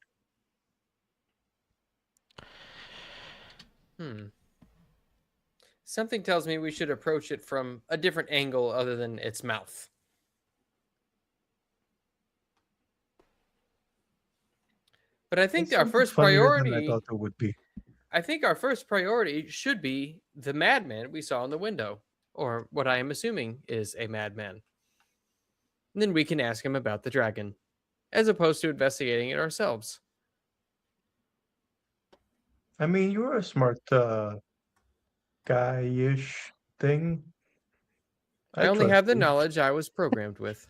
Speaker 3: Something tells me we should approach it from a different angle other than its mouth. But I think
Speaker 5: It's
Speaker 3: our
Speaker 5: something
Speaker 3: first
Speaker 5: funnier than I
Speaker 3: priority,
Speaker 5: thought it would be.
Speaker 3: I think our first priority should be the madman we saw in the window, or what I am assuming is a madman. And then we can ask him about the dragon, as opposed to investigating it ourselves.
Speaker 5: I mean, you're a smart guy-ish thing.
Speaker 3: I only
Speaker 5: trust
Speaker 3: have the
Speaker 5: you.
Speaker 3: knowledge I was programmed with.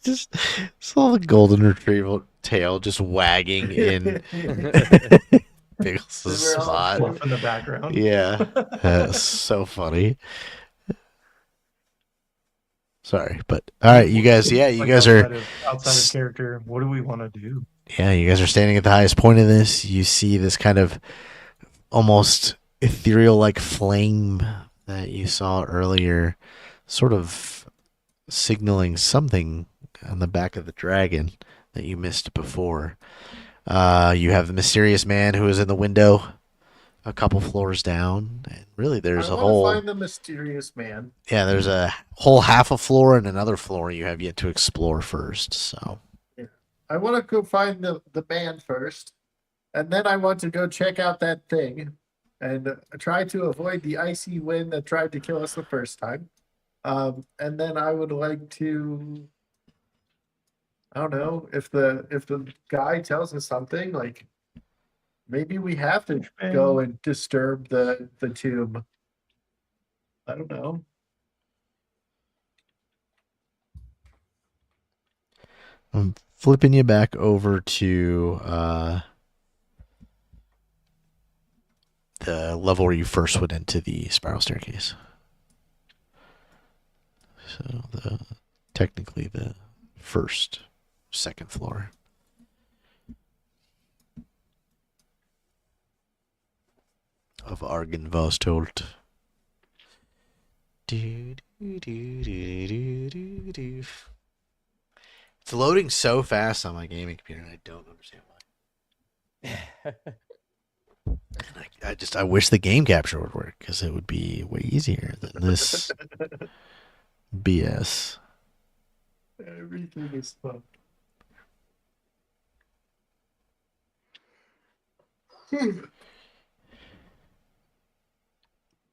Speaker 2: Just saw the golden retrieval tail just wagging in Biggles'
Speaker 4: They're all
Speaker 2: spot.
Speaker 5: Fluff in the background.
Speaker 2: Yeah, that's so funny. Sorry, but all right, you guys. Yeah, you
Speaker 5: Like,
Speaker 2: guys are.
Speaker 5: outside of character. What do we want to do?
Speaker 2: Yeah, you guys are standing at the highest point of this. You see this kind of almost ethereal-like flame that you saw earlier, sort of signaling something on the back of the dragon that you missed before. You have the mysterious man who is in the window a couple floors down, and really there's
Speaker 4: I
Speaker 2: a
Speaker 4: want
Speaker 2: whole
Speaker 4: to find the mysterious man.
Speaker 2: there's a whole half a floor and another floor you have yet to explore first. So
Speaker 4: I want to go find the man first, and then I want to go check out that thing, and try to avoid the icy wind that tried to kill us the first time. And then I would like to, I don't know, if the guy tells us something, like maybe we have to go and disturb the tomb. I don't know.
Speaker 2: I'm flipping you back over to the level where you first went into the spiral staircase. So technically the second floor. Of Argenvostolt. It's loading so fast on my gaming computer, and I don't understand why. I wish the game capture would work, because it would be way easier than this BS.
Speaker 4: Everything is fun.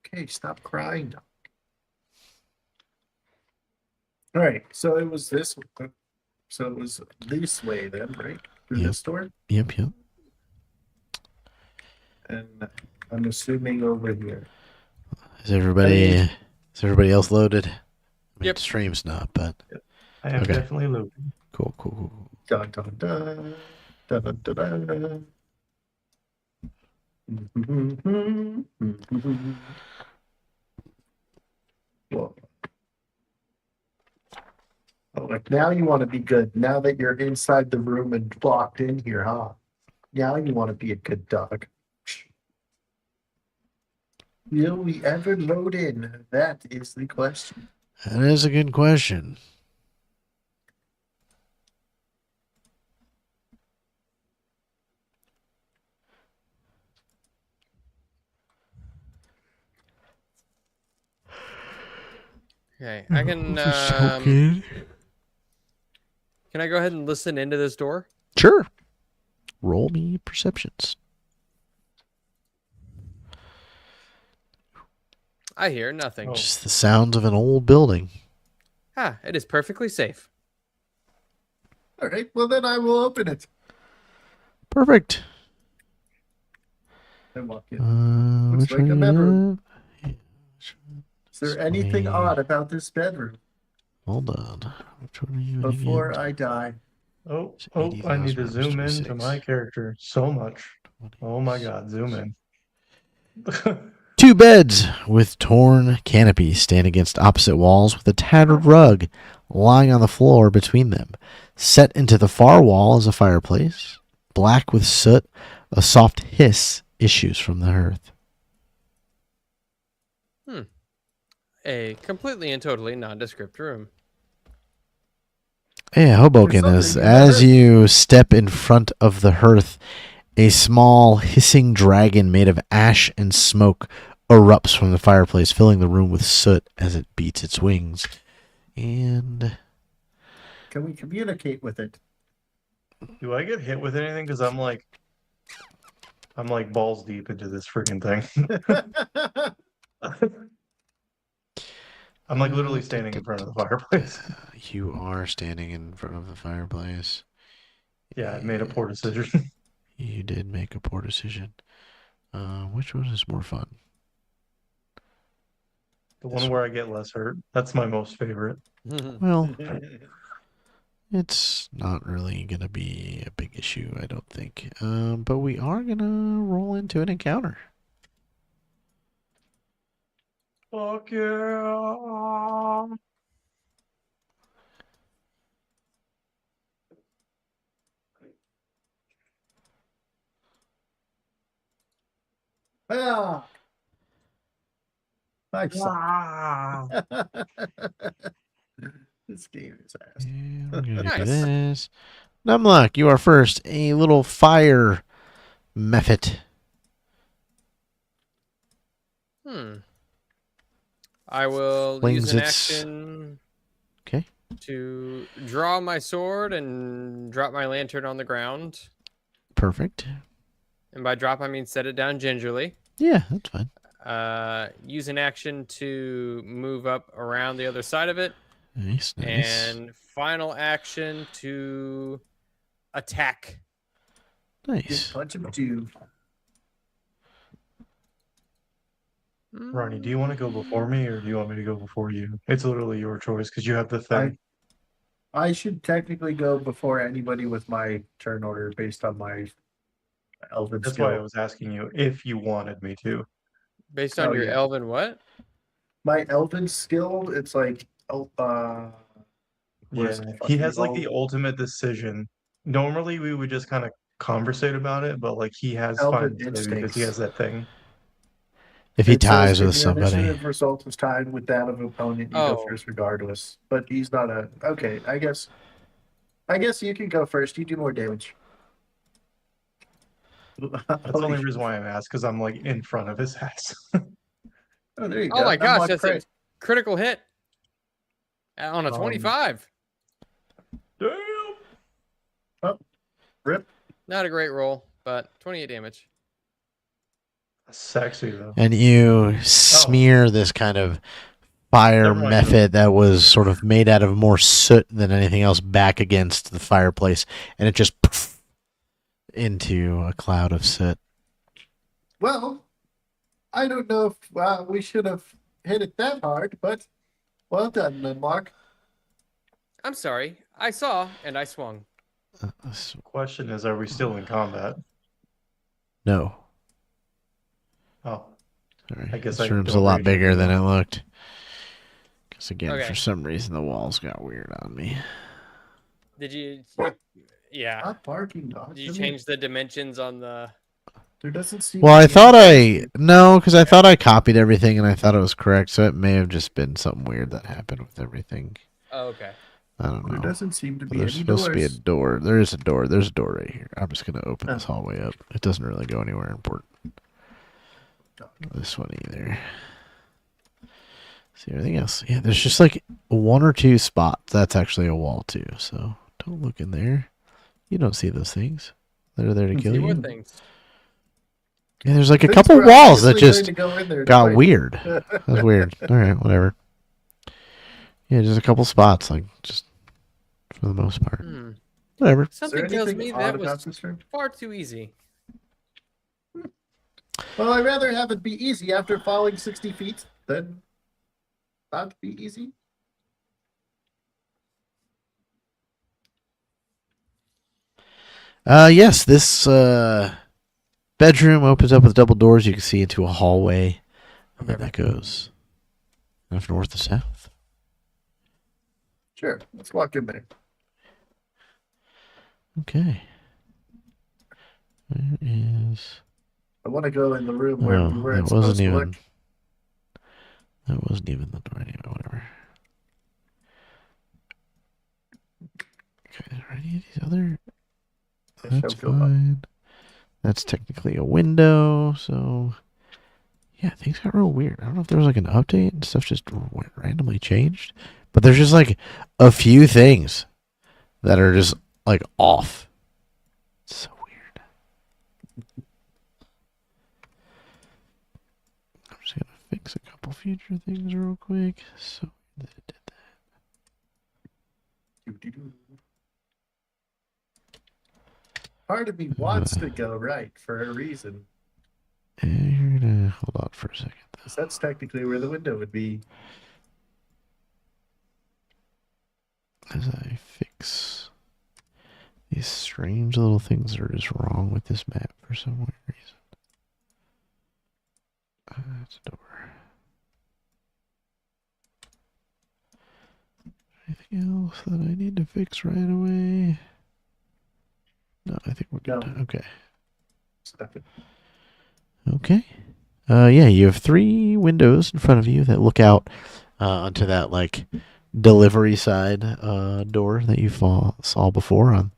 Speaker 4: Okay, stop crying, dog. All right, so it was this. So it was this way then, right? Through
Speaker 2: Yep.
Speaker 4: this door,
Speaker 2: Yep.
Speaker 4: and I'm assuming over here.
Speaker 2: Is everybody else loaded? I mean,
Speaker 3: Yep.
Speaker 2: Stream's not, but
Speaker 5: I am
Speaker 2: Okay.
Speaker 5: definitely loading.
Speaker 2: cool.
Speaker 4: Dun, dun, dun, dun, dun, dun, dun. Whoa. Oh, like now you want to be good. Now that you're inside the room and locked in here, huh? Now you want to be a good dog. Will we ever load in? That is the question.
Speaker 2: That is a good question.
Speaker 3: Okay, I can.
Speaker 2: This is so good.
Speaker 3: Can I go ahead and listen into this door?
Speaker 2: Sure. Roll me perceptions.
Speaker 3: I hear nothing.
Speaker 5: Oh.
Speaker 2: Just the sounds of an old building.
Speaker 3: Ah, it is perfectly safe.
Speaker 4: All right, well then I will open it.
Speaker 2: Perfect.
Speaker 4: And walk in. Looks
Speaker 2: Which
Speaker 4: like a
Speaker 2: one
Speaker 4: bedroom.
Speaker 2: you have?
Speaker 4: Is there anything
Speaker 2: Sweet.
Speaker 4: odd about this bedroom?
Speaker 2: Hold on. Which one are you in
Speaker 4: Before
Speaker 2: again?
Speaker 4: I die.
Speaker 5: Oh,
Speaker 2: It's
Speaker 5: I need
Speaker 2: 80,000
Speaker 5: to
Speaker 2: rooms,
Speaker 5: zoom in to
Speaker 2: 26.
Speaker 5: my character so much. Oh my god, zoom in.
Speaker 2: 2 beds with torn canopies stand against opposite walls with a tattered rug lying on the floor between them. Set into the far wall is a fireplace. Black with soot, a soft hiss issues from the hearth.
Speaker 3: A completely and totally nondescript room.
Speaker 2: Yeah, Hobokinn,
Speaker 4: There's
Speaker 2: as
Speaker 4: something in the hearth.
Speaker 2: you step in front of the hearth, a small hissing dragon made of ash and smoke erupts from the fireplace, filling the room with soot as it beats its wings. And
Speaker 4: Can we communicate with it?
Speaker 5: Do I get hit with anything? Because I'm like balls deep into this freaking thing. I'm like literally standing in front of the fireplace.
Speaker 2: you are standing in front of the fireplace.
Speaker 5: Yeah, I made a poor decision.
Speaker 2: You did make a poor decision. Which one is more fun?
Speaker 5: The one where I get less hurt. That's my most favorite.
Speaker 2: Well, it's not really going to be a big issue, I don't think. But we are going to roll into an encounter.
Speaker 5: Fuck yeah.
Speaker 4: Ah. I suck.
Speaker 5: Ah.
Speaker 4: This game is ass.
Speaker 2: Yeah, we're going to do
Speaker 3: Nice.
Speaker 2: this. Numlock, you are first. A little fire method.
Speaker 3: I will
Speaker 2: Flings
Speaker 3: use an
Speaker 2: its-
Speaker 3: action
Speaker 2: Okay.
Speaker 3: to draw my sword and drop my lantern on the ground.
Speaker 2: Perfect.
Speaker 3: And by drop, I mean set it down gingerly.
Speaker 2: Yeah, that's fine.
Speaker 3: Use an action to move up around the other side of it.
Speaker 2: Nice.
Speaker 3: And final action to attack.
Speaker 2: Nice.
Speaker 4: Just punch him too.
Speaker 5: Ronnie, do you want to go before me or do you want me to go before you? It's literally your choice because you have the thing.
Speaker 4: I should technically go before anybody with my turn order based on my elven
Speaker 5: That's
Speaker 4: skill.
Speaker 5: why I was asking you if you wanted me to.
Speaker 3: Based on your elven what?
Speaker 4: My elven skill, it's like
Speaker 5: Yeah, he has like the ultimate decision. Normally we would just kind of conversate about it, but like he has
Speaker 4: elven
Speaker 5: final say because he has that thing.
Speaker 2: If he
Speaker 4: It says
Speaker 2: ties
Speaker 4: if
Speaker 2: with
Speaker 4: your
Speaker 2: somebody.
Speaker 4: initiative result is tied with that of an opponent, you go
Speaker 3: Oh.
Speaker 4: first regardless. But he's not a okay. I guess you can go first. You do more damage.
Speaker 5: That's the only reason why I'm asked because I'm like in front of his ass.
Speaker 4: Oh, there you go.
Speaker 3: Oh my gosh,
Speaker 4: Unlock
Speaker 3: that's
Speaker 4: prey.
Speaker 3: a critical hit on a 25.
Speaker 5: Damn.
Speaker 4: Oh, rip.
Speaker 3: Not a great roll, but 28 damage.
Speaker 5: Sexy though.
Speaker 2: And you smear this kind of fire
Speaker 5: Never mind.
Speaker 2: method that was sort of made out of more soot than anything else back against the fireplace, and it just poof, into a cloud of soot.
Speaker 4: Well, I don't know if we should have hit it that hard, but well done, then, Mark.
Speaker 3: I'm sorry. I saw and I swung.
Speaker 5: Question is, are we still in combat?
Speaker 2: No.
Speaker 5: Oh,
Speaker 2: Sorry.
Speaker 5: I guess
Speaker 2: this
Speaker 5: I
Speaker 2: room's a
Speaker 5: don't
Speaker 2: lot
Speaker 5: rage
Speaker 2: bigger than it
Speaker 5: anymore.
Speaker 2: looked. Because again,
Speaker 3: Okay.
Speaker 2: for some reason, the walls got weird on me.
Speaker 3: Did you? Yeah.
Speaker 4: Not barking, dog.
Speaker 3: Did you change the dimensions on the?
Speaker 4: There doesn't seem.
Speaker 2: Well,
Speaker 4: to
Speaker 2: I
Speaker 4: be
Speaker 2: thought
Speaker 4: any-
Speaker 2: because I thought I copied everything and I thought it was correct, so it may have just been something weird that happened with everything.
Speaker 3: Oh, okay.
Speaker 2: I don't know.
Speaker 4: There doesn't seem to
Speaker 2: But
Speaker 4: be
Speaker 2: there's
Speaker 4: any
Speaker 2: supposed to be a
Speaker 4: doors.
Speaker 2: door. There is a door. There's a door right here. I'm just going to open
Speaker 4: Oh.
Speaker 2: this hallway up. It doesn't really go anywhere important. This one either. See everything else? Yeah, there's just like one or two spots. That's actually a wall too. So don't look in there. You don't see those things. They're there to kill
Speaker 3: See
Speaker 2: you.
Speaker 3: what things?
Speaker 2: Yeah, there's like a
Speaker 4: Things
Speaker 2: couple
Speaker 4: we're
Speaker 2: walls that
Speaker 4: obviously
Speaker 2: just
Speaker 4: going to go in there to
Speaker 2: got
Speaker 4: fight.
Speaker 2: weird. That's weird. All right, whatever. Yeah, just a couple spots, like just for the most part.
Speaker 3: Hmm.
Speaker 2: Whatever.
Speaker 4: Is there
Speaker 3: Something tells
Speaker 4: anything
Speaker 3: me
Speaker 4: odd
Speaker 3: that
Speaker 4: about
Speaker 3: was
Speaker 4: this room?
Speaker 3: far too easy.
Speaker 4: Well, I'd rather have it be easy after falling 60 feet than not be easy.
Speaker 2: Yes, this bedroom opens up with double doors. You can see into a hallway, and then that goes off north to south.
Speaker 4: Sure, let's walk in there.
Speaker 2: Okay. Where is?
Speaker 4: I want to go in the room where
Speaker 2: Oh,
Speaker 4: we weren't
Speaker 2: that
Speaker 4: supposed
Speaker 2: wasn't
Speaker 4: to
Speaker 2: even.
Speaker 4: look.
Speaker 2: That wasn't even the door anyway. Whatever. Okay, are any of these other?
Speaker 4: I
Speaker 2: That's
Speaker 4: shall go up.
Speaker 2: fine. That's technically a window, so yeah, things got real weird. I don't know if there was like an update and stuff just randomly changed, but there's just like a few things that are just like off. It's so weird. I'm just gonna fix a couple future things real quick. So that it did that.
Speaker 4: Doo-doo-doo. Part of me wants to go right for a reason.
Speaker 2: And hold on for a second.
Speaker 4: 'Cause that's technically where the window would be.
Speaker 2: As I fix these strange little things that are just wrong with this map for some weird reason. That's a door. Anything else that I need to fix right away? No, I think we're good.
Speaker 4: No.
Speaker 2: Okay.
Speaker 4: Step it.
Speaker 2: Okay. Yeah, you have 3 windows in front of you that look out onto that like delivery side door that you saw before. On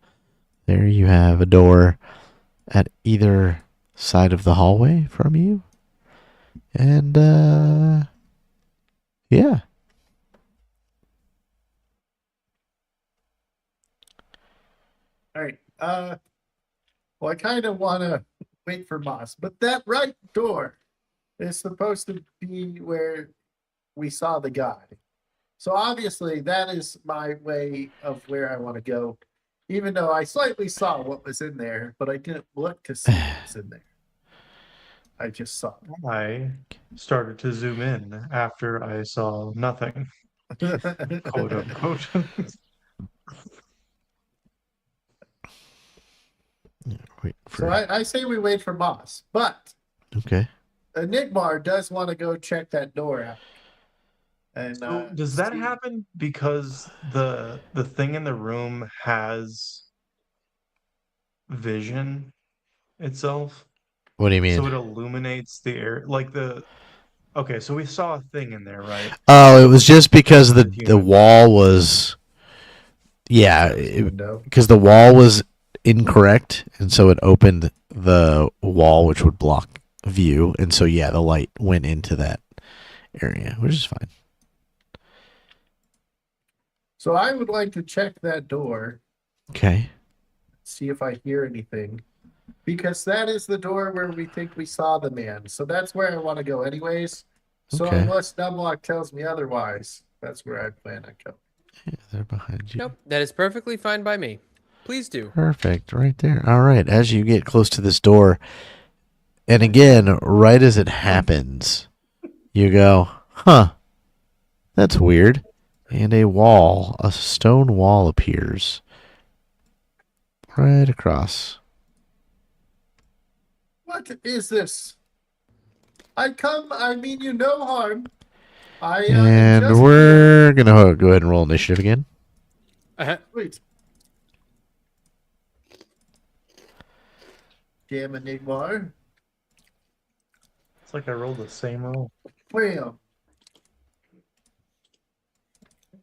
Speaker 2: there, you have a door at either side of the hallway from you, and yeah.
Speaker 4: All right. Well, I kind of want to wait for Moss, but that right door is supposed to be where we saw the guy. So obviously that is my way of where I want to go. Even though I slightly saw what was in there, but I didn't look to see what was in there. I just saw
Speaker 5: I started to zoom in after I saw nothing, quote
Speaker 4: it.
Speaker 5: unquote.
Speaker 2: Wait
Speaker 4: So
Speaker 2: for.
Speaker 4: I say we wait for Moss, but
Speaker 2: Okay.
Speaker 4: Enigmar does want to go check that door out. And
Speaker 5: So does that
Speaker 4: see-
Speaker 5: happen because the thing in the room has vision itself?
Speaker 2: What do you
Speaker 5: So
Speaker 2: mean?
Speaker 5: it illuminates the air, like the. Okay, so we saw a thing in there, right?
Speaker 2: Oh, it
Speaker 5: That
Speaker 2: was
Speaker 5: was
Speaker 2: just because
Speaker 5: different
Speaker 2: the
Speaker 5: than human.
Speaker 2: wall was. Yeah,
Speaker 4: window.
Speaker 2: because the wall was incorrect, and so it opened the wall, which would block view, and so yeah, the light went into that area, which is fine.
Speaker 4: So I would like to check that door,
Speaker 2: Okay.
Speaker 4: see if I hear anything. Because that is the door where we think we saw the man. So that's where I want to go anyways. So
Speaker 2: Okay.
Speaker 4: unless Numlock tells me otherwise, that's where I plan on going.
Speaker 2: Yeah, they're behind you.
Speaker 3: Nope, that is perfectly fine by me. Please do.
Speaker 2: Perfect, right there. All right, as you get close to this door, and again, right as it happens, you go, huh, that's weird. And a stone wall appears right across.
Speaker 4: What is this? I mean you no harm. I
Speaker 2: And
Speaker 4: just
Speaker 2: we're going to go ahead and roll initiative again.
Speaker 4: wait. Damn Enigmar.
Speaker 5: It's like I rolled the same roll.
Speaker 4: Wham.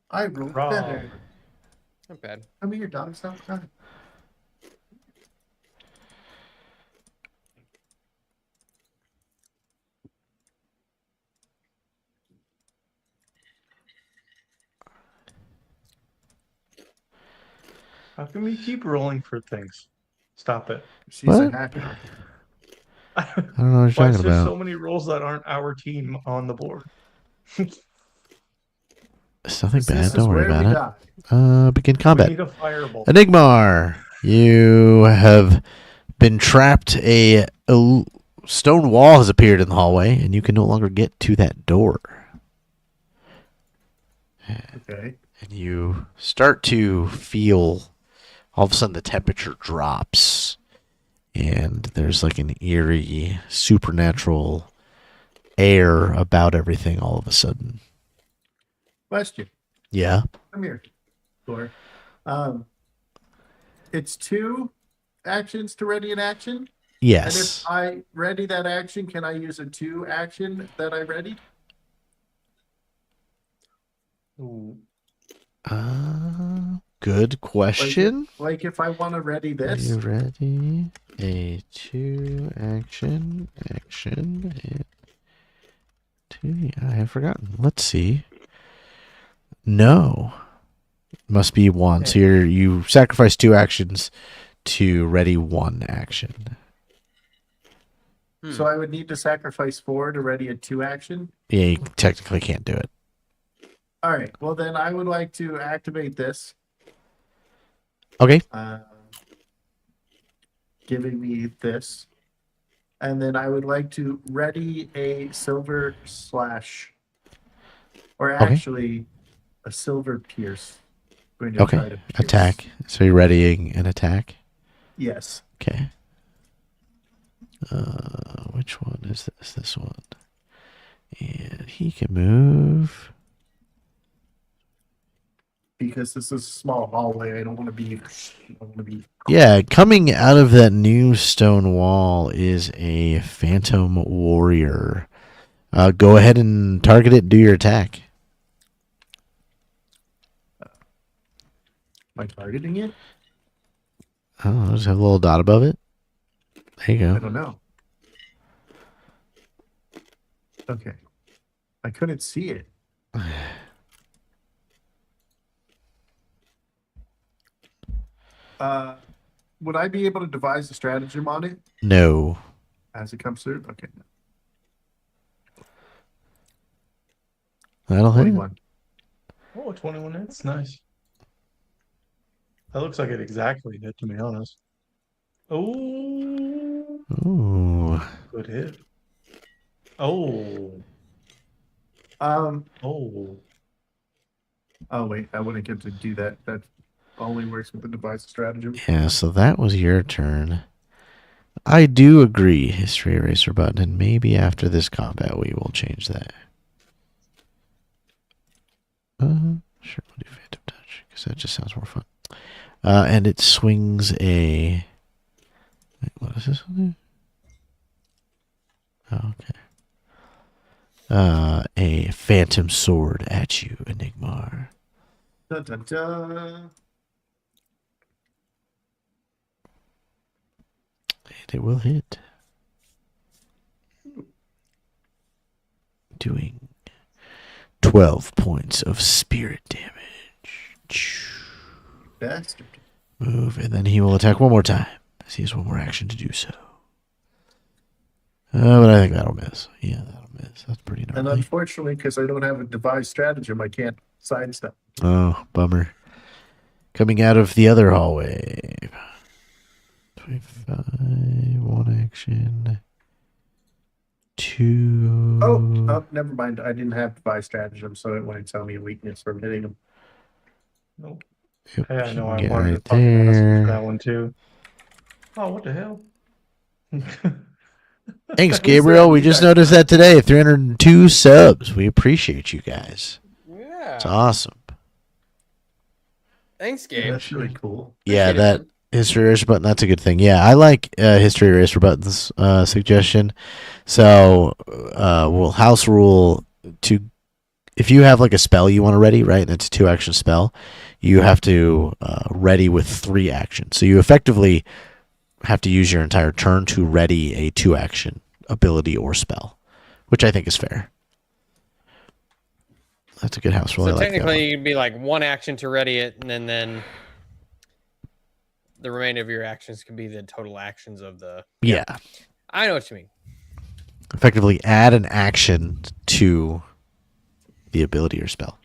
Speaker 4: I rolled
Speaker 5: Rob.
Speaker 4: better.
Speaker 3: Not bad.
Speaker 4: Come here, dog. Stop crying.
Speaker 5: How can we keep rolling for things? Stop it.
Speaker 4: She's a
Speaker 2: What?
Speaker 4: hacker.
Speaker 2: I don't know what
Speaker 5: Why
Speaker 2: you're
Speaker 5: is
Speaker 2: talking
Speaker 5: there
Speaker 2: about.
Speaker 5: so many rolls that aren't our team on the board?
Speaker 2: It's nothing
Speaker 4: This
Speaker 2: bad.
Speaker 4: is
Speaker 2: Don't worry
Speaker 4: where we
Speaker 2: about it.
Speaker 4: die.
Speaker 2: Begin
Speaker 5: We
Speaker 2: combat.
Speaker 5: need a firebolt.
Speaker 2: Enigmar, you have been trapped. A stone wall has appeared in the hallway, and you can no longer get to that door.
Speaker 4: Okay.
Speaker 2: And you start to feel, all of a sudden, the temperature drops, and there's like an eerie, supernatural air about everything all of a sudden.
Speaker 4: Question.
Speaker 2: Yeah?
Speaker 4: Come here, Thor. It's 2 actions to ready an action. And
Speaker 2: Yes.
Speaker 4: if I ready that action, can I use a 2 action that I readied?
Speaker 5: Ooh.
Speaker 2: Good question.
Speaker 4: Like if I want to ready this,
Speaker 2: You ready? A 2 action, and 2. Yeah, I have forgotten. Let's see. No, must be 1. So you sacrifice 2 actions to ready 1 action.
Speaker 4: so I would need to sacrifice 4 to ready a 2 action.
Speaker 2: Yeah, you technically can't do it.
Speaker 4: All right. Well, then I would like to activate this,
Speaker 2: Okay.
Speaker 4: giving me this, and then I would like to ready a silver slash, or
Speaker 2: Okay.
Speaker 4: actually a silver pierce. Going to try
Speaker 2: Okay.
Speaker 4: to pierce.
Speaker 2: Attack. So you're readying an attack.
Speaker 4: Yes.
Speaker 2: Okay. Which one is this? This one. And he can move.
Speaker 4: Because this is a small hallway, I don't want to be.
Speaker 2: Yeah, coming out of that new stone wall is a phantom warrior. Go ahead and target it and do your attack.
Speaker 4: Am I targeting it?
Speaker 2: Oh, just have a little dot above it. There you
Speaker 4: I
Speaker 2: go.
Speaker 4: don't know. Okay. I couldn't see it. Would I be able to devise a stratagem on it
Speaker 2: No.
Speaker 4: as it comes through? Okay.
Speaker 2: That'll hit.
Speaker 4: 21.
Speaker 5: Oh, 21 hits. Nice. That looks like it exactly hit, to be honest. Oh,
Speaker 2: Ooh.
Speaker 5: good hit. Oh,
Speaker 4: Oh
Speaker 5: oh.
Speaker 4: wait, I wouldn't get to do that. That only works with the device stratagem.
Speaker 2: Yeah, so that was your turn. I do agree, history eraser button, and maybe after this combat we will change that. Sure, we'll do Phantom Touch, because that just sounds more fun. And it swings a... Wait, what is this one? Oh, okay. A Phantom Sword at you, Enigmar.
Speaker 4: Dun, dun, dun.
Speaker 2: And it will hit. Doing 12 points of spirit damage.
Speaker 4: Bastard.
Speaker 2: Move, and then he will attack one more time, as he has one more action to do so. But I think that'll miss. Yeah, that'll miss. That's pretty
Speaker 4: And
Speaker 2: gnarly.
Speaker 4: unfortunately, because I don't have a device stratagem, I can't sidestep.
Speaker 2: Oh, bummer. Coming out of the other hallway. 25, one action. Two.
Speaker 4: Oh, never mind. I didn't have device stratagem, so it wouldn't tell me a weakness from hitting him.
Speaker 5: Nope.
Speaker 2: Yep,
Speaker 5: Hey, I
Speaker 2: you
Speaker 5: know
Speaker 2: can
Speaker 5: I
Speaker 2: get
Speaker 5: wanted
Speaker 2: right
Speaker 5: to fucking ask you
Speaker 2: there.
Speaker 5: for that one too. Oh, what the hell?
Speaker 2: Thanks,
Speaker 4: Who
Speaker 2: Gabriel.
Speaker 4: said
Speaker 2: We
Speaker 4: you
Speaker 2: just
Speaker 4: guys-
Speaker 2: noticed that today. 302 subs. We appreciate you guys.
Speaker 3: Yeah.
Speaker 2: It's awesome.
Speaker 3: Thanks,
Speaker 4: Yeah,
Speaker 3: Gabe.
Speaker 4: that's really cool.
Speaker 2: Yeah,
Speaker 3: Appreciate it,
Speaker 2: that
Speaker 3: man.
Speaker 2: history eraser button, that's a good thing. Yeah, I like history eraser button's suggestion. So we'll house rule to, if you have like a spell you want to ready, right, and it's a 2-action spell, you have to ready with 3 actions. So you effectively have to use your entire turn to ready a 2-action ability or spell, which I think is fair. That's a good house rule. I
Speaker 3: So
Speaker 2: like that
Speaker 3: technically,
Speaker 2: one.
Speaker 3: you'd be like one action to ready it, and then the remainder of your actions could be the total actions of the.
Speaker 2: Yeah.
Speaker 3: I know what you mean.
Speaker 2: Effectively add an action to the ability or spell.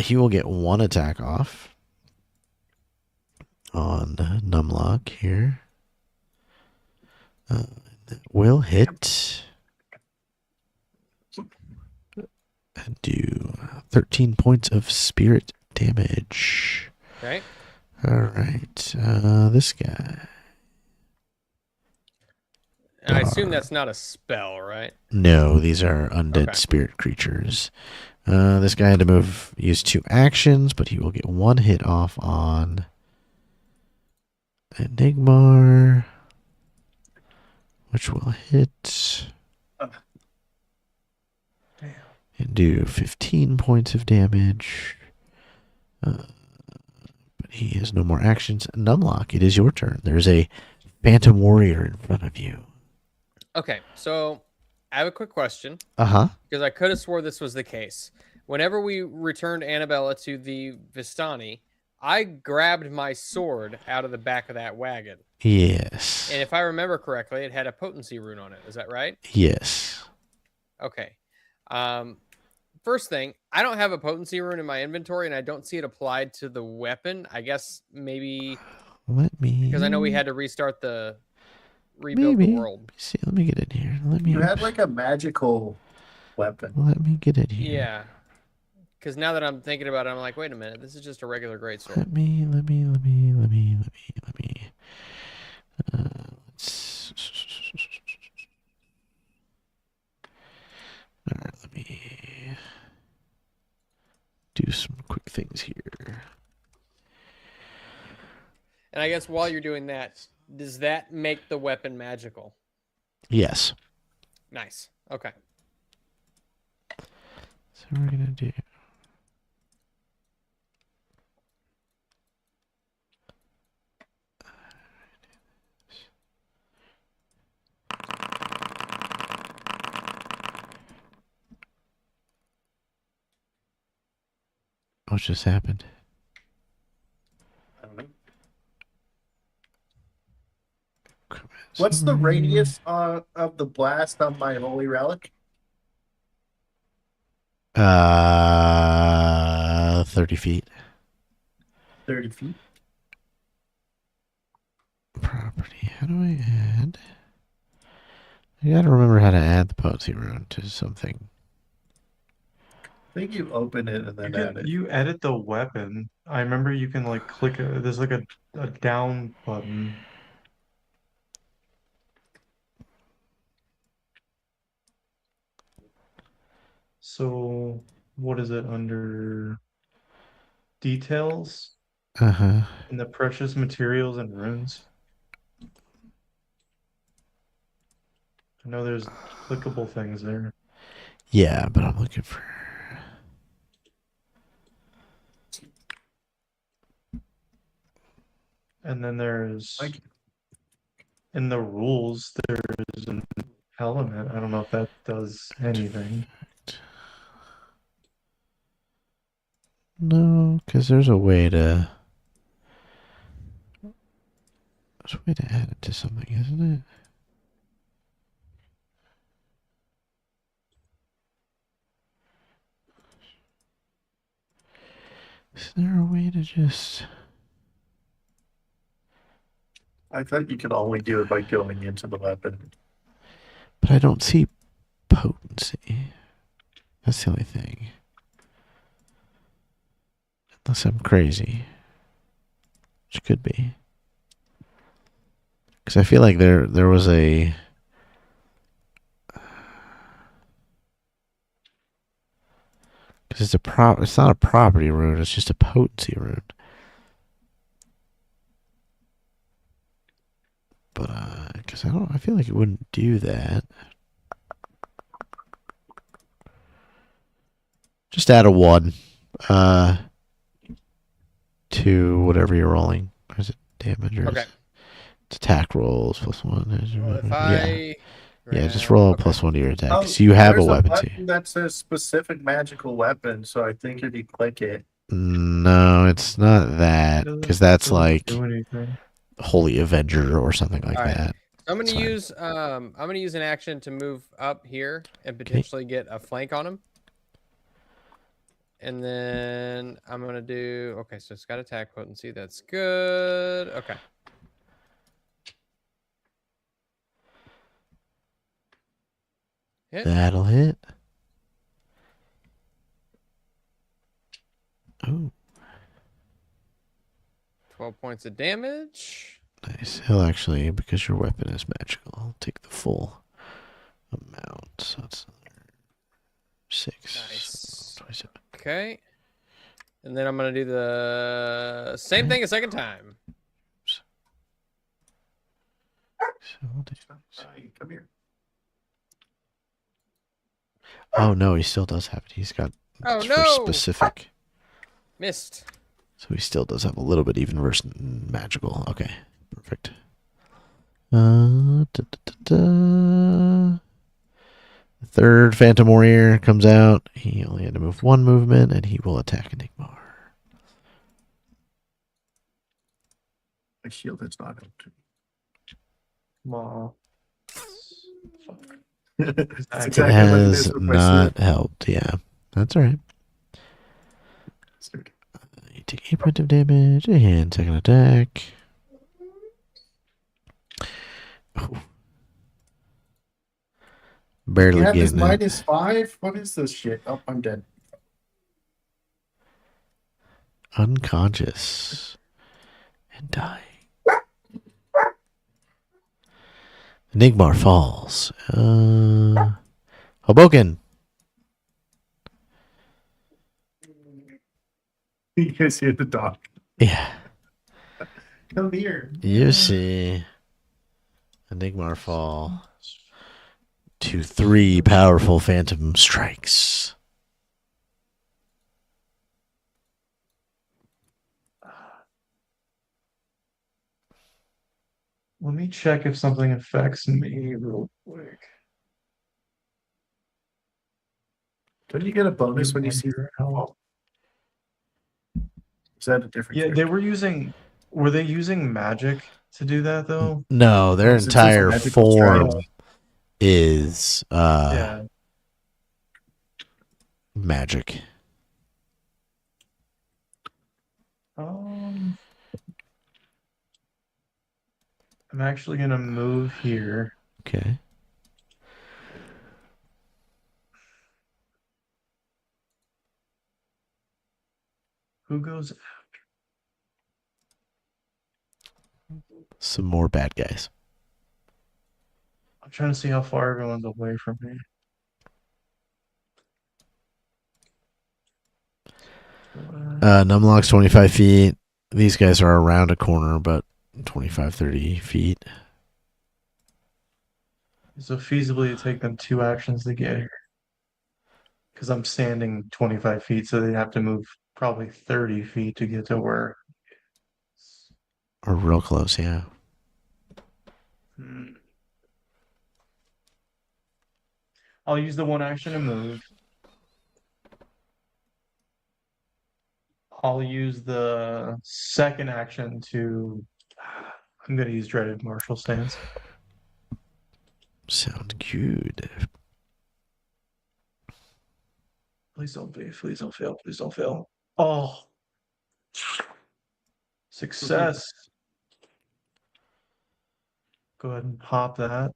Speaker 2: He will get 1 attack off on Numlock here. Will hit and do 13 points of spirit damage.
Speaker 3: Right?
Speaker 2: All right. This guy.
Speaker 3: And I assume that's not a spell, right?
Speaker 2: No, these are undead
Speaker 3: Okay.
Speaker 2: spirit creatures. This guy had to use 2 actions, but he will get 1 hit off on Enigmar, which will hit and do 15 points of damage. But he has no more actions. Numlock, it is your turn. There's a phantom warrior in front of you.
Speaker 3: Okay, so I have a quick question
Speaker 2: Uh-huh.
Speaker 3: because I could have swore this was the case. Whenever we returned Annabella to the Vistani, I grabbed my sword out of the back of that wagon.
Speaker 2: Yes.
Speaker 3: And if I remember correctly, it had a potency rune on it. Is that right?
Speaker 2: Yes.
Speaker 3: Okay. First thing, I don't have a potency rune in my inventory, and I don't see it applied to the weapon. I guess maybe
Speaker 2: Let me...
Speaker 3: because I know we had to rebuild the world.
Speaker 2: Let me see. Let me get in here. Let me...
Speaker 4: You had like a magical weapon.
Speaker 2: Let me get in here.
Speaker 3: Yeah. Because now that I'm thinking about it, I'm like, wait a minute, this is just a regular greatsword.
Speaker 2: Let me. All right, let me do some quick things here.
Speaker 3: And I guess while you're doing that, does that make the weapon magical?
Speaker 2: Yes.
Speaker 3: Nice. Okay.
Speaker 2: So we're gonna do. What just happened?
Speaker 4: I don't know.
Speaker 2: Command
Speaker 4: What's the
Speaker 2: summary.
Speaker 4: radius of the blast on my holy relic?
Speaker 2: 30 feet.
Speaker 4: 30 feet.
Speaker 2: Property. How do I add? I gotta remember how to add the potency rune to something.
Speaker 4: I think you open it and then add it.
Speaker 5: You edit the weapon. I remember you can like click there's like a down button. So what is it under details
Speaker 2: Uh-huh.
Speaker 5: in the precious materials and runes? I know there's clickable things there.
Speaker 2: Yeah, but I'm looking for...
Speaker 5: And then there's
Speaker 4: Like,
Speaker 5: in the rules there's an element. I don't know if that does anything.
Speaker 2: No, because there's a way to... There's a way to add it to something, isn't it? Is there a way to just...
Speaker 4: I thought you could only do it by going into the weapon.
Speaker 2: But I don't see potency. That's the only thing. Unless I'm crazy. Which could be. Because I feel like there was a... Because it's not a property rune, it's just a potency rune. But because I feel like it wouldn't do that. Just add a 1 to whatever you're rolling. Or is it damage or
Speaker 3: Okay.
Speaker 2: it's attack rolls +1?
Speaker 3: Well, if
Speaker 2: Yeah, just roll a
Speaker 3: okay.
Speaker 2: +1 to your attack.
Speaker 4: Oh,
Speaker 2: So you have a
Speaker 4: there's
Speaker 2: weapon
Speaker 4: button
Speaker 2: too.
Speaker 4: that says specific magical weapon, so I think if you click it,
Speaker 2: No, it's not that. Because that's
Speaker 5: Doesn't
Speaker 2: like
Speaker 5: do anything.
Speaker 2: Holy Avenger or something like
Speaker 3: All right.
Speaker 2: that.
Speaker 3: I'm gonna
Speaker 2: It's fine.
Speaker 3: use I'm gonna use an action to move up here and potentially get a flank on him. And then I'm gonna do okay, so it's got attack potency. That's good. Okay. Hit.
Speaker 2: That'll hit. Oh,
Speaker 3: 12 points of damage.
Speaker 2: nice. He'll actually, because your weapon is magical, I'll take the full amount. So it's 6.
Speaker 3: Nice.
Speaker 2: 27.
Speaker 3: Okay. And then I'm gonna do the same thing a second time.
Speaker 2: So we'll do-
Speaker 4: come here.
Speaker 2: Oh no, he still does have it. He's got
Speaker 3: Oh
Speaker 2: it's for
Speaker 3: no!
Speaker 2: specific.
Speaker 3: Missed.
Speaker 2: So he still does have a little bit even versus magical. Okay, perfect. The third Phantom Warrior comes out. He only had to move 1 movement, and he will attack Enigmar.
Speaker 4: My shield is not empty.
Speaker 5: Aw.
Speaker 4: That's
Speaker 2: It
Speaker 4: exactly what it is
Speaker 2: has
Speaker 4: with my
Speaker 2: not helped. Yeah, that's all right.
Speaker 4: shield.
Speaker 2: You take 8 points of damage and second attack. Oh. Barely
Speaker 4: You have this
Speaker 2: getting it.
Speaker 4: -5? What is this shit? Oh, I'm dead.
Speaker 2: Unconscious and dying. Enigmar falls. Hobokinn.
Speaker 4: You guys hear the dog.
Speaker 2: Yeah.
Speaker 4: Come here.
Speaker 2: You see Enigmar fall to 3 powerful phantom strikes.
Speaker 5: Let me check if something affects me real quick.
Speaker 4: Don't you get a bonus when you see
Speaker 5: Your health.
Speaker 4: Is that a different
Speaker 5: Yeah, they were using. Were they using magic to do that though?
Speaker 2: No, their
Speaker 4: Since it's a
Speaker 2: entire
Speaker 4: magical
Speaker 2: form
Speaker 4: strike.
Speaker 2: is
Speaker 5: Yeah.
Speaker 2: magic.
Speaker 5: I'm actually gonna move here.
Speaker 2: Okay.
Speaker 5: Who goes?
Speaker 2: Some more bad guys.
Speaker 5: I'm trying to see how far everyone's away from me.
Speaker 2: Numlock's 25 feet. These guys are around a corner, but 25, 30 feet.
Speaker 5: So feasibly, it take them 2 actions to get here. Because I'm standing 25 feet, so they have to move probably 30 feet to get to where.
Speaker 2: Or real close, yeah.
Speaker 5: Hmm. I'll use the 1 action to move. I'll use the 2nd action to. I'm gonna use Dreaded Martial Stance.
Speaker 2: Sound good.
Speaker 5: Please don't fail. Please don't fail. Please don't fail. Oh, success. Go ahead and pop that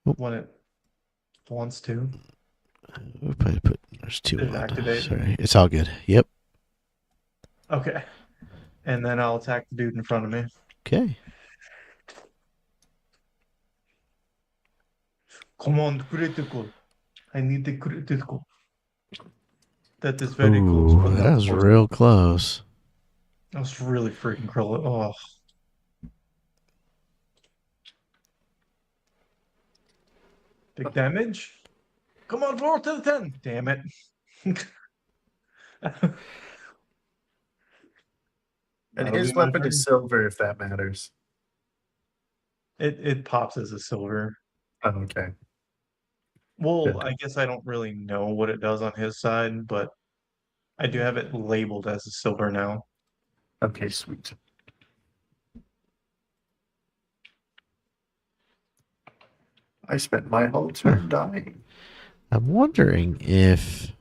Speaker 5: when it wants to.
Speaker 2: Oop, I put there's 2
Speaker 5: Did it
Speaker 2: on.
Speaker 5: activate?
Speaker 2: Sorry, it's all good. Yep.
Speaker 5: Okay. And then I'll attack the dude in front of me.
Speaker 2: Okay.
Speaker 5: Come on, critical. I need the critical. That is very close,
Speaker 2: Ooh,
Speaker 5: but
Speaker 2: that
Speaker 5: not
Speaker 2: was
Speaker 5: close.
Speaker 2: real close.
Speaker 5: That was really freaking close. Oh. Big damage? Come on, 4 to the 10. Damn it.
Speaker 4: And
Speaker 5: That'll
Speaker 4: his
Speaker 5: be my
Speaker 4: weapon
Speaker 5: turn.
Speaker 4: is silver, if that matters.
Speaker 5: It pops as a silver.
Speaker 4: Oh, okay.
Speaker 5: Well,
Speaker 4: Good.
Speaker 5: I guess I don't really know what it does on his side, but I do have it labeled as a silver now.
Speaker 4: Okay, sweet. I spent my whole turn dying.
Speaker 2: I'm wondering if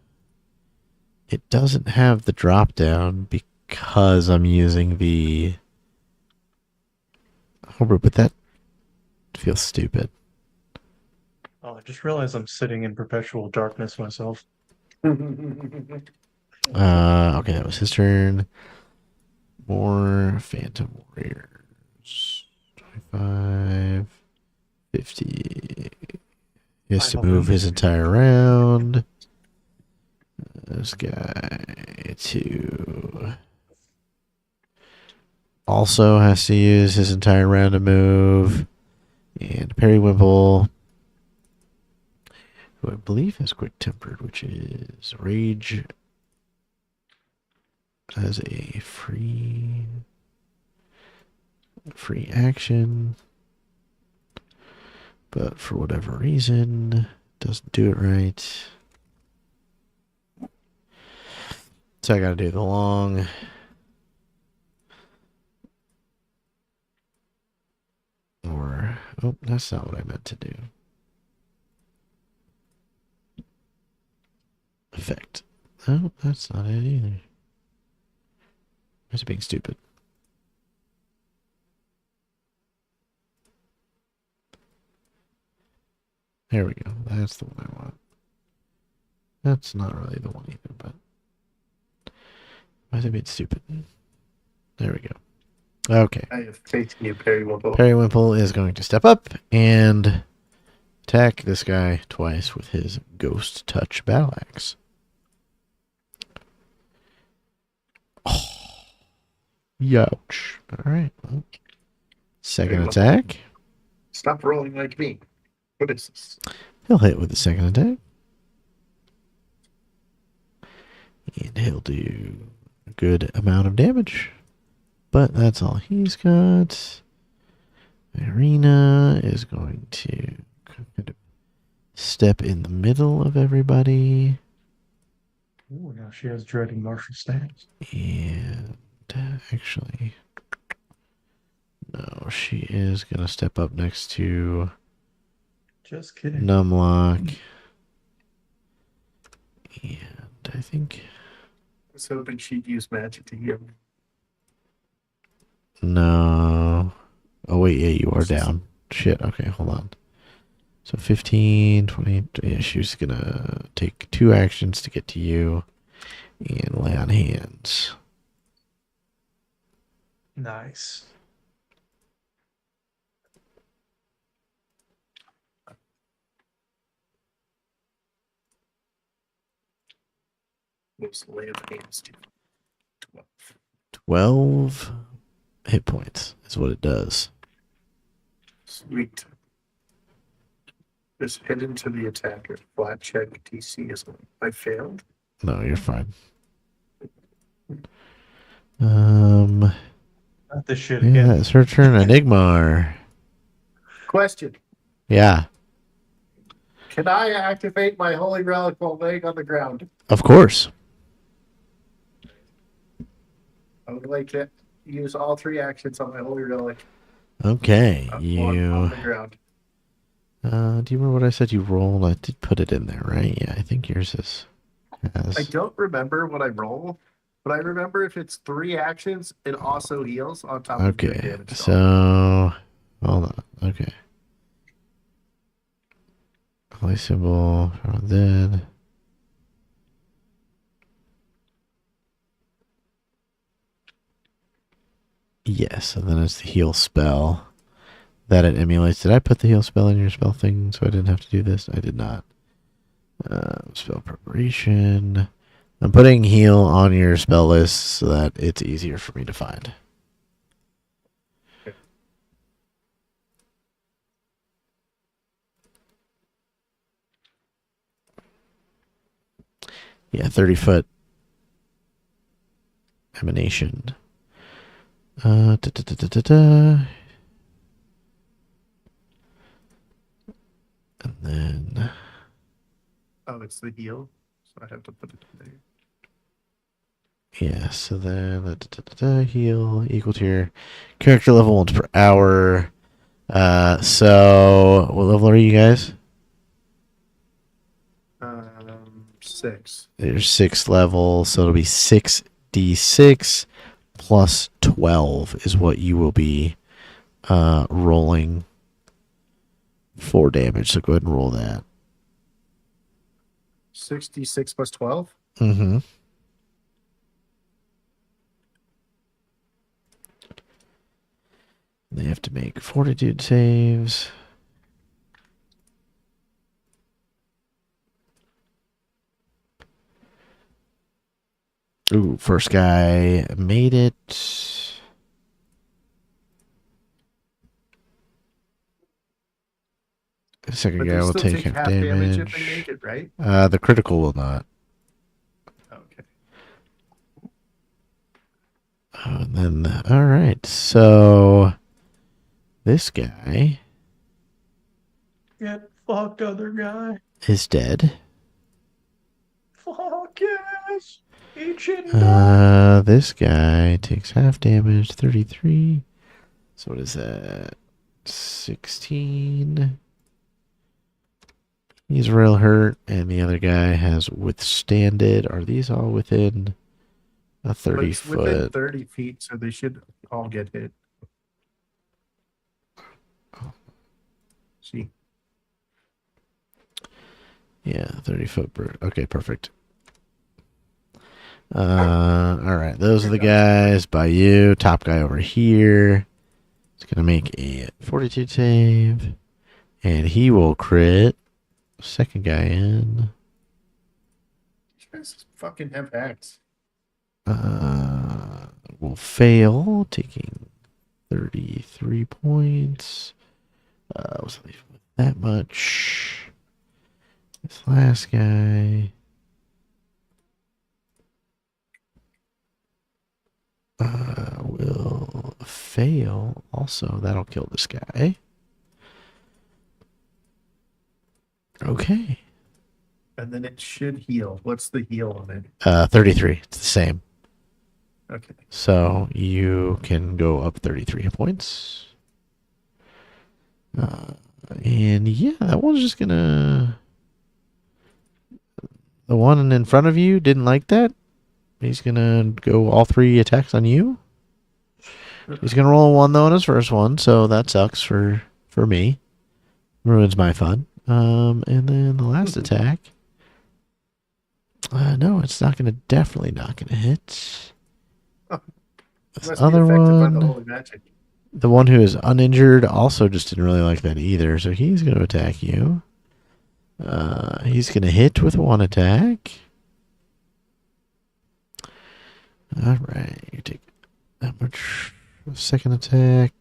Speaker 2: it doesn't have the drop down because I'm using the. Oh, but that feels stupid.
Speaker 5: Oh, I just realized I'm sitting in perpetual darkness myself.
Speaker 2: Okay, that was his turn. More Phantom Warriors. 25, 50. He has to move his entire round. This guy, 2. Also has to use his entire round to move. And Periwinkle, who I believe has Quick Tempered, which is Rage as a free action. But for whatever reason, doesn't do it right. So I gotta do the long. Or, oh, that's not what I meant to do. Effect. No, that's not it either. That's being stupid. There we go. That's the one I want. That's not really the one either, but why is it being stupid? There we go. Okay.
Speaker 4: I have faith in you, Periwinkle.
Speaker 2: Periwinkle is going to step up and attack this guy twice with his Ghost Touch Battle Axe. Oh. Youch. Alright. Well, second attack.
Speaker 4: Stop rolling like me. What is this?
Speaker 2: He'll hit with the second attack. And he'll do a good amount of damage. But that's all he's got. Irina is going to kind of step in the middle of everybody.
Speaker 5: Ooh, now she has Dreaded Martial Stance.
Speaker 2: And actually, no, she is going to step up next to
Speaker 5: Just kidding.
Speaker 2: Numlock. And I think.
Speaker 4: I was hoping she'd use magic to heal.
Speaker 2: No. Oh, wait, yeah, you are down. Shit, okay, hold on. So 15, 20, yeah, she was gonna take 2 actions to get to you and lay on hands.
Speaker 5: Nice.
Speaker 4: Most lay of hands to 12.
Speaker 2: 12 hit points is what it does.
Speaker 4: Sweet. Just head into the attacker. Flat check DC is I failed.
Speaker 2: No, you're fine.
Speaker 5: Not this shit
Speaker 2: Yeah,
Speaker 5: again.
Speaker 2: it's her turn. Enigmar.
Speaker 4: Question.
Speaker 2: Yeah,
Speaker 4: Can I activate my holy relic while laying on the ground?
Speaker 2: of course.
Speaker 4: I would like to use all 3 actions on my holy relic
Speaker 2: Okay,
Speaker 4: on
Speaker 2: you.
Speaker 4: the ground.
Speaker 2: Do you remember what I said you rolled? I did put it in there, right? Yeah, I think yours is.
Speaker 4: I don't remember what I roll, but I remember if it's 3 actions, it also heals on top of your
Speaker 2: Okay,
Speaker 4: damage.
Speaker 2: so hold on. Okay. Holy symbol, then. Yes, and then it's the heal spell that it emulates. Did I put the heal spell in your spell thing so I didn't have to do this? I did not. Spell preparation. I'm putting heal on your spell list so that it's easier for me to find. Yeah, 30-foot emanation. Da, da, da, da, da, da. And then
Speaker 4: Oh, it's the heal, so I have to put it in there.
Speaker 2: yeah, so then da, da, da, da, heal equal to your character level once per hour. So what level are you guys?
Speaker 4: 6.
Speaker 2: There's 6th level, so it'll be 6d6 plus 12 is what you will be rolling for damage. So go ahead and roll that.
Speaker 4: 66 plus 12.
Speaker 2: Mm-hmm. They have to make fortitude saves. Ooh, first guy made it. The second
Speaker 4: But
Speaker 2: guy
Speaker 4: they
Speaker 2: will
Speaker 4: still
Speaker 2: take
Speaker 4: take
Speaker 2: half
Speaker 4: half
Speaker 2: damage.
Speaker 4: damage if they make it, right?
Speaker 2: The critical will not.
Speaker 4: Okay.
Speaker 2: And then, all right. So this guy
Speaker 5: Get fucked, other guy.
Speaker 2: is dead.
Speaker 5: Fuck yes. Eat shit and die.
Speaker 2: This guy takes half damage, 33. So what is that? 16. He's real hurt, and the other guy has withstanded. Are these all within a 30
Speaker 4: It's within
Speaker 2: foot?
Speaker 4: 30 feet, so they should all get hit. See.
Speaker 2: Yeah, 30 foot. Okay, perfect. All right, those are the guys by you. Top guy over here. He's gonna make a fortitude save, and he will crit. Second guy in.
Speaker 4: These guys fucking have hacks.
Speaker 2: Will fail, taking 33 points. Was leaving with that much. This last guy. Will fail. Also, that'll kill this guy. Okay.
Speaker 4: And then it should heal. What's the heal on it?
Speaker 2: 33. It's the same.
Speaker 4: Okay.
Speaker 2: So you can go up 33 hit points. And yeah, that one's just gonna. The one in front of you didn't like that. He's gonna go all 3 attacks on you. He's gonna roll a 1 though on his first one, so that sucks for me. Ruins my fun. And then the last attack. No, it's not gonna. Definitely not gonna hit. This
Speaker 4: Must
Speaker 2: other
Speaker 4: be affected by the
Speaker 2: one,
Speaker 4: holy magic.
Speaker 2: the one who is uninjured, also just didn't really like that either. So he's gonna attack you. He's gonna hit with 1 attack. All right, you take that much. Second attack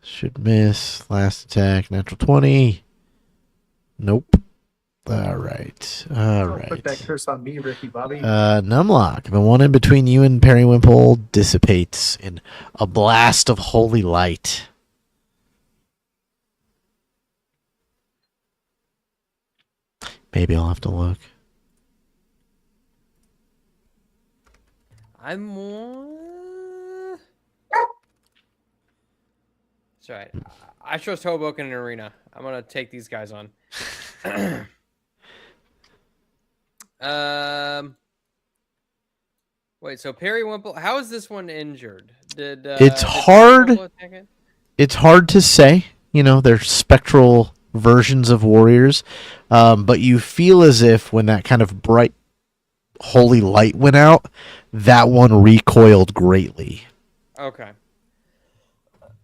Speaker 2: should miss. Last attack, natural 20. Nope. All right. All
Speaker 4: Don't put that
Speaker 2: right.
Speaker 4: curse on me, Ricky Bobby.
Speaker 2: Numlock, the one in between you and Periwinkle, dissipates in a blast of holy light. Maybe I'll have to look.
Speaker 3: I'm That's right. I trust Hobokinn in Arena. I'm gonna take these guys on. Wait. So Periwinkle, how is this one injured?
Speaker 2: It's
Speaker 3: did
Speaker 2: hard.
Speaker 3: Periwinkle attack it?
Speaker 2: It's hard to say. You know, they're spectral versions of warriors. But you feel as if when that kind of bright holy light went out, that one recoiled greatly.
Speaker 3: Okay.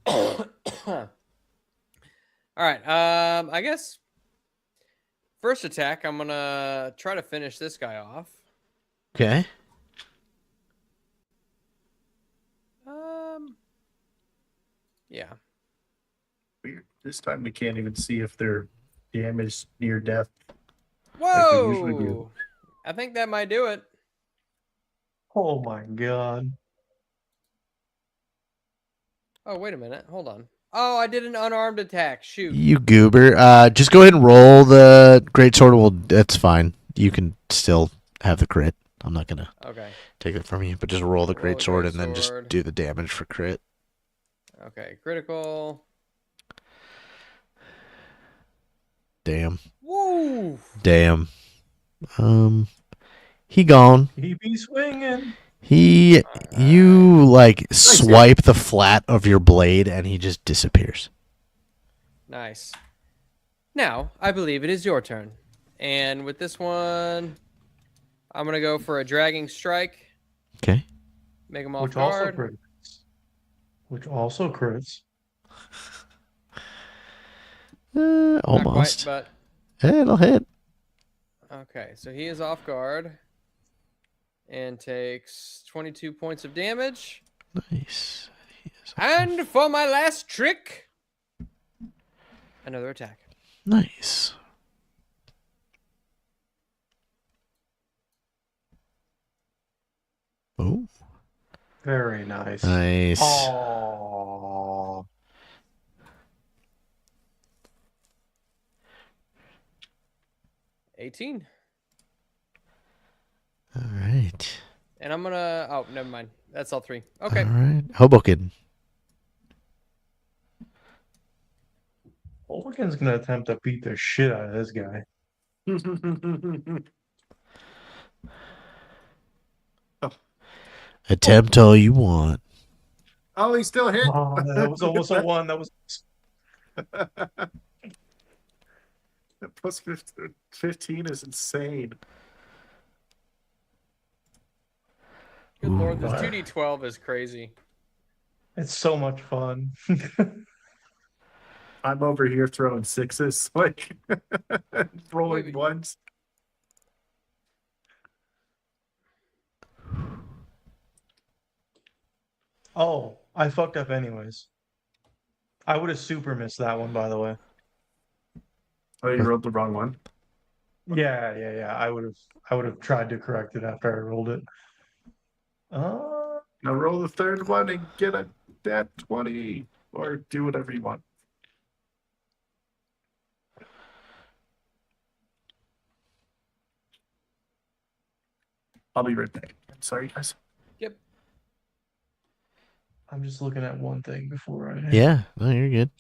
Speaker 3: All right. I guess first attack, I'm gonna try to finish this guy off.
Speaker 2: Okay.
Speaker 3: Yeah.
Speaker 4: Weird. This time we can't even see if they're damaged near death. Like we usually do.
Speaker 3: Whoa! I think that might do it.
Speaker 5: Oh my god.
Speaker 3: Oh, wait a minute. Hold on. Oh, I did an unarmed attack. Shoot.
Speaker 2: You goober. Just go ahead and roll the great sword. Well, that's fine. You can still have the crit. I'm not gonna
Speaker 3: Okay.
Speaker 2: take it from you, but just roll the
Speaker 3: Roll
Speaker 2: great
Speaker 3: the
Speaker 2: sword
Speaker 3: great
Speaker 2: and then just
Speaker 3: sword.
Speaker 2: do the damage for crit.
Speaker 3: Okay. Critical.
Speaker 2: Damn.
Speaker 3: Woo!
Speaker 2: Damn. He gone.
Speaker 5: He be swinging.
Speaker 2: You like swipe the flat of your blade and he just disappears.
Speaker 3: Nice. Now, I believe it is your turn. And with this one, I'm going to go for a dragging strike.
Speaker 2: Okay.
Speaker 3: Make him off
Speaker 5: Which also
Speaker 3: guard.
Speaker 5: crits. Which also crits.
Speaker 2: Almost.
Speaker 3: Not quite,
Speaker 2: It'll hit.
Speaker 3: but okay. So he is off guard and takes 22 points of damage.
Speaker 2: Nice.
Speaker 3: And for my last trick, another attack.
Speaker 2: Nice. Oh.
Speaker 5: Very nice.
Speaker 2: Nice.
Speaker 5: Oh.
Speaker 3: 18.
Speaker 2: All right.
Speaker 3: And I'm gonna. Oh, never mind. That's all 3. Okay.
Speaker 2: All right. Hobokinn.
Speaker 5: Hobokinn's gonna attempt to beat the shit out of this guy.
Speaker 2: Attempt all you want.
Speaker 4: Oh, he still hit.
Speaker 5: Oh, that was almost a 1. That was
Speaker 4: Plus 15 is insane.
Speaker 3: Good lord, this
Speaker 5: Ooh.
Speaker 3: 2d12 is crazy.
Speaker 5: it's so much fun.
Speaker 4: I'm over here throwing 6s, like rolling
Speaker 3: Wait.
Speaker 4: 1s.
Speaker 5: Oh, I fucked up anyways. I would have super missed that one, by the way.
Speaker 4: Oh, you rolled the wrong one.
Speaker 5: Yeah. I would have tried to correct it after I rolled it.
Speaker 4: Now roll the third one and get a nat 20, or do whatever you want. I'll be right back. I'm sorry, guys.
Speaker 3: Yep.
Speaker 5: I'm just looking at one thing before I.
Speaker 2: Yeah. No, you're good.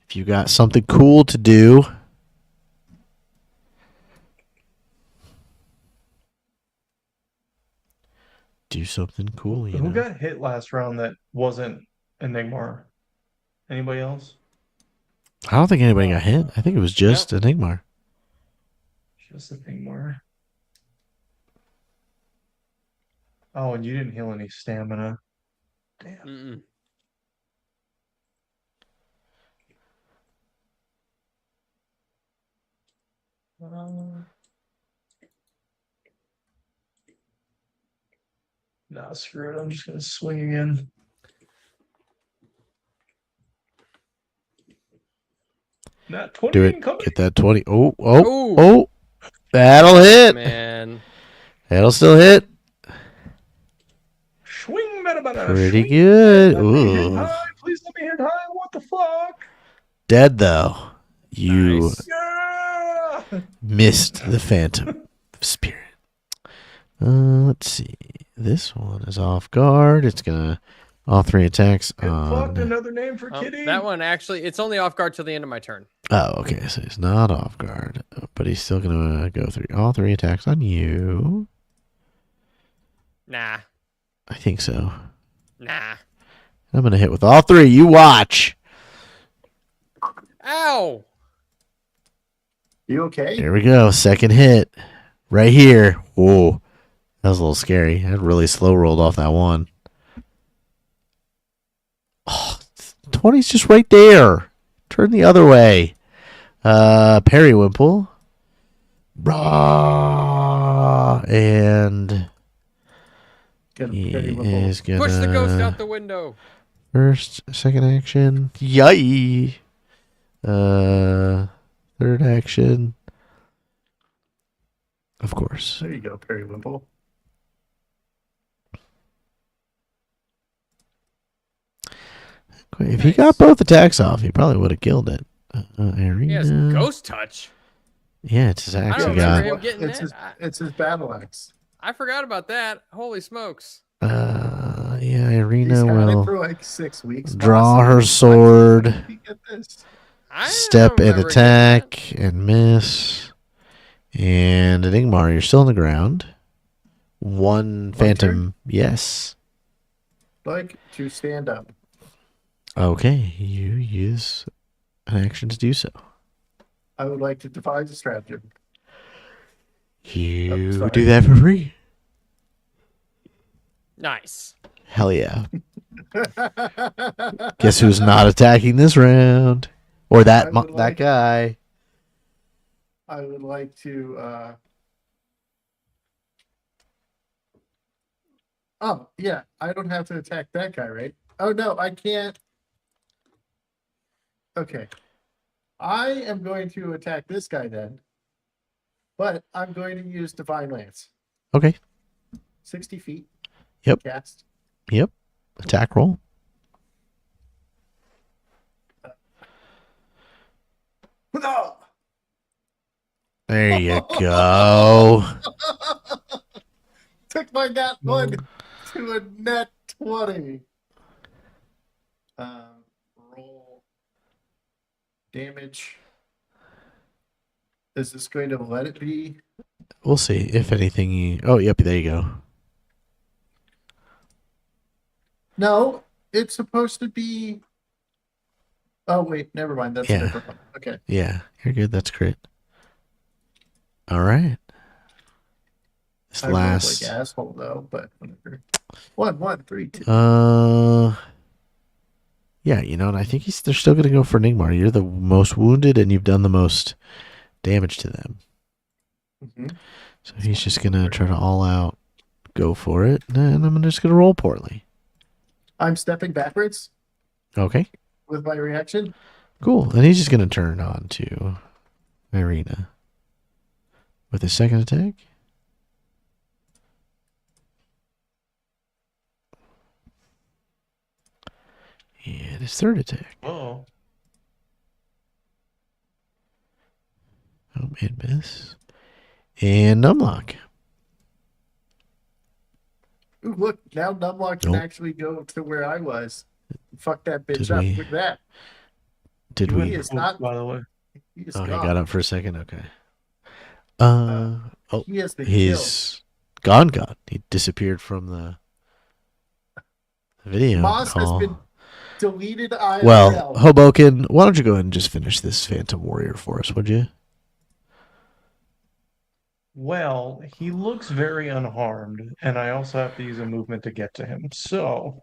Speaker 2: If you got something cool to do. do something cool, you
Speaker 5: Who
Speaker 2: know.
Speaker 5: got hit last round that wasn't Enigmar? Anybody else?
Speaker 2: I don't think anybody got hit. I think it was just Enigmar.
Speaker 5: Just Enigmar. Oh, and you didn't heal any stamina. Damn.
Speaker 3: Mm-mm.
Speaker 5: Nah, screw it. I'm just gonna swing again. Not 20
Speaker 2: Do it.
Speaker 5: incoming.
Speaker 2: Get that 20. Oh.
Speaker 3: Ooh.
Speaker 2: That'll hit.
Speaker 3: Man.
Speaker 2: That'll still hit.
Speaker 5: Swing, bada.
Speaker 2: Pretty
Speaker 5: Swing.
Speaker 2: good.
Speaker 5: Let me hit
Speaker 2: Ooh.
Speaker 5: high. Please let me hit high. What the fuck?
Speaker 2: Dead, though. You
Speaker 3: Nice.
Speaker 5: Yeah!
Speaker 2: missed the Phantom Spirit. Let's see. This one is off guard. It's going to... All 3 attacks
Speaker 5: Get fucked,
Speaker 2: on...
Speaker 5: another name for Kitty.
Speaker 3: That one actually, it's only off guard till the end of my turn.
Speaker 2: Oh, okay. So he's not off guard. But he's still going to go through all 3 attacks on you.
Speaker 3: Nah.
Speaker 2: I think so.
Speaker 3: Nah.
Speaker 2: I'm going to hit with all 3. You watch.
Speaker 3: Ow.
Speaker 4: You okay?
Speaker 2: Here we go. Second hit. Right here. Whoa. That was a little scary. I really slow rolled off that one. Oh, 20's just right there. Turn the other way. Periwimple. Rah, and he is gonna
Speaker 3: Push the ghost out the window.
Speaker 2: first, second action. Yay. Third action. Of course.
Speaker 4: There you go, Periwimple.
Speaker 2: If he got both attacks off, he probably would have killed it. Arena.
Speaker 3: He has ghost touch.
Speaker 2: Yeah, it's his
Speaker 3: I
Speaker 2: axe.
Speaker 3: don't
Speaker 2: He
Speaker 3: remember
Speaker 2: got.
Speaker 3: him getting
Speaker 4: It's
Speaker 3: that.
Speaker 4: it's his battle axe.
Speaker 3: I forgot about that. Holy smokes.
Speaker 2: Yeah,
Speaker 4: He's
Speaker 2: Irina
Speaker 4: had it
Speaker 2: will
Speaker 4: for like 6 weeks.
Speaker 2: draw
Speaker 4: Awesome.
Speaker 2: her
Speaker 4: Why
Speaker 2: sword,
Speaker 4: did he get this?
Speaker 3: I
Speaker 2: step
Speaker 3: don't
Speaker 2: and
Speaker 3: remember getting that.
Speaker 2: attack and miss. And Enigmar, you're still on the ground. One phantom, yes.
Speaker 4: Like to stand up.
Speaker 2: Okay, you use an action to do so.
Speaker 4: I would like to devise a stratagem.
Speaker 2: You
Speaker 4: sorry.
Speaker 2: do that for free.
Speaker 3: Nice.
Speaker 2: Hell yeah. Guess who's not attacking this round? Or that
Speaker 4: I would
Speaker 2: that
Speaker 4: like-
Speaker 2: guy.
Speaker 4: I would like to. Oh yeah, I don't have to attack that guy, right? Oh no, I can't. Okay, I am going to attack this guy then, but I'm going to use Divine Lance.
Speaker 2: Okay.
Speaker 4: 60 feet.
Speaker 2: Yep.
Speaker 4: Cast.
Speaker 2: Yep. Attack roll.
Speaker 4: No!
Speaker 2: There you go.
Speaker 4: Took my nat 1 to a net 20. Roll damage. Is this going to let it be?
Speaker 2: We'll see. If anything, oh, yep, there you go.
Speaker 4: No, it's supposed to be. Oh wait, never mind. That's
Speaker 2: Yeah.
Speaker 4: a different one. Okay.
Speaker 2: Yeah, you're good. That's crit. All right. This
Speaker 4: I rolled
Speaker 2: last.
Speaker 4: like asshole though, but whatever. 1, 3, 2.
Speaker 2: Yeah, you know, and I think they're still going to go for Nigmar. You're the most wounded, and you've done the most damage to them.
Speaker 4: Mhm.
Speaker 2: So he's just going to try to all out go for it, and I'm just going to roll poorly.
Speaker 4: I'm stepping backwards
Speaker 2: Okay,
Speaker 4: with my reaction.
Speaker 2: cool. And he's just going to turn on to Irina with his second attack. And his third attack.
Speaker 5: Oh.
Speaker 2: Oh, and miss. And Numlock.
Speaker 4: Ooh, look, now Numlock can
Speaker 2: Nope.
Speaker 4: actually go to where I was. Fuck that bitch
Speaker 2: Did
Speaker 4: up.
Speaker 2: we-
Speaker 4: Look at that.
Speaker 2: Did
Speaker 4: He
Speaker 2: we?
Speaker 4: is not.
Speaker 5: By the way.
Speaker 4: He is
Speaker 2: Oh, he
Speaker 4: gone.
Speaker 2: got up for a second. Okay.
Speaker 4: Uh,
Speaker 2: Oh,
Speaker 4: He has been
Speaker 2: he's Gone. He disappeared from the video
Speaker 4: Moss has
Speaker 2: call.
Speaker 4: been deleted IRL.
Speaker 2: Well, Hobokinn, why don't you go ahead and just finish this Phantom Warrior for us, would you?
Speaker 5: Well, he looks very unharmed, and I also have to use a movement to get to him. So,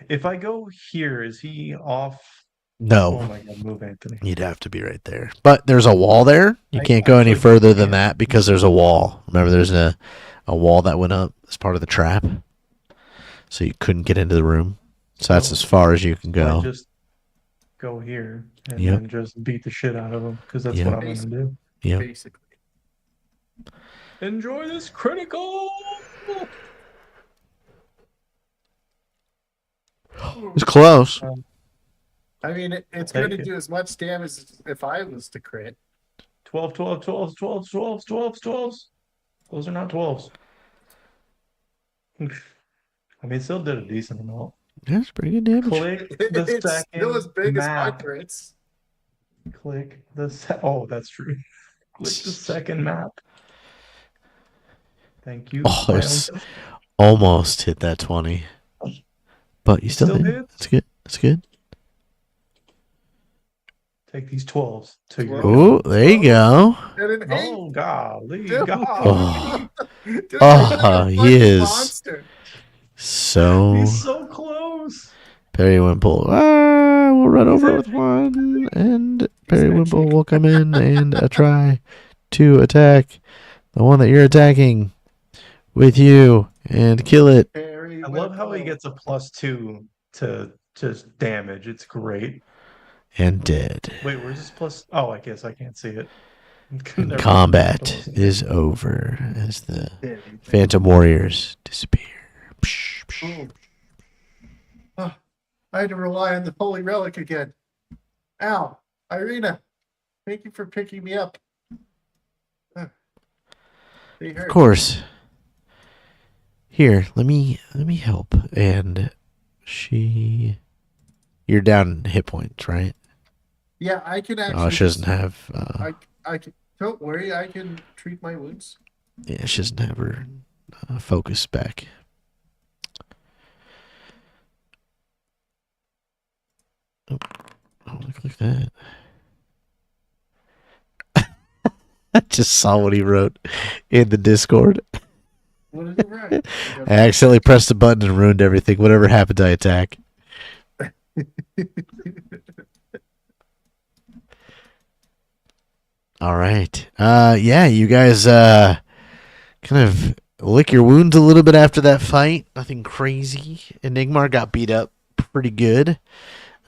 Speaker 5: if I go here, is he off?
Speaker 2: No.
Speaker 5: Oh my God, move, Anthony.
Speaker 2: You'd have to be right there. But there's a wall there. You
Speaker 5: I
Speaker 2: can't go any
Speaker 5: actually
Speaker 2: further than
Speaker 5: can't.
Speaker 2: that because there's a wall. Remember, there's a wall that went up as part of the trap. So you couldn't get into the room. So that's as far as you can
Speaker 5: I
Speaker 2: go.
Speaker 5: just go here and
Speaker 2: Yep.
Speaker 5: then just beat the shit out of him because that's
Speaker 2: Yep.
Speaker 5: what I'm going to do.
Speaker 2: Yeah.
Speaker 4: Basically.
Speaker 5: Enjoy this critical.
Speaker 2: It's close.
Speaker 4: I mean, it's
Speaker 5: Take
Speaker 4: going to
Speaker 5: it.
Speaker 4: do as much damage as if I was to crit.
Speaker 5: 12, 12, 12, 12, 12, 12, 12. Those are not 12s. I mean, it still did a decent amount.
Speaker 2: That's pretty good damage.
Speaker 5: Click the
Speaker 4: It's
Speaker 5: second
Speaker 4: still as big as my
Speaker 5: map.
Speaker 4: crits.
Speaker 5: Click the oh, that's true. Click the second map. Thank you.
Speaker 2: Oh,
Speaker 5: my
Speaker 2: it's
Speaker 5: uncle.
Speaker 2: almost hit that 20. But you still
Speaker 5: Still
Speaker 2: hit.
Speaker 5: hits?
Speaker 2: That's good. That's good.
Speaker 5: Take these 12s to your.
Speaker 2: Oh, there you go.
Speaker 4: And an 8.
Speaker 5: Oh, golly,
Speaker 4: Dude.
Speaker 5: golly.
Speaker 2: Oh,
Speaker 4: Dude,
Speaker 2: Oh,
Speaker 4: you're a
Speaker 2: he
Speaker 4: fucking
Speaker 2: is.
Speaker 4: monster.
Speaker 2: so
Speaker 5: He's so close.
Speaker 2: Periwinkle. We'll run over with one, and Periwinkle will come in and try to attack the one that you're attacking with you and kill it.
Speaker 4: Very
Speaker 5: I love how he
Speaker 4: well.
Speaker 5: gets a +2 to just damage. It's great.
Speaker 2: And dead.
Speaker 5: Wait, where's this plus? Oh, I guess I can't see it.
Speaker 2: And
Speaker 5: Never
Speaker 2: combat
Speaker 5: mind.
Speaker 2: is over as the
Speaker 4: Very
Speaker 2: Phantom Warriors disappear. Psh, psh.
Speaker 4: cool. Oh, I had to rely on the holy relic again. Ow, Irina, thank you for picking me up. They
Speaker 2: Of
Speaker 4: hurt.
Speaker 2: course. Here, let me help. And you're down hit points, right?
Speaker 4: Yeah, I can actually.
Speaker 2: Oh, she doesn't have.
Speaker 4: I can. Don't worry, I can treat my wounds.
Speaker 2: Yeah, she doesn't have her focus back. Oh, look like that. I just saw what he wrote in the Discord.
Speaker 4: What is it right?
Speaker 2: I accidentally pressed a button and ruined everything. Whatever happened to attack. All right. Yeah, you guys kind of lick your wounds a little bit after that fight. Nothing crazy. Enigmar got beat up pretty good.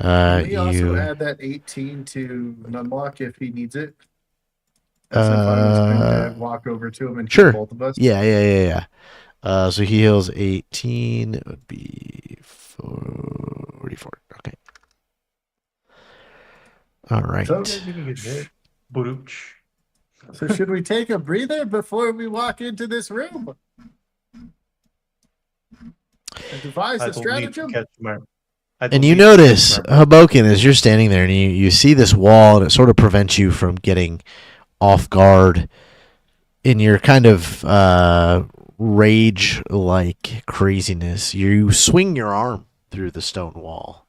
Speaker 4: we also
Speaker 2: You
Speaker 4: add that 18 to unlock if he needs it. As if I was going to walk over to him and
Speaker 2: sure.
Speaker 4: kill both of us.
Speaker 2: Yeah. So he heals 18. It would be 44. Okay. All right.
Speaker 4: So,
Speaker 5: You can get hit. Badooch.
Speaker 4: so should we take a breather before we walk into this room? And devise
Speaker 5: I
Speaker 4: a
Speaker 5: will need to
Speaker 4: stratagem?
Speaker 5: catch my.
Speaker 2: And you notice, Hobokinn, as you're standing there and you see this wall, and it sort of prevents you from getting off guard in your kind of rage-like craziness. You swing your arm through the stone wall,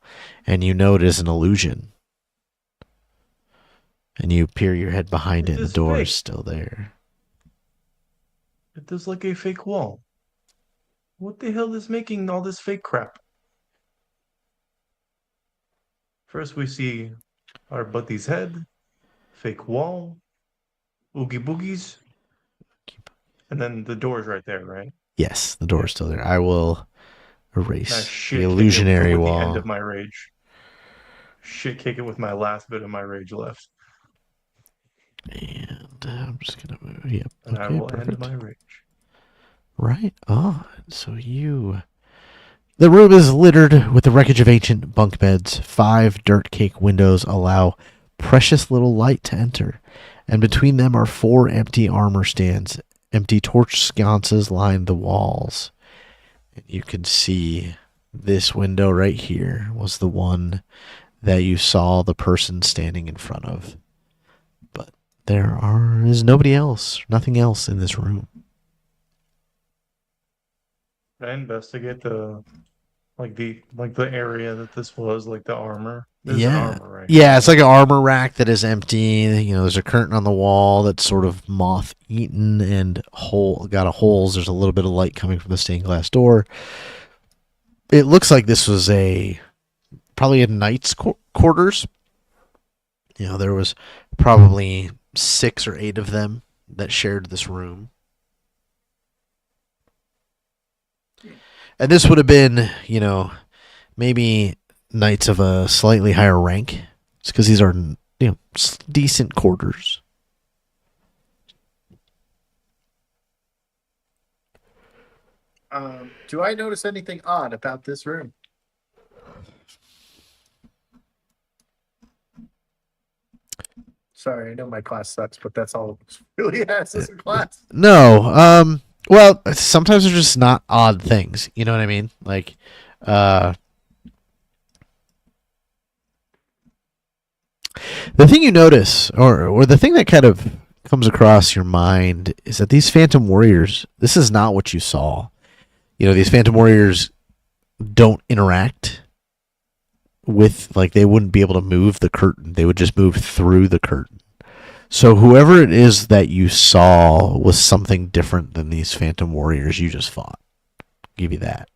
Speaker 2: and you know it is an illusion. And you peer your head behind it, and the
Speaker 5: It's
Speaker 2: door
Speaker 5: fake.
Speaker 2: is still there.
Speaker 5: It does like a fake wall. What the hell is making all this fake crap? First, we see our buddy's head, fake wall, oogie boogies, and then the door's right there, right?
Speaker 2: Yes, the door is still there. I will erase
Speaker 5: Nice
Speaker 2: the
Speaker 5: shit kick it
Speaker 2: illusionary
Speaker 5: with the
Speaker 2: wall.
Speaker 5: end of my rage. Shit kick it with my last bit of my rage left.
Speaker 2: And I'm just going to move. Yep.
Speaker 5: And I
Speaker 2: Okay,
Speaker 5: will
Speaker 2: perfect.
Speaker 5: end my rage.
Speaker 2: Right on. So the room is littered with the wreckage of ancient bunk beds. 5 dirt cake windows allow precious little light to enter, and between them are 4 empty armor stands. Empty torch sconces line the walls. And you can see this window right here was the one that you saw the person standing in front of. But there is nobody else, nothing else in this room.
Speaker 5: Can I investigate the area that this was, like the armor? There's an armor rack.
Speaker 2: Yeah, it's like an armor rack that is empty. You know, there's a curtain on the wall that's sort of moth eaten and got holes. There's a little bit of light coming from the stained glass door. It looks like this was probably a knight's quarters. You know, there was probably 6 or 8 of them that shared this room. And this would have been, you know, maybe knights of a slightly higher rank. It's because these are, you know, decent quarters.
Speaker 4: Do I notice anything odd about this room? Sorry, I know my class sucks, but that's all it really has as a class.
Speaker 2: No. Well, sometimes they're just not odd things. You know what I mean? Like, the thing you notice, or the thing that kind of comes across your mind, is that these Phantom Warriors, this is not what you saw. You know, these Phantom Warriors don't interact with, like, they wouldn't be able to move the curtain. They would just move through the curtain. So whoever it is that you saw was something different than these Phantom Warriors you just fought. I'll give you that.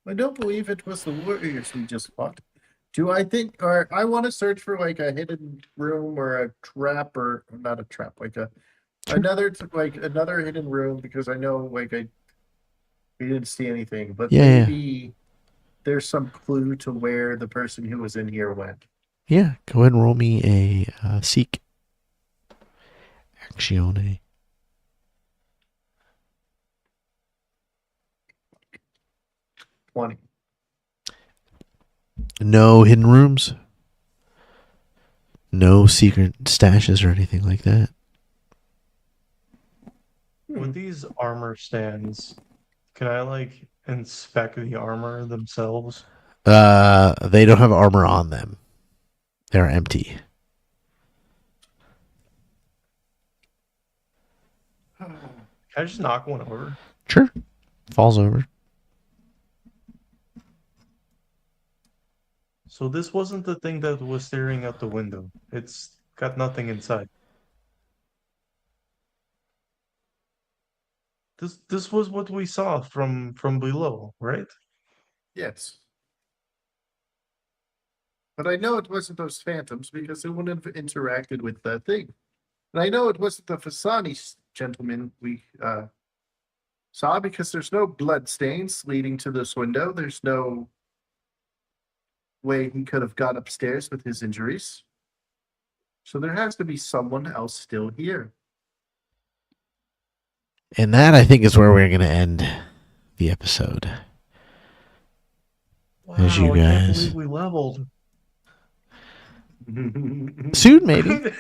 Speaker 4: I don't believe it was the warriors we just fought. Do I think, or I want to search for like a hidden room or a trap, or not a trap, like another hidden room, because I know we didn't see anything, but maybe there's some clue to where the person who was in here went.
Speaker 2: Yeah, go ahead and roll me a seek. Actione.
Speaker 4: $20.
Speaker 2: No hidden rooms. No secret stashes or anything like that.
Speaker 5: With these armor stands, can I like inspect the armor themselves?
Speaker 2: They don't have armor on them. They're empty.
Speaker 5: Can I just knock one over?
Speaker 2: Sure. Falls over.
Speaker 5: So this wasn't the thing that was staring out the window. It's got nothing inside. This was what we saw from below, right?
Speaker 4: Yes. But I know it wasn't those phantoms because they wouldn't have interacted with that thing. And I know it wasn't the Fasani gentleman we saw, because there's no blood stains leading to this window. There's no way he could have got upstairs with his injuries. So there has to be someone else still here.
Speaker 2: And that, I think, is where we're going to end the episode.
Speaker 5: Wow,
Speaker 2: As you
Speaker 5: I can't
Speaker 2: guys-
Speaker 5: believe we leveled.
Speaker 2: Soon, maybe.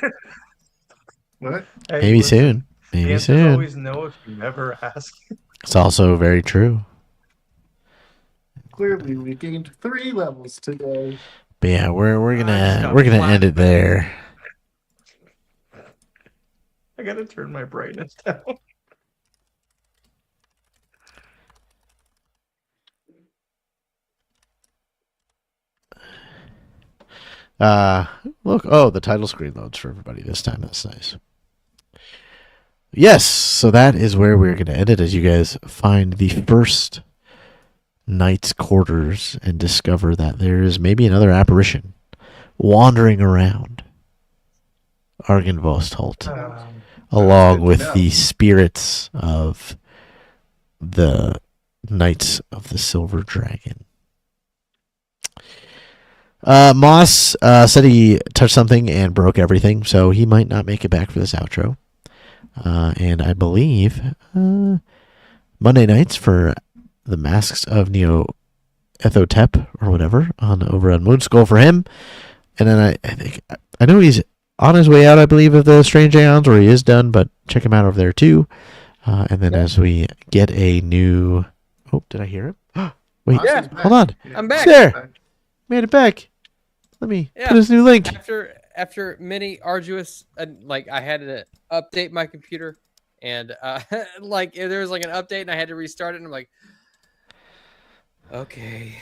Speaker 4: What?
Speaker 5: Hey,
Speaker 2: Maybe
Speaker 5: listen,
Speaker 2: soon.
Speaker 5: the
Speaker 2: Maybe
Speaker 5: answers
Speaker 2: soon.
Speaker 5: always no if you never ask.
Speaker 2: It's also very true.
Speaker 4: Clearly, we gained 3 levels today.
Speaker 2: But yeah, we're
Speaker 5: just
Speaker 2: gonna
Speaker 5: got
Speaker 2: end it there.
Speaker 5: I gotta turn my brightness down.
Speaker 2: Look, the title screen loads for everybody this time. That's nice. Yes, so that is where we're going to end it, as you guys find the first knight's quarters and discover that there is maybe another apparition wandering around Argenvostholt, along
Speaker 4: good to
Speaker 2: with
Speaker 4: know.
Speaker 2: the spirits of the Knights of the Silver Dragon. Moss said he touched something and broke everything, so he might not make it back for this outro. And I believe Monday nights for the Masks of Neo Ethotep or whatever over on Moonskull for him. And then I know he's on his way out, I believe, of the Strange Aeons, or he is done, but check him out over there too. And then as we get a new... Oh, did I hear him? Wait,
Speaker 3: Yeah.
Speaker 2: hold on.
Speaker 3: I'm back.
Speaker 2: There! Made it back. Let me put his new link.
Speaker 3: After many arduous, I had to update my computer, and like there was like an update, and I had to restart it, and I'm like, okay.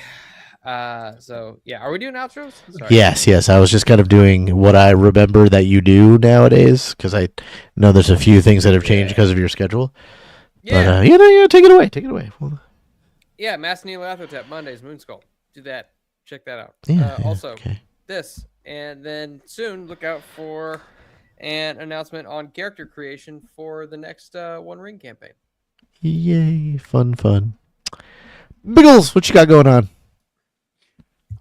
Speaker 3: So yeah, are we doing outros? Sorry.
Speaker 2: Yes. I was just kind of doing what I remember that you do nowadays, because I know there's a few things that have changed because of your schedule.
Speaker 3: Yeah.
Speaker 2: But take it away. Take it away. Well,
Speaker 3: Yeah, Mass Neil Athotep Mondays, Moonskull. Do that. Check that out.
Speaker 2: yeah.
Speaker 3: Also,
Speaker 2: Okay.
Speaker 3: this, and then soon look out for an announcement on character creation for the next One Ring campaign.
Speaker 2: Yay! Fun. Biggles, what you got going on?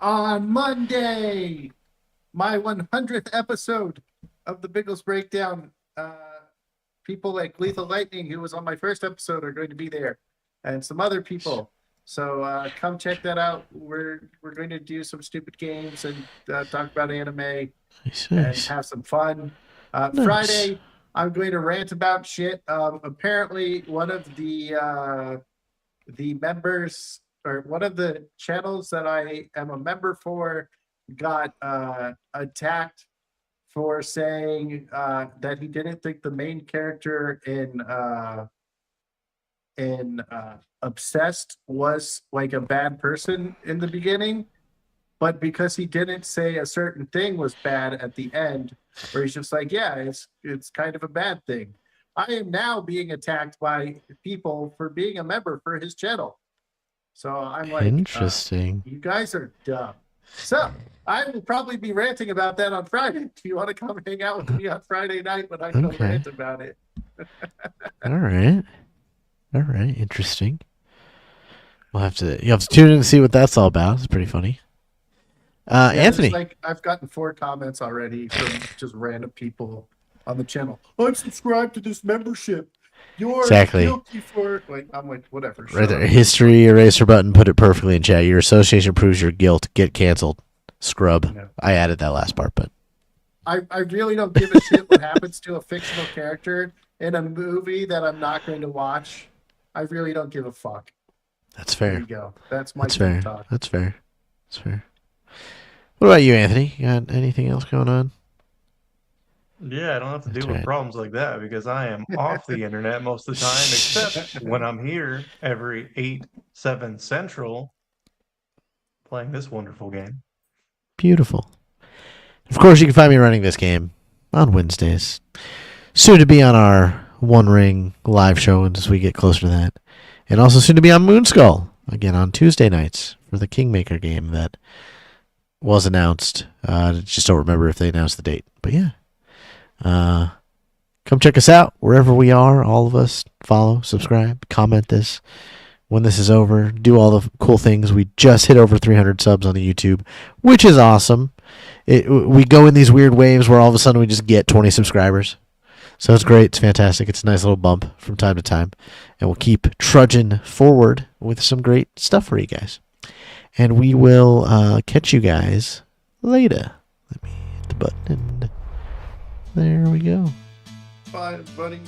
Speaker 4: On Monday, my 100th episode of the Biggles Breakdown. People like Lethal Lightning, who was on my first episode, are going to be there, and some other people. So come check that out. We're going to do some stupid games and talk about anime and have some fun.
Speaker 2: Nice.
Speaker 4: Friday, I'm going to rant about shit. Apparently, one of the members, or one of the channels that I am a member for, got attacked for saying that he didn't think the main character in Obsessed was like a bad person in the beginning, but because he didn't say a certain thing was bad at the end, where he's just like, yeah, it's kind of a bad thing. I am now being attacked by people for being a member for his channel. So I'm like,
Speaker 2: Interesting.
Speaker 4: you guys are dumb. So I will probably be ranting about that on Friday. If you want to come hang out with me on Friday night when I go rant about it.
Speaker 2: All right. Interesting. You have to tune in and see what that's all about. It's pretty funny.
Speaker 4: Yeah,
Speaker 2: Anthony.
Speaker 4: like I've gotten 4 comments already from just random people on the channel. I'm subscribed to this membership. You're
Speaker 2: Exactly.
Speaker 4: guilty for I'm like, whatever.
Speaker 2: Right there. History eraser button. Put it perfectly in chat. Your association proves your guilt. Get canceled. Scrub.
Speaker 4: No.
Speaker 2: I added that last part, but
Speaker 4: I really don't give a shit what happens to a fictional character in a movie that I'm not going to watch. I really don't give a fuck.
Speaker 2: that's fair.
Speaker 4: There you go. That's my
Speaker 2: That's fair.
Speaker 4: talk.
Speaker 2: That's fair. What about you, Anthony? You got anything else going on?
Speaker 5: Yeah, I don't have to
Speaker 2: That's
Speaker 5: deal with
Speaker 2: right.
Speaker 5: problems like that because I am off the internet most of the time, except when I'm here every 8/7 Central playing this wonderful game.
Speaker 2: Beautiful. Of course, you can find me running this game on Wednesdays. Soon to be on our One Ring live show as we get closer to that. And also soon to be on Moonskull, again on Tuesday nights for the Kingmaker game that was announced. Just don't remember if they announced the date. But yeah. Come check us out wherever we are. All of us. Follow, subscribe, comment this. When this is over, do all the cool things. We just hit over 300 subs on the YouTube, which is awesome. We go in these weird waves where all of a sudden we just get 20 subscribers. So it's great. It's fantastic. It's a nice little bump from time to time. And we'll keep trudging forward with some great stuff for you guys. And we will catch you guys later. Let me hit the button. And there we go.
Speaker 4: Bye, buddy.